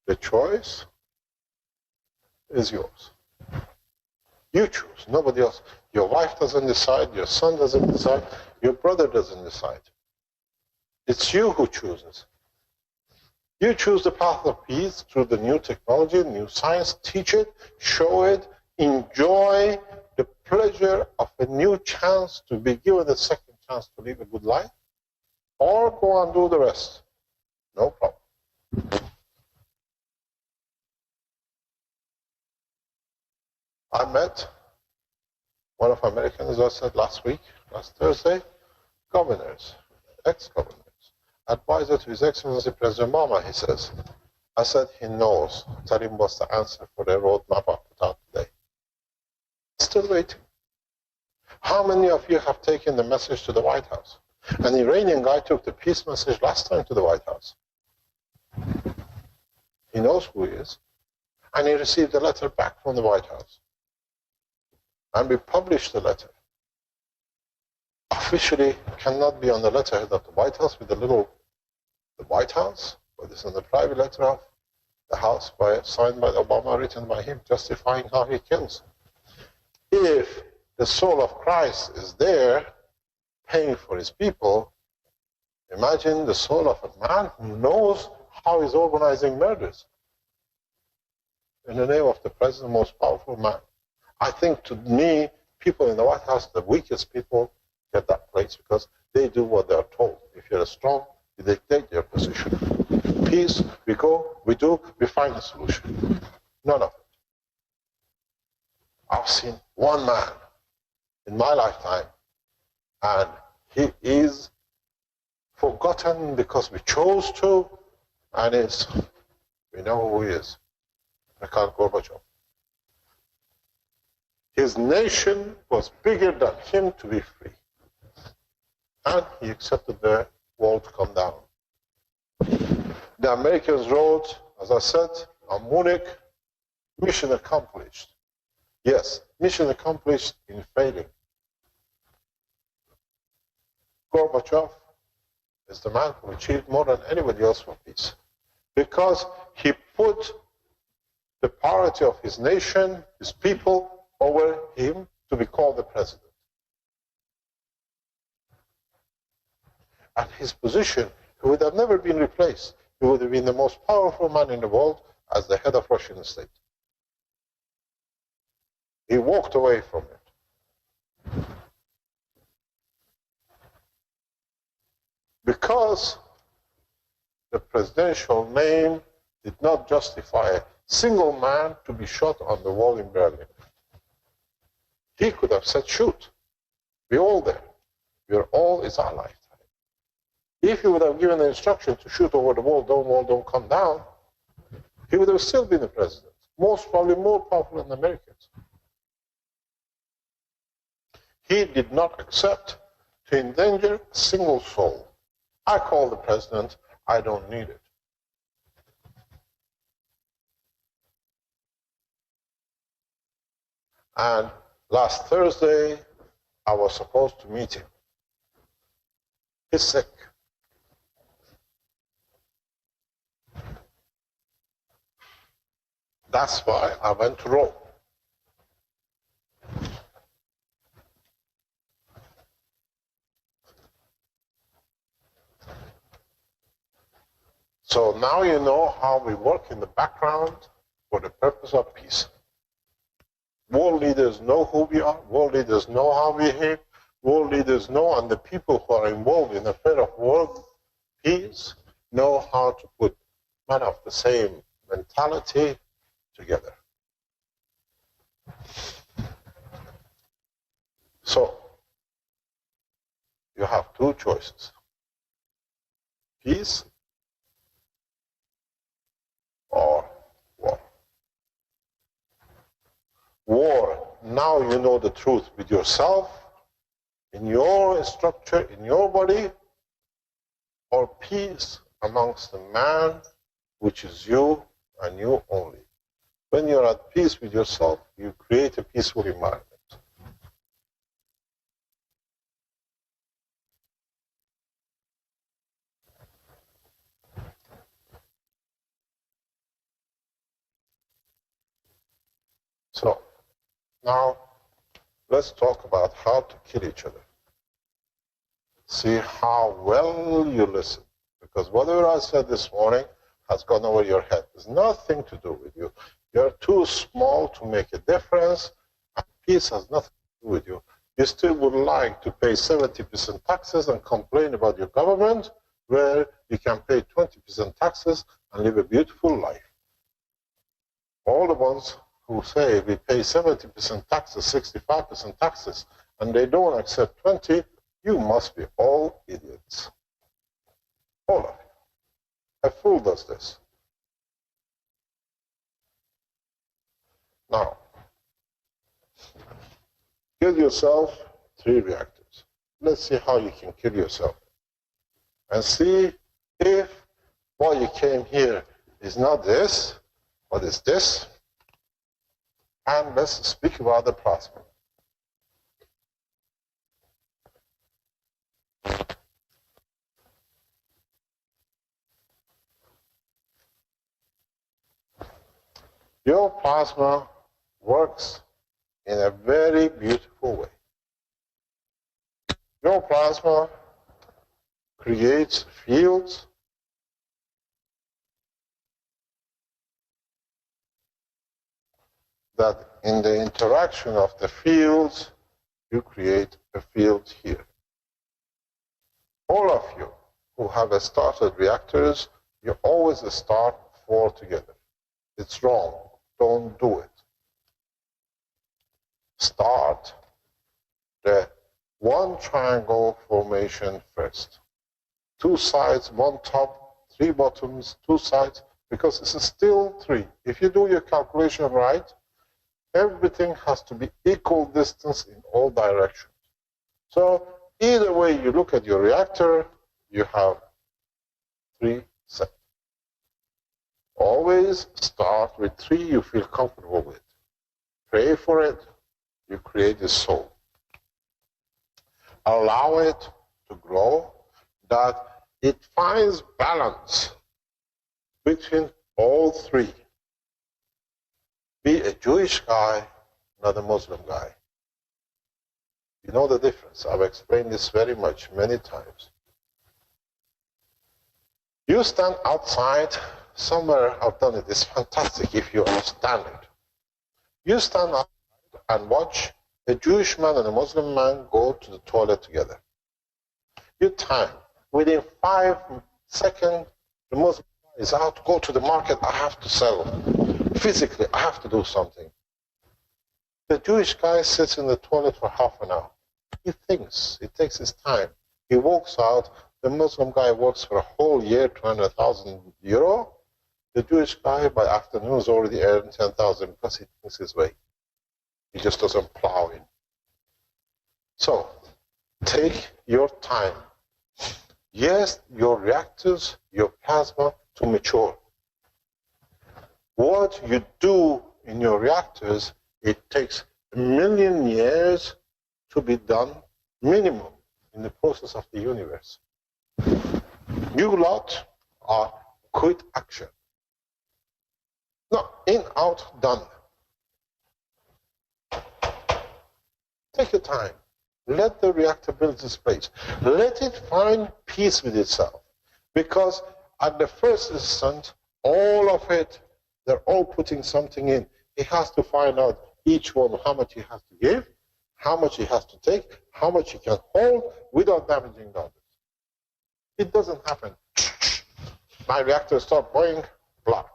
the choice is yours. You choose, nobody else. Your wife doesn't decide, your son doesn't decide, your brother doesn't decide. It's you who chooses. You choose the path of peace through the new technology, new science, teach it, show it, enjoy the pleasure of a new chance to be given a second chance to live a good life, or go and do the rest. No problem. I met one of Americans, as I said last Thursday, governors, ex-governors, advisor to His Excellency President Obama, he says. I said he knows. Tell him what's the answer for the roadmap I put out today. Still waiting. How many of you have taken the message to the White House? An Iranian guy took the peace message last time to the White House. He knows who he is. And he received a letter back from the White House. And we published the letter. Officially cannot be on the letterhead of the White House with the White House, but it's on the private letter of the House signed by Obama, written by him, justifying how he kills. If the soul of Christ is there, paying for his people, imagine the soul of a man who knows how he's organizing murders in the name of the president, the most powerful man. I think, to me, people in the White House, the weakest people, get that place because they do what they are told. If you're strong, you dictate your position. Peace, we go, we do, we find a solution. None of it. I've seen one man in my lifetime, and he is forgotten because we chose to, and we know who he is. Mikhail Gorbachev. His nation was bigger than him to be free. And he accepted the wall to come down. The Americans wrote, as I said, on Munich, mission accomplished. Yes, mission accomplished in failing. Gorbachev is the man who achieved more than anybody else for peace, because he put the priority of his nation, his people, over him to be called the president. And his position, he would have never been replaced. He would have been the most powerful man in the world as the head of Russian state. He walked away from it. Because the presidential name did not justify a single man to be shot on the wall in Berlin. He could have said, shoot. We're all there. We're all, it's our lifetime. If he would have given the instruction to shoot over the wall, don't come down, he would have still been the president. Most probably more powerful than the Americans. He did not accept to endanger a single soul. I call the president, I don't need it. And last Thursday, I was supposed to meet him. He's sick. That's why I went to Rome. So now you know how we work in the background for the purpose of peace. World leaders know who we are. World leaders know how we behave. World leaders know, and the people who are involved in the affair of world peace know how to put men of the same mentality together. So, you have two choices. Peace or war. War, now you know the truth with yourself, in your structure, in your body, or peace amongst the man, which is you and you only. When you're at peace with yourself, you create a peaceful environment. So, now let's talk about how to kill each other. See how well you listen. Because whatever I said this morning has gone over your head. There's nothing to do with you. You're too small to make a difference, and peace has nothing to do with you. You still would like to pay 70% taxes and complain about your government, where you can pay 20% taxes and live a beautiful life. All the ones who say we pay 70% taxes, 65% taxes, and they don't accept 20, you must be all idiots. All of you. A fool does this. Now, kill yourself, 3 reactors. Let's see how you can kill yourself. And see if what you came here is not this, but is this. And let's speak about the plasma. Your plasma works in a very beautiful way. Your plasma creates fields that in the interaction of the fields, you create a field here. All of you who have started reactors, you always start 4 together. It's wrong. Don't do it. Start the 1 triangle formation first. 2 sides, 1 top, 3 bottoms, 2 sides, because it's still 3. If you do your calculation right, Everything has to be equal distance in all directions. So either way you look at your reactor, you have 3 sets. Always start with 3 you feel comfortable with. Pray for it, you create a soul. Allow it to grow, that it finds balance between all 3. Be a Jewish guy, not a Muslim guy. You know the difference. I've explained this very much, many times. You stand outside somewhere, I've done it, it's fantastic if you understand it. You stand outside and watch a Jewish man and a Muslim man go to the toilet together. You time. Within 5 seconds, the Muslim is out, go to the market, I have to sell. Physically, I have to do something. The Jewish guy sits in the toilet for half an hour. He thinks, it takes his time. He walks out, the Muslim guy works for a whole year, 200,000 euro. The Jewish guy by afternoon has already earned 10,000 because he thinks his way. He just doesn't plow in. So, take your time. Yes, your reactors, your plasma to mature. What you do in your reactors, it takes 1,000,000 years to be done, minimum, in the process of the universe. You lot are quick action. No, in, out, done. Take your time. Let the reactor build its place. Let it find peace with itself. Because at the first instant, all of it, they're all putting something in. It has to find out each one how much he has to give, how much he has to take, how much he can hold without damaging the others. It doesn't happen. My reactor start boiling, blah.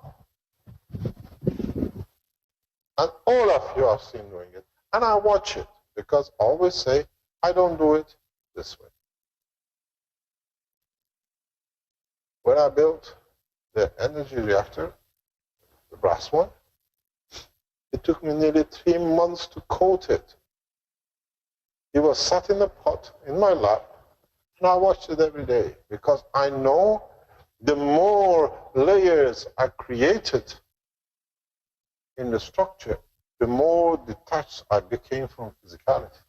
And all of you have seen doing it. And I watch it because I always say, I don't do it this way. When I built the energy reactor, the brass one, it took me nearly 3 months to coat it. It was sat in a pot in my lab, and I watched it every day because I know the more layers are created in the structure, the more detached I became from physicality.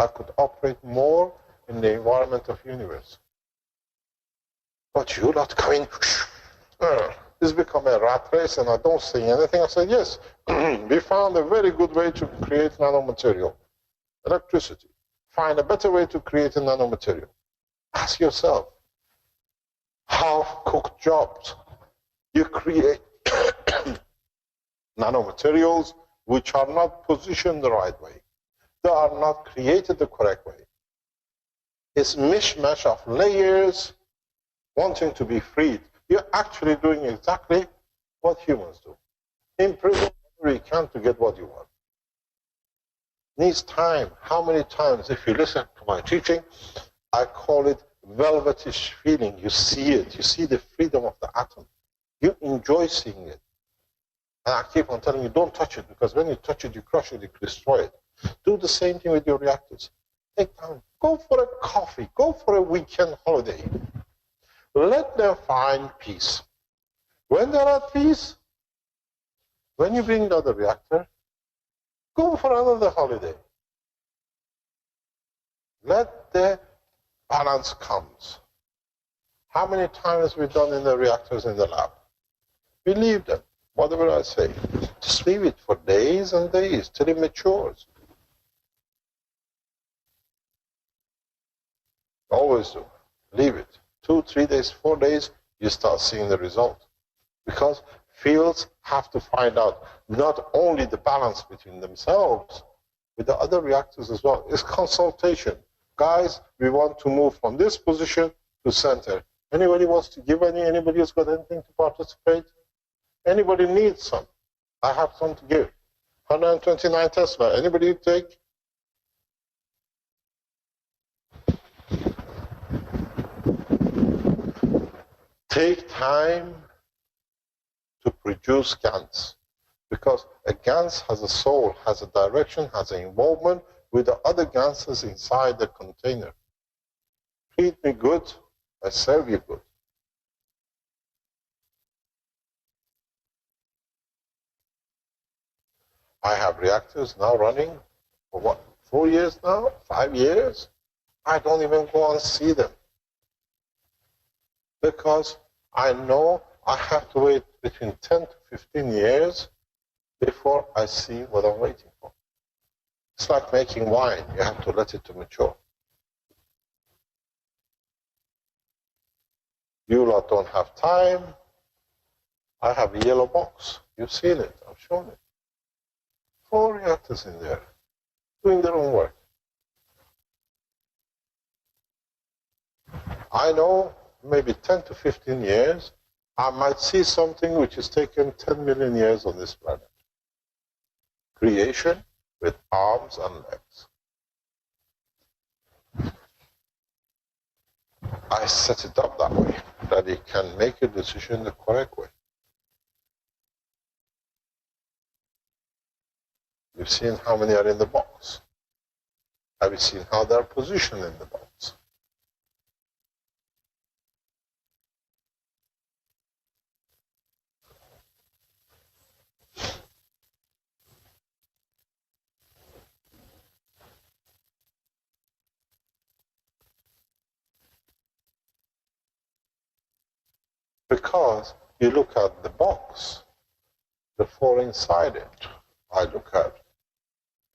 I could operate more in the environment of the universe. But you not coming, this become a rat race and I don't say anything. I said, yes, we found a very good way to create nanomaterial. Electricity. Find a better way to create a nanomaterial. Ask yourself, half-cooked jobs. You create nanomaterials which are not positioned the right way. They are not created the correct way. It's mishmash of layers wanting to be freed. You're actually doing exactly what humans do. Imprison whatever you can to get what you want. Needs time. How many times, if you listen to my teaching, I call it velvetish feeling. You see it. You see the freedom of the atom. You enjoy seeing it. And I keep on telling you, don't touch it, because when you touch it, you crush it, you destroy it. Do the same thing with your reactors. Take time. Go for a coffee. Go for a weekend holiday. Let them find peace. When they're at peace, when you bring the other reactor, go for another holiday. Let the balance comes. How many times we've done in the reactors in the lab? We leave them, whatever I say. Just leave it for days and days till it matures. Always do. Leave it. 2, 3 days, 4 days, you start seeing the result. Because fields have to find out not only the balance between themselves, with the other reactors as well. It's consultation. Guys, we want to move from this position to center. Anybody wants to give any? Anybody who's got anything to participate? Anybody needs some? I have some to give. 129 Tesla. Anybody take? Take time to produce GANs. Because a GANs has a soul, has a direction, has an involvement with the other GANs inside the container. Treat me good, I serve you good. I have reactors now running for what, 4 years now, 5 years? I don't even go and see them. Because I know I have to wait between 10 to 15 years before I see what I'm waiting for. It's like making wine. You have to let it to mature. You lot don't have time. I have a yellow box. You've seen it. I've shown it. 4 reactors in there, doing their own work. I know maybe 10 to 15 years, I might see something which has taken 10 million years on this planet. Creation with arms and legs. I set it up that way, that it can make a decision the correct way. You've seen how many are in the box. Have you seen how they're positioned in the box? Because you look at the box, the four inside it. I look at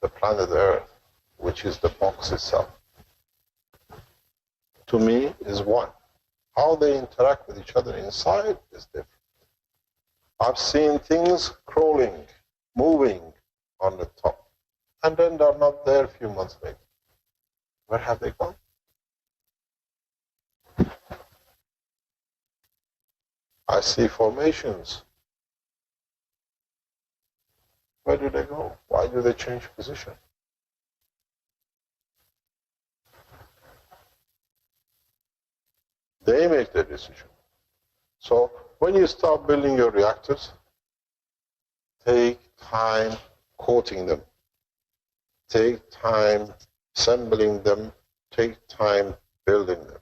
the planet Earth, which is the box itself. To me, is one. How they interact with each other inside is different. I've seen things crawling, moving on the top, and then they're not there a few months later. Where have they gone? I see formations. Where do they go? Why do they change position? They make the decision. So when you start building your reactors, take time coating them. Take time assembling them. Take time building them.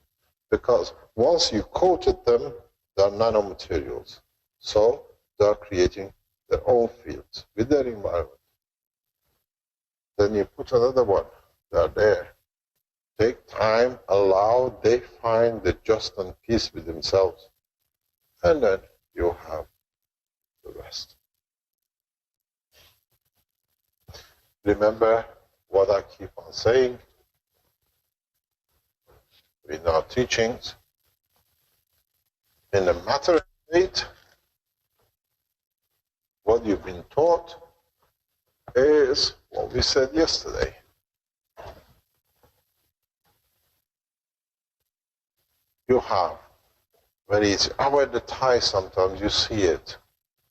Because once you coated them, they are nanomaterials. So they are creating their own fields with their environment. Then you put another one. They are there. Take time, allow, they find the just and peace with themselves. And then you have the rest. Remember what I keep on saying in our teachings. In the matter state, what you've been taught is what we said yesterday. You have very easy. I wear the tie sometimes, you see it.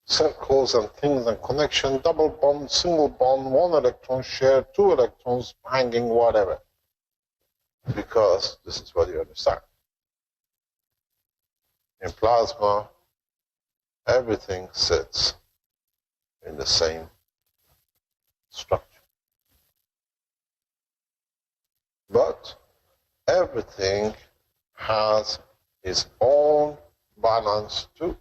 Circles and things and connection, double bond, single bond, one electron share, two electrons hanging, whatever. Because this is what you understand. In plasma, everything sits in the same structure. But everything has its own balance too.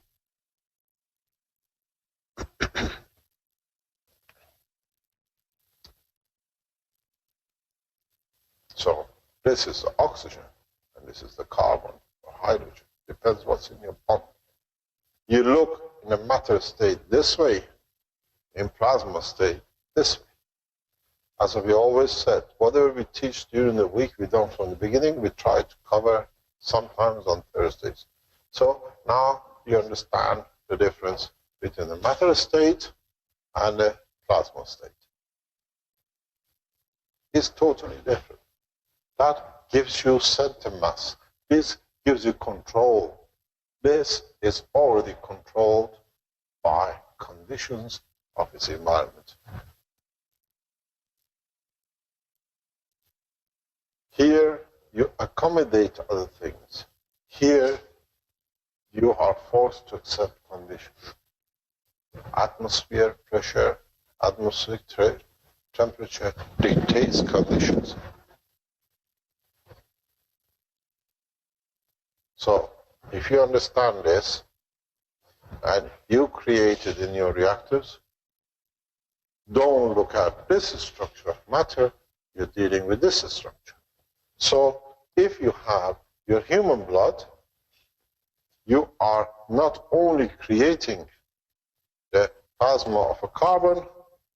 So this is the oxygen, and this is the carbon or hydrogen. Depends what's in your body. You look in a matter state this way, in plasma state this way. As we always said, whatever we teach during the week, we don't from the beginning, we try to cover sometimes on Thursdays. So now you understand the difference between the matter state and the plasma state. It's totally different. That gives you center mass. This gives you control. This is already controlled by conditions of its environment. Here, you accommodate other things. Here, you are forced to accept conditions. Atmosphere pressure, atmospheric temperature dictates conditions. So, if you understand this, and you create it in your reactors, don't look at this structure of matter, you're dealing with this structure. So, if you have your human blood, you are not only creating the plasma of a carbon,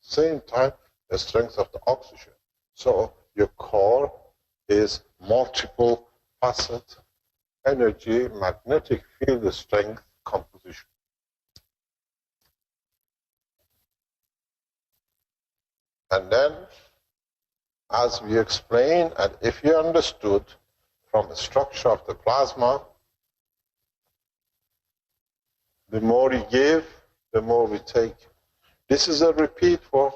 same time the strength of the oxygen. So your core is multiple facet energy, magnetic field strength composition. And then, as we explained, and if you understood from the structure of the plasma, the more you give, the more we take. This is a repeat for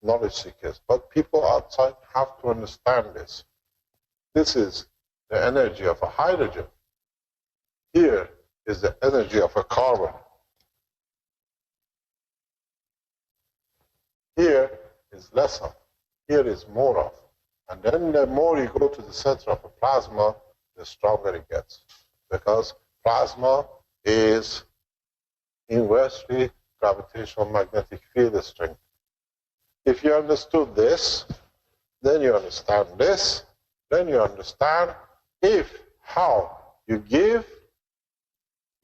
knowledge seekers, but people outside have to understand this. This is the energy of a hydrogen. Here is the energy of a carbon. Here is less of, here is more of. And then the more you go to the center of a plasma, the stronger it gets. Because plasma is inversely gravitational magnetic field strength. If you understood this, then you understand this, then you understand if how you give,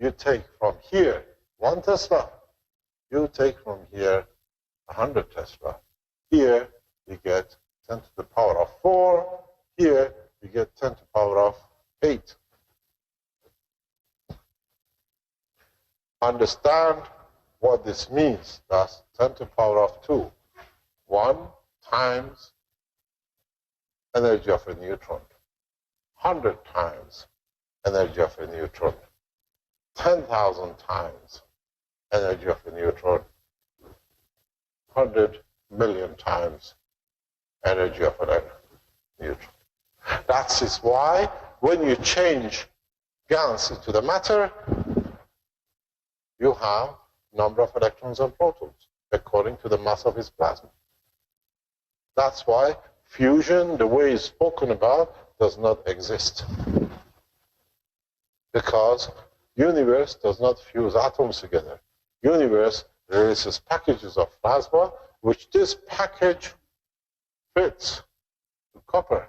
you take from here 1 Tesla, you take from here 100 Tesla. Here you get 10 to the power of 4, here you get 10 to the power of 8. Understand what this means. That's 10 to the power of 2. 1 times energy of a neutron. 100 times energy of a neutron. 10,000 times energy of a neutron. 100 million times energy of a neutron. That is why when you change gas into the matter, you have number of electrons and protons according to the mass of its plasma. That's why fusion, the way it's spoken about, does not exist. Because universe does not fuse atoms together. Universe releases packages of plasma, which this package fits to copper,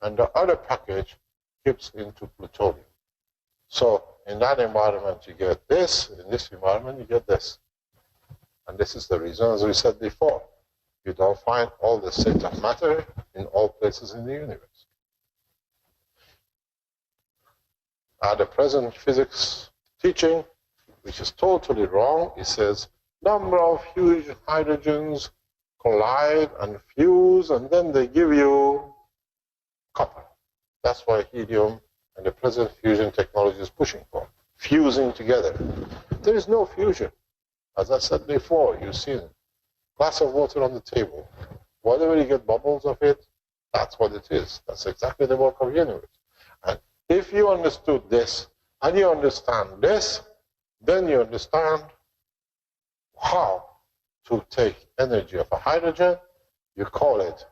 and the other package keeps into plutonium. So in that environment you get this, in this environment you get this. And this is the reason, as we said before, you don't find all the state of matter in all places in the universe. At the present physics teaching, which is totally wrong, it says number of huge hydrogens collide and fuse, and then they give you copper. That's why helium and the present fusion technology is pushing for, fusing together. There is no fusion. As I said before, you've seen it. Glass of water on the table. Whatever you get bubbles of it, that's what it is. That's exactly the work of the universe. And if you understood this, and you understand this, then you understand how to take energy of a hydrogen, you call it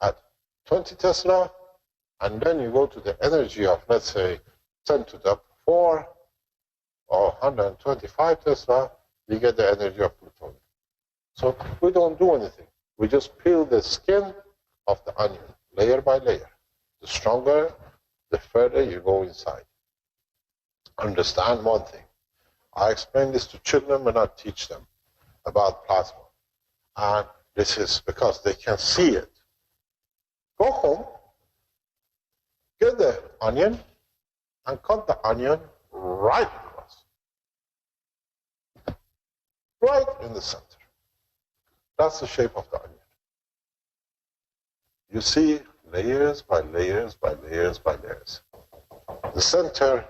at 20 Tesla, and then you go to the energy of, let's say, 10 to the 4 or 125 Tesla, you get the energy of plutonium. So we don't do anything. We just peel the skin of the onion, layer by layer. The stronger, the further you go inside. Understand one thing. I explain this to children when I teach them about plasma. And this is because they can see it. Go home, get the onion, and cut the onion right across. Right in the center. That's the shape of the onion. You see layers by layers by layers by layers. The center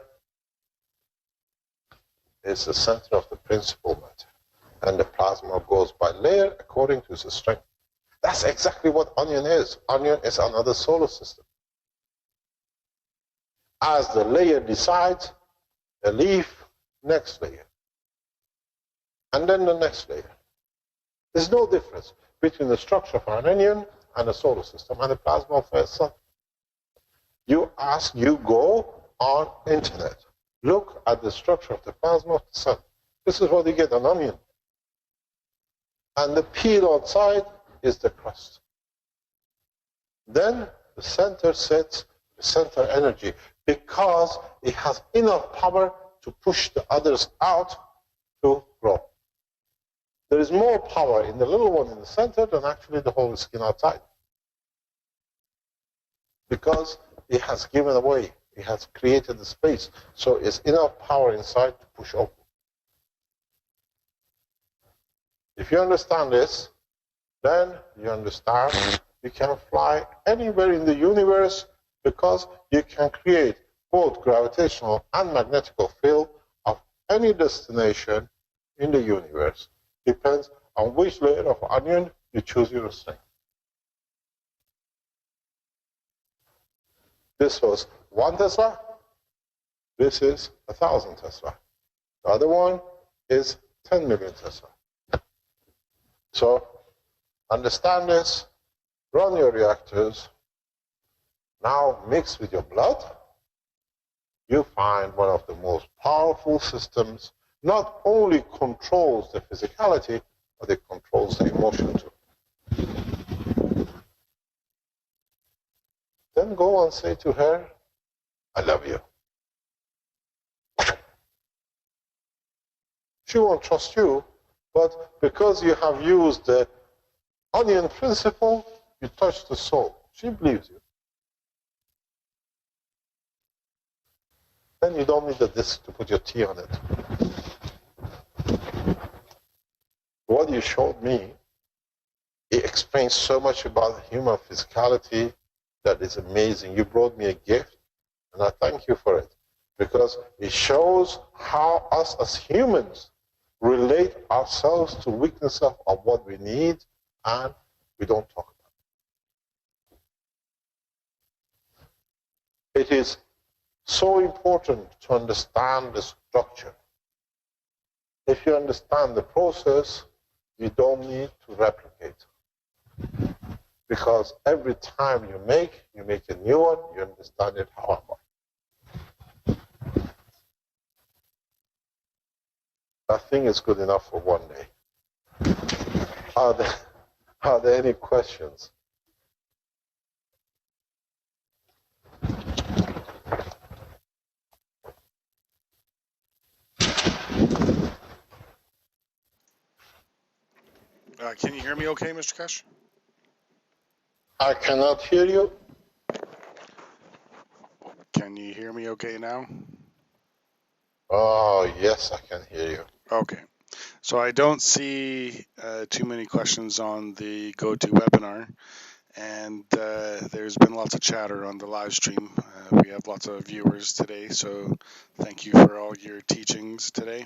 is the center of the principal matter. And the plasma goes by layer according to its strength. That's exactly what onion is. Onion is another solar system. As the layer decides, the leaf, next layer. and then the next layer. There's no difference between the structure of an onion and the solar system and the plasma of a sun. You go on internet, look at the structure of the plasma of the sun. This is what you get, an onion. And the peel outside is the crust. Then the center sets the center energy because it has enough power to push the others out to grow. There is more power in the little one in the center than actually the whole skin outside. Because it has given away, it has created the space, so it's enough power inside to push open. If you understand this, then you understand you can fly anywhere in the universe because you can create both gravitational and magnetical field of any destination in the universe. Depends on which layer of onion you choose your string. This was 1 Tesla. This is 1,000 Tesla. The other one is 10 million Tesla. So understand this, run your reactors, now mix with your blood, you find one of the most powerful systems, not only controls the physicality, but it controls the emotion too. Then go and say to her, I love you. She won't trust you, but because you have used the onion principle, you touch the soul. She believes you. Then you don't need a disc to put your tea on it. What you showed me, it explains so much about human physicality that is amazing. You brought me a gift, and I thank you for it, because it shows how us as humans relate ourselves to weakness of what we need and we don't talk about. It is so important to understand the structure. If you understand the process, you don't need to replicate. Because every time you make a new one, you understand it how and why. Nothing is good enough for one day. Are there any questions? Can you hear me okay, Mr. Kesh? I cannot hear you. Can you hear me okay now? Oh, yes, I can hear you. Okay. So I don't see too many questions on the GoToWebinar, and there's been lots of chatter on the live stream. We have lots of viewers today, so thank you for all your teachings today.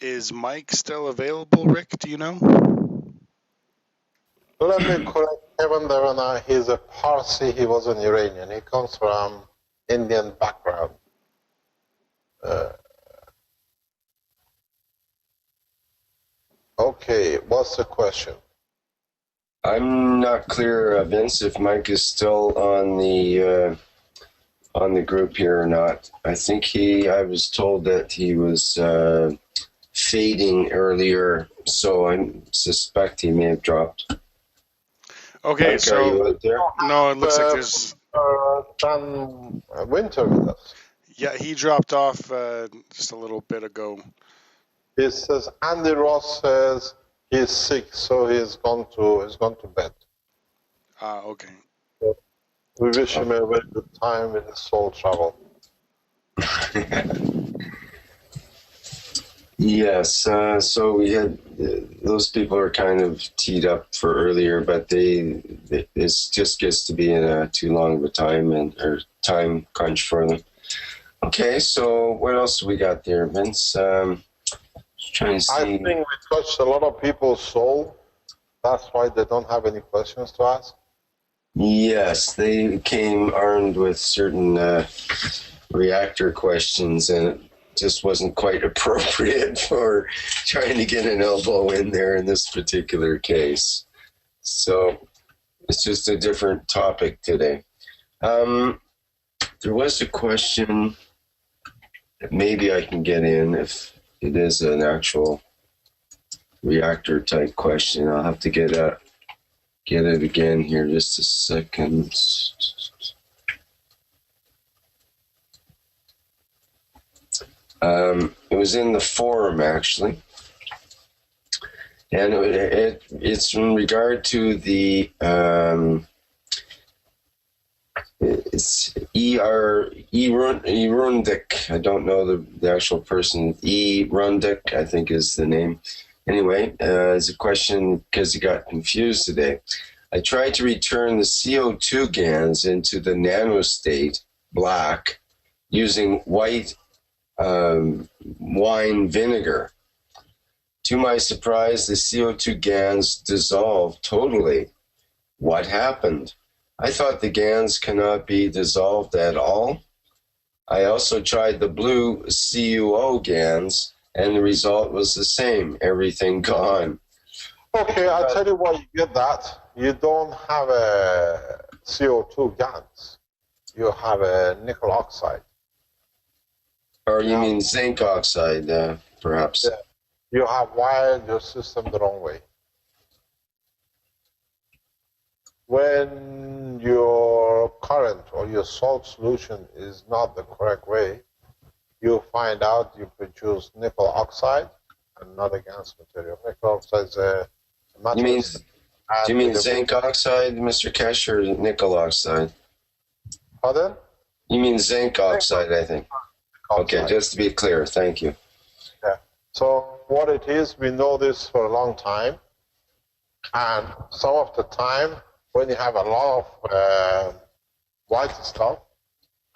Is Mike still available, Rick? Do you know? Let me correct Kevin Devana. He's a Parsi, he was an Iranian. He comes from Indian background. Okay, what's the question? I'm not clear, Vince, if Mike is still on the group here or not. I think I was told that he was fading earlier, so I suspect he may have dropped. Okay, Mike, are you out there? No, it looks like there's... Dan Winter with us. Yeah, he dropped off just a little bit ago. He says, Andy Ross says he's sick, so he's gone to bed. Okay. So we wish him a very good time in his soul travel. Yes, so we had those people are kind of teed up for earlier, but it just gets to be in too long of a time time crunch for them. Okay, so what else do we got there, Vince? Trying to see. I think we touched a lot of people's soul. That's why they don't have any questions to ask. Yes, they came armed with certain reactor questions, and just wasn't quite appropriate for trying to get an elbow in there in this particular case. So it's just a different topic today. There was a question that maybe I can get in if it is an actual reactor type question. I'll have to get it again here just a second. It was in the forum actually, and it's in regard to the it's Rundick. I don't know the actual person. Rundick, I think is the name. Anyway, it's a question because he got confused today. I tried to return the CO2 GANs into the nanostate, black, using white wine vinegar. To my surprise, the CO2 GANs dissolved totally. What happened? I thought the GANs cannot be dissolved at all. I also tried the blue CuO GANs, and the result was the same, everything gone. Okay, I'll tell you why you get that. You don't have a CO2 GANs. You have a nickel oxide. Or you mean zinc oxide, perhaps? Yeah. You have wired your system the wrong way. When your current or your salt solution is not the correct way, you find out you produce nickel oxide and not a GANs material. Nickel oxide is a material. Do you mean zinc oxide, Mr. Kesh, or nickel oxide? Pardon? You mean zinc oxide, I think. Okay, just to be clear, thank you. Yeah. So what it is, we know this for a long time, and some of the time when you have a lot of white stuff,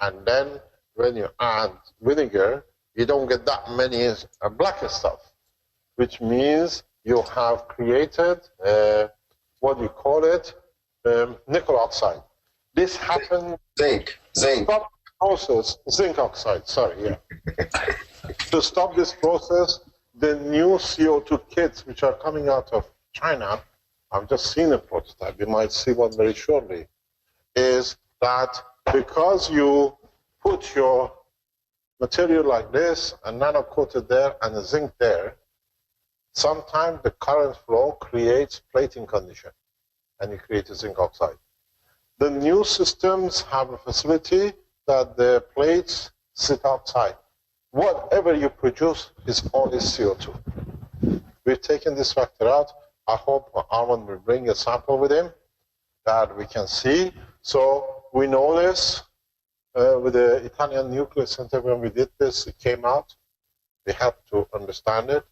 and then when you add vinegar, you don't get that many black stuff, which means you have created what you call it, nickel oxide. This happens. Zinc. Stop the process. Zinc oxide. Sorry. Yeah. To stop this process, the new CO2 kits which are coming out of China, I've just seen a prototype. You might see one very shortly. Is that because you put your material like this, and nano coated there, and a zinc there, sometimes the current flow creates plating condition, and you create a zinc oxide. The new systems have a facility that the plates sit outside. Whatever you produce is only CO2. We've taken this factor out. I hope Armand will bring a sample with him that we can see. So we know this with the Italian Nuclear Center. When we did this, it came out. We have to understand it.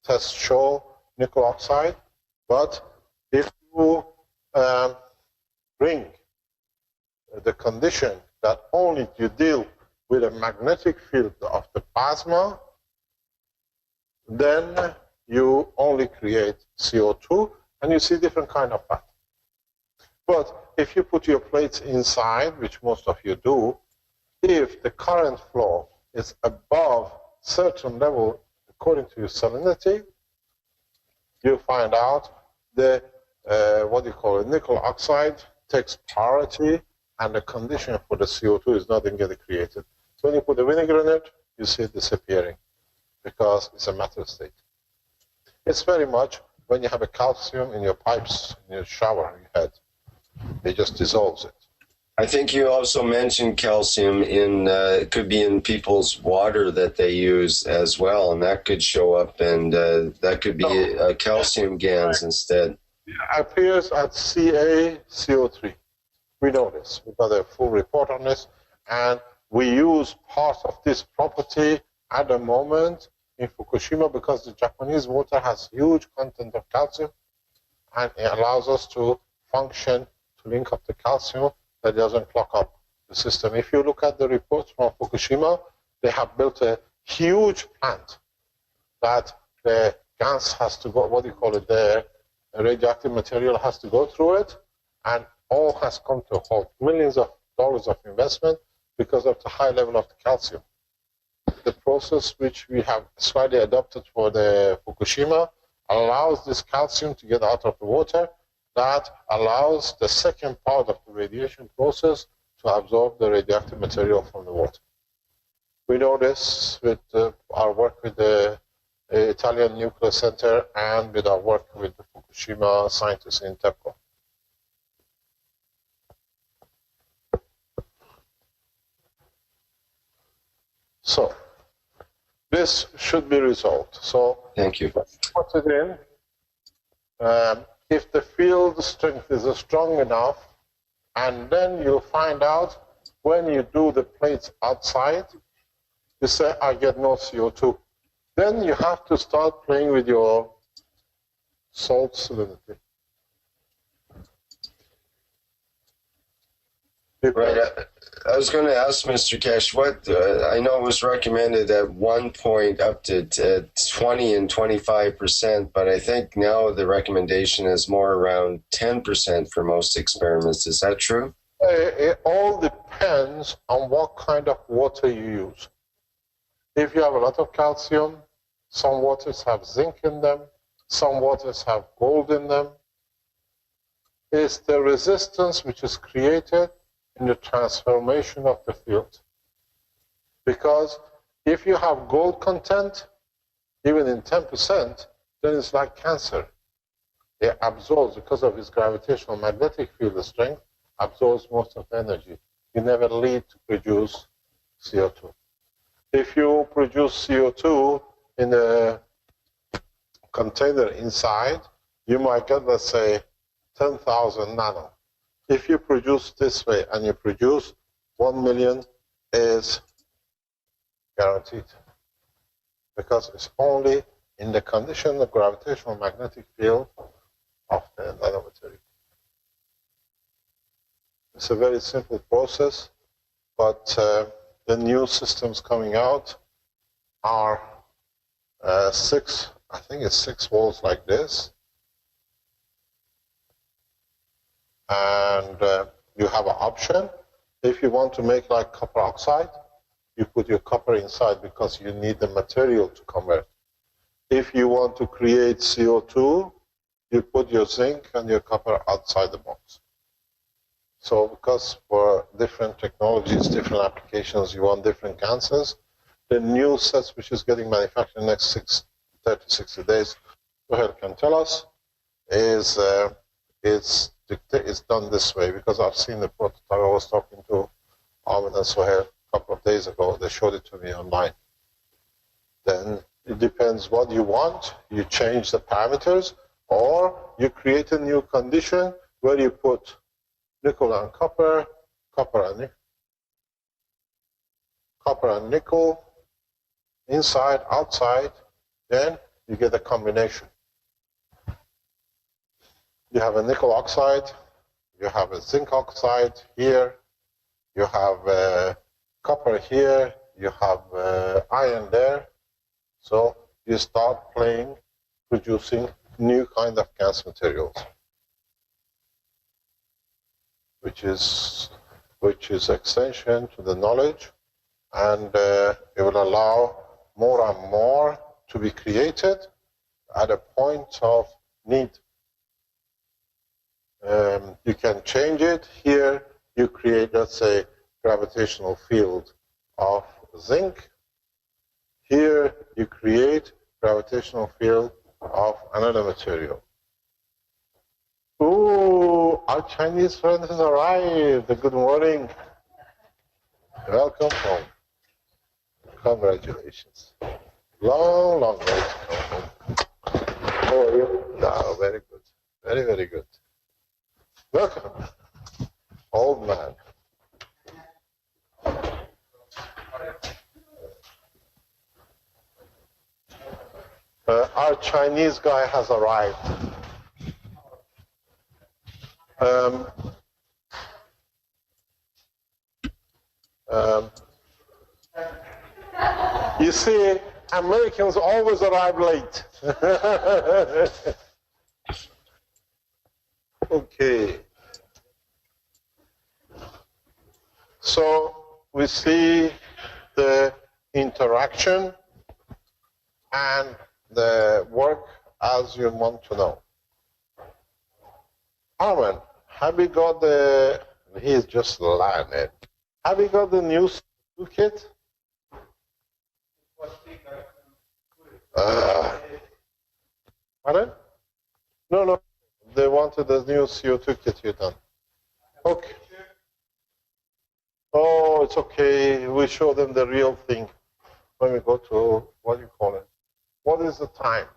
Tests show nickel oxide. But if you bring the condition that only you deal with a magnetic field of the plasma, then you only create CO2, and you see different kind of pattern. But if you put your plates inside, which most of you do, if the current flow is above certain level according to your salinity, you find out the what you call it, nickel oxide takes priority, and the condition for the CO2 is not getting created. So when you put the vinegar in it, you see it disappearing because it's a metal state. It's very much when you have a calcium in your pipes, in your shower, in your head, it just dissolves it. I think you also mentioned calcium in, it could be in people's water that they use as well, and that could show up, and that could be calcium GANs instead. It appears at CaCO3. We know this. We've got a full report on this, and we use part of this property at the moment in Fukushima because the Japanese water has huge content of calcium, and it allows us to function to link up the calcium that doesn't clog up the system. If you look at the reports from Fukushima, they have built a huge plant that the gas has to go, what do you call it, the radioactive material has to go through it, and all has come to a halt. Millions of dollars of investment because of the high level of the calcium. the process which we have slightly adopted for the Fukushima allows this calcium to get out of the water. That allows the second part of the radiation process to absorb the radioactive material from the water. We know this with our work with the Italian Nuclear Center and with our work with the Fukushima scientists in TEPCO. So this should be resolved. So thank you. Put it in. If the field strength is strong enough, and then you'll find out when you do the plates outside, you say, I get no CO2. Then you have to start playing with your salt salinity. Right. I was going to ask Mr. Kesh, what I know it was recommended at one point up to 20 and 25%, but I think now the recommendation is more around 10% for most experiments. Is that true? It all depends on what kind of water you use. If you have a lot of calcium, some waters have zinc in them, some waters have gold in them. It's the resistance which is created in the transformation of the field. Because if you have gold content, even in 10%, then it's like cancer. It absorbs, because of its gravitational magnetic field strength, absorbs most of the energy. You never need to produce CO2. If you produce CO2 in a container inside, you might get, let's say, 10,000 nano. If you produce this way and you produce 1 million, is guaranteed. Because it's only in the condition of gravitational magnetic field of the nanomaterial. It's a very simple process, but the new systems coming out are 6 walls like this. And you have an option. If you want to make like copper oxide, you put your copper inside because you need the material to convert. If you want to create CO2, you put your zinc and your copper outside the box. So because for different technologies, different applications, you want different cancers, the new sets which is getting manufactured in the next 30, 60 days, Sohail can tell us, is it's done this way, because I've seen the prototype. I was talking to Ahmed and Sohail a couple of days ago. They showed it to me online. Then it depends what you want. You change the parameters, or you create a new condition where you put nickel and copper, copper and nickel, inside, outside, then you get a combination. You have a nickel oxide, you have a zinc oxide here, you have copper here, you have iron there. So you start playing, producing new kind of gas materials, which is extension to the knowledge, and it will allow more and more to be created at a point of need. You can change it. Here you create, let's say, gravitational field of zinc. Here you create gravitational field of another material. Ooh, our Chinese friend has arrived. Good morning. Welcome home. Congratulations. Long, long way to come home. How are you? No, very good. Very, very good. Welcome, old man. Our Chinese guy has arrived. You see, Americans always arrive late. Okay. So we see the interaction, and the work as you want to know. Armin, have you got the, he's just learning. Have you got the new kit? Pardon? No. They wanted the new CO2 kit you done. Okay. Oh, it's okay. We show them the real thing when we go to, what do you call it? What is the time?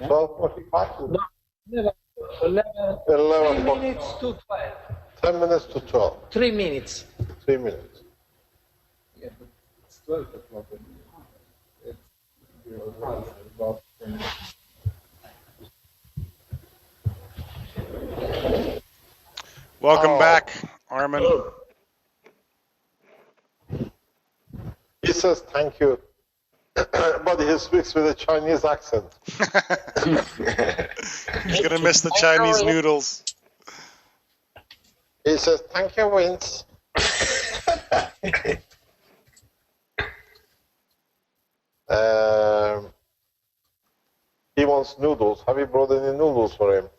12:45? No, 11, 11 3 minutes to 12. 10 minutes to 12. 3 minutes. 3 minutes. Yeah, but it's 12 o'clock. It's about 10 minutes. Welcome back, Armin. He says thank you, but he speaks with a Chinese accent. He's going to miss the Chinese noodles. He says thank you, Vince. He wants noodles. Have you brought any noodles for him?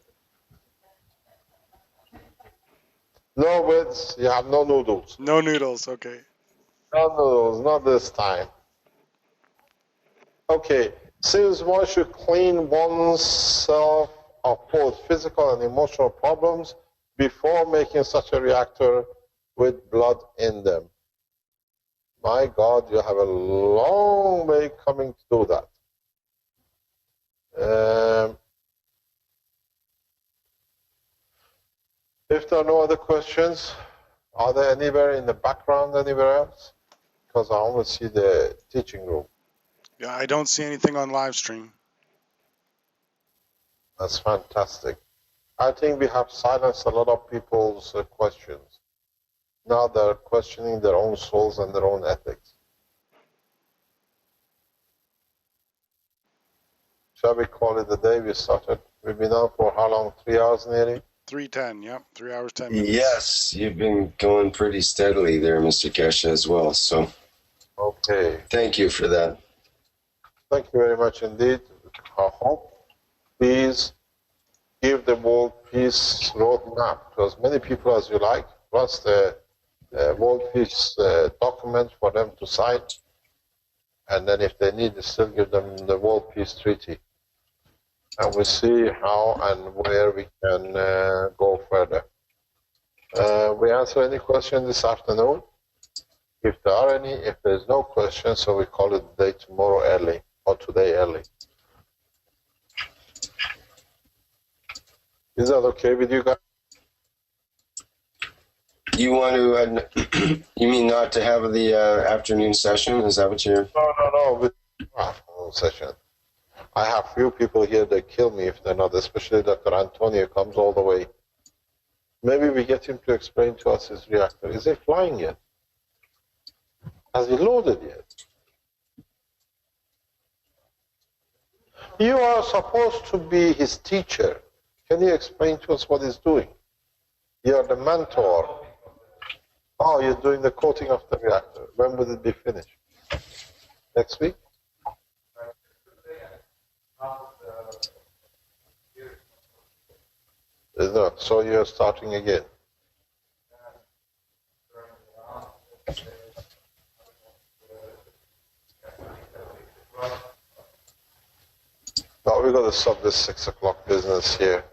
No, Vince, you have no noodles. No noodles, okay. No noodles, not this time. Okay, since one should clean oneself of both physical and emotional problems before making such a reactor with blood in them. My God, you have a long way coming to do that. If there are no other questions, are there anywhere in the background, anywhere else? Because I only see the teaching room. Yeah, I don't see anything on live stream. That's fantastic. I think we have silenced a lot of people's questions. Now they're questioning their own souls and their own ethics. Shall we call it the day? We started. We've been on for how long? 3 hours nearly? 3:10, yep. 3 hours, 10 minutes. Yes, you've been going pretty steadily there, Mr. Kesha, as well. So Okay. thank you for that. Thank you very much indeed. I hope. Please give the World Peace Roadmap to as many people as you like, plus the World Peace document for them to sign. And then if they need, still give them the World Peace Treaty. And we'll see how and where we can go further. We answer any question this afternoon? If there are any, if there's no questions, so we call it the day tomorrow early, or today early. Is that okay with you guys? You want to, you mean not to have the afternoon session? Is that what you're... No. Afternoon session. I have few people here that kill me if they're not, especially Dr. Antonio comes all the way. Maybe we get him to explain to us his reactor. Is he flying yet? Has he loaded yet? You are supposed to be his teacher. Can you explain to us what he's doing? You're the mentor. Oh, you're doing the coating of the reactor. When will it be finished? Next week? No, so you're starting again. No, we've got to stop this 6 o'clock business here.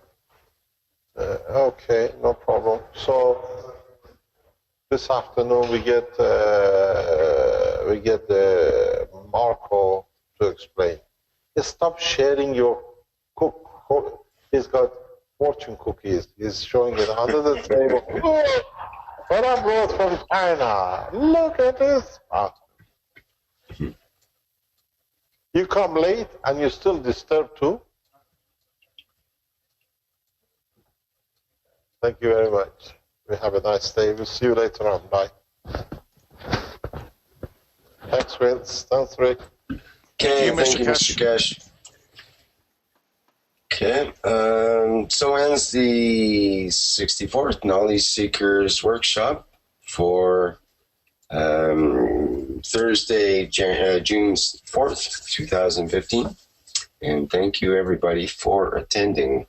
Okay, no problem. So this afternoon we get Marco to explain. Stop sharing your cook. He's got fortune cookies. He's showing it under the table. Oh, what I brought from China. Look at this. You come late and you still disturb too? Thank you very much. We have a nice day. We'll see you later on. Bye. Thanks, Vince. Thanks, Rick. Okay, Thank you, Mr. Cash. Okay, so ends the 64th Knowledge Seekers Workshop for Thursday, June 4th, 2015. And thank you, everybody, for attending.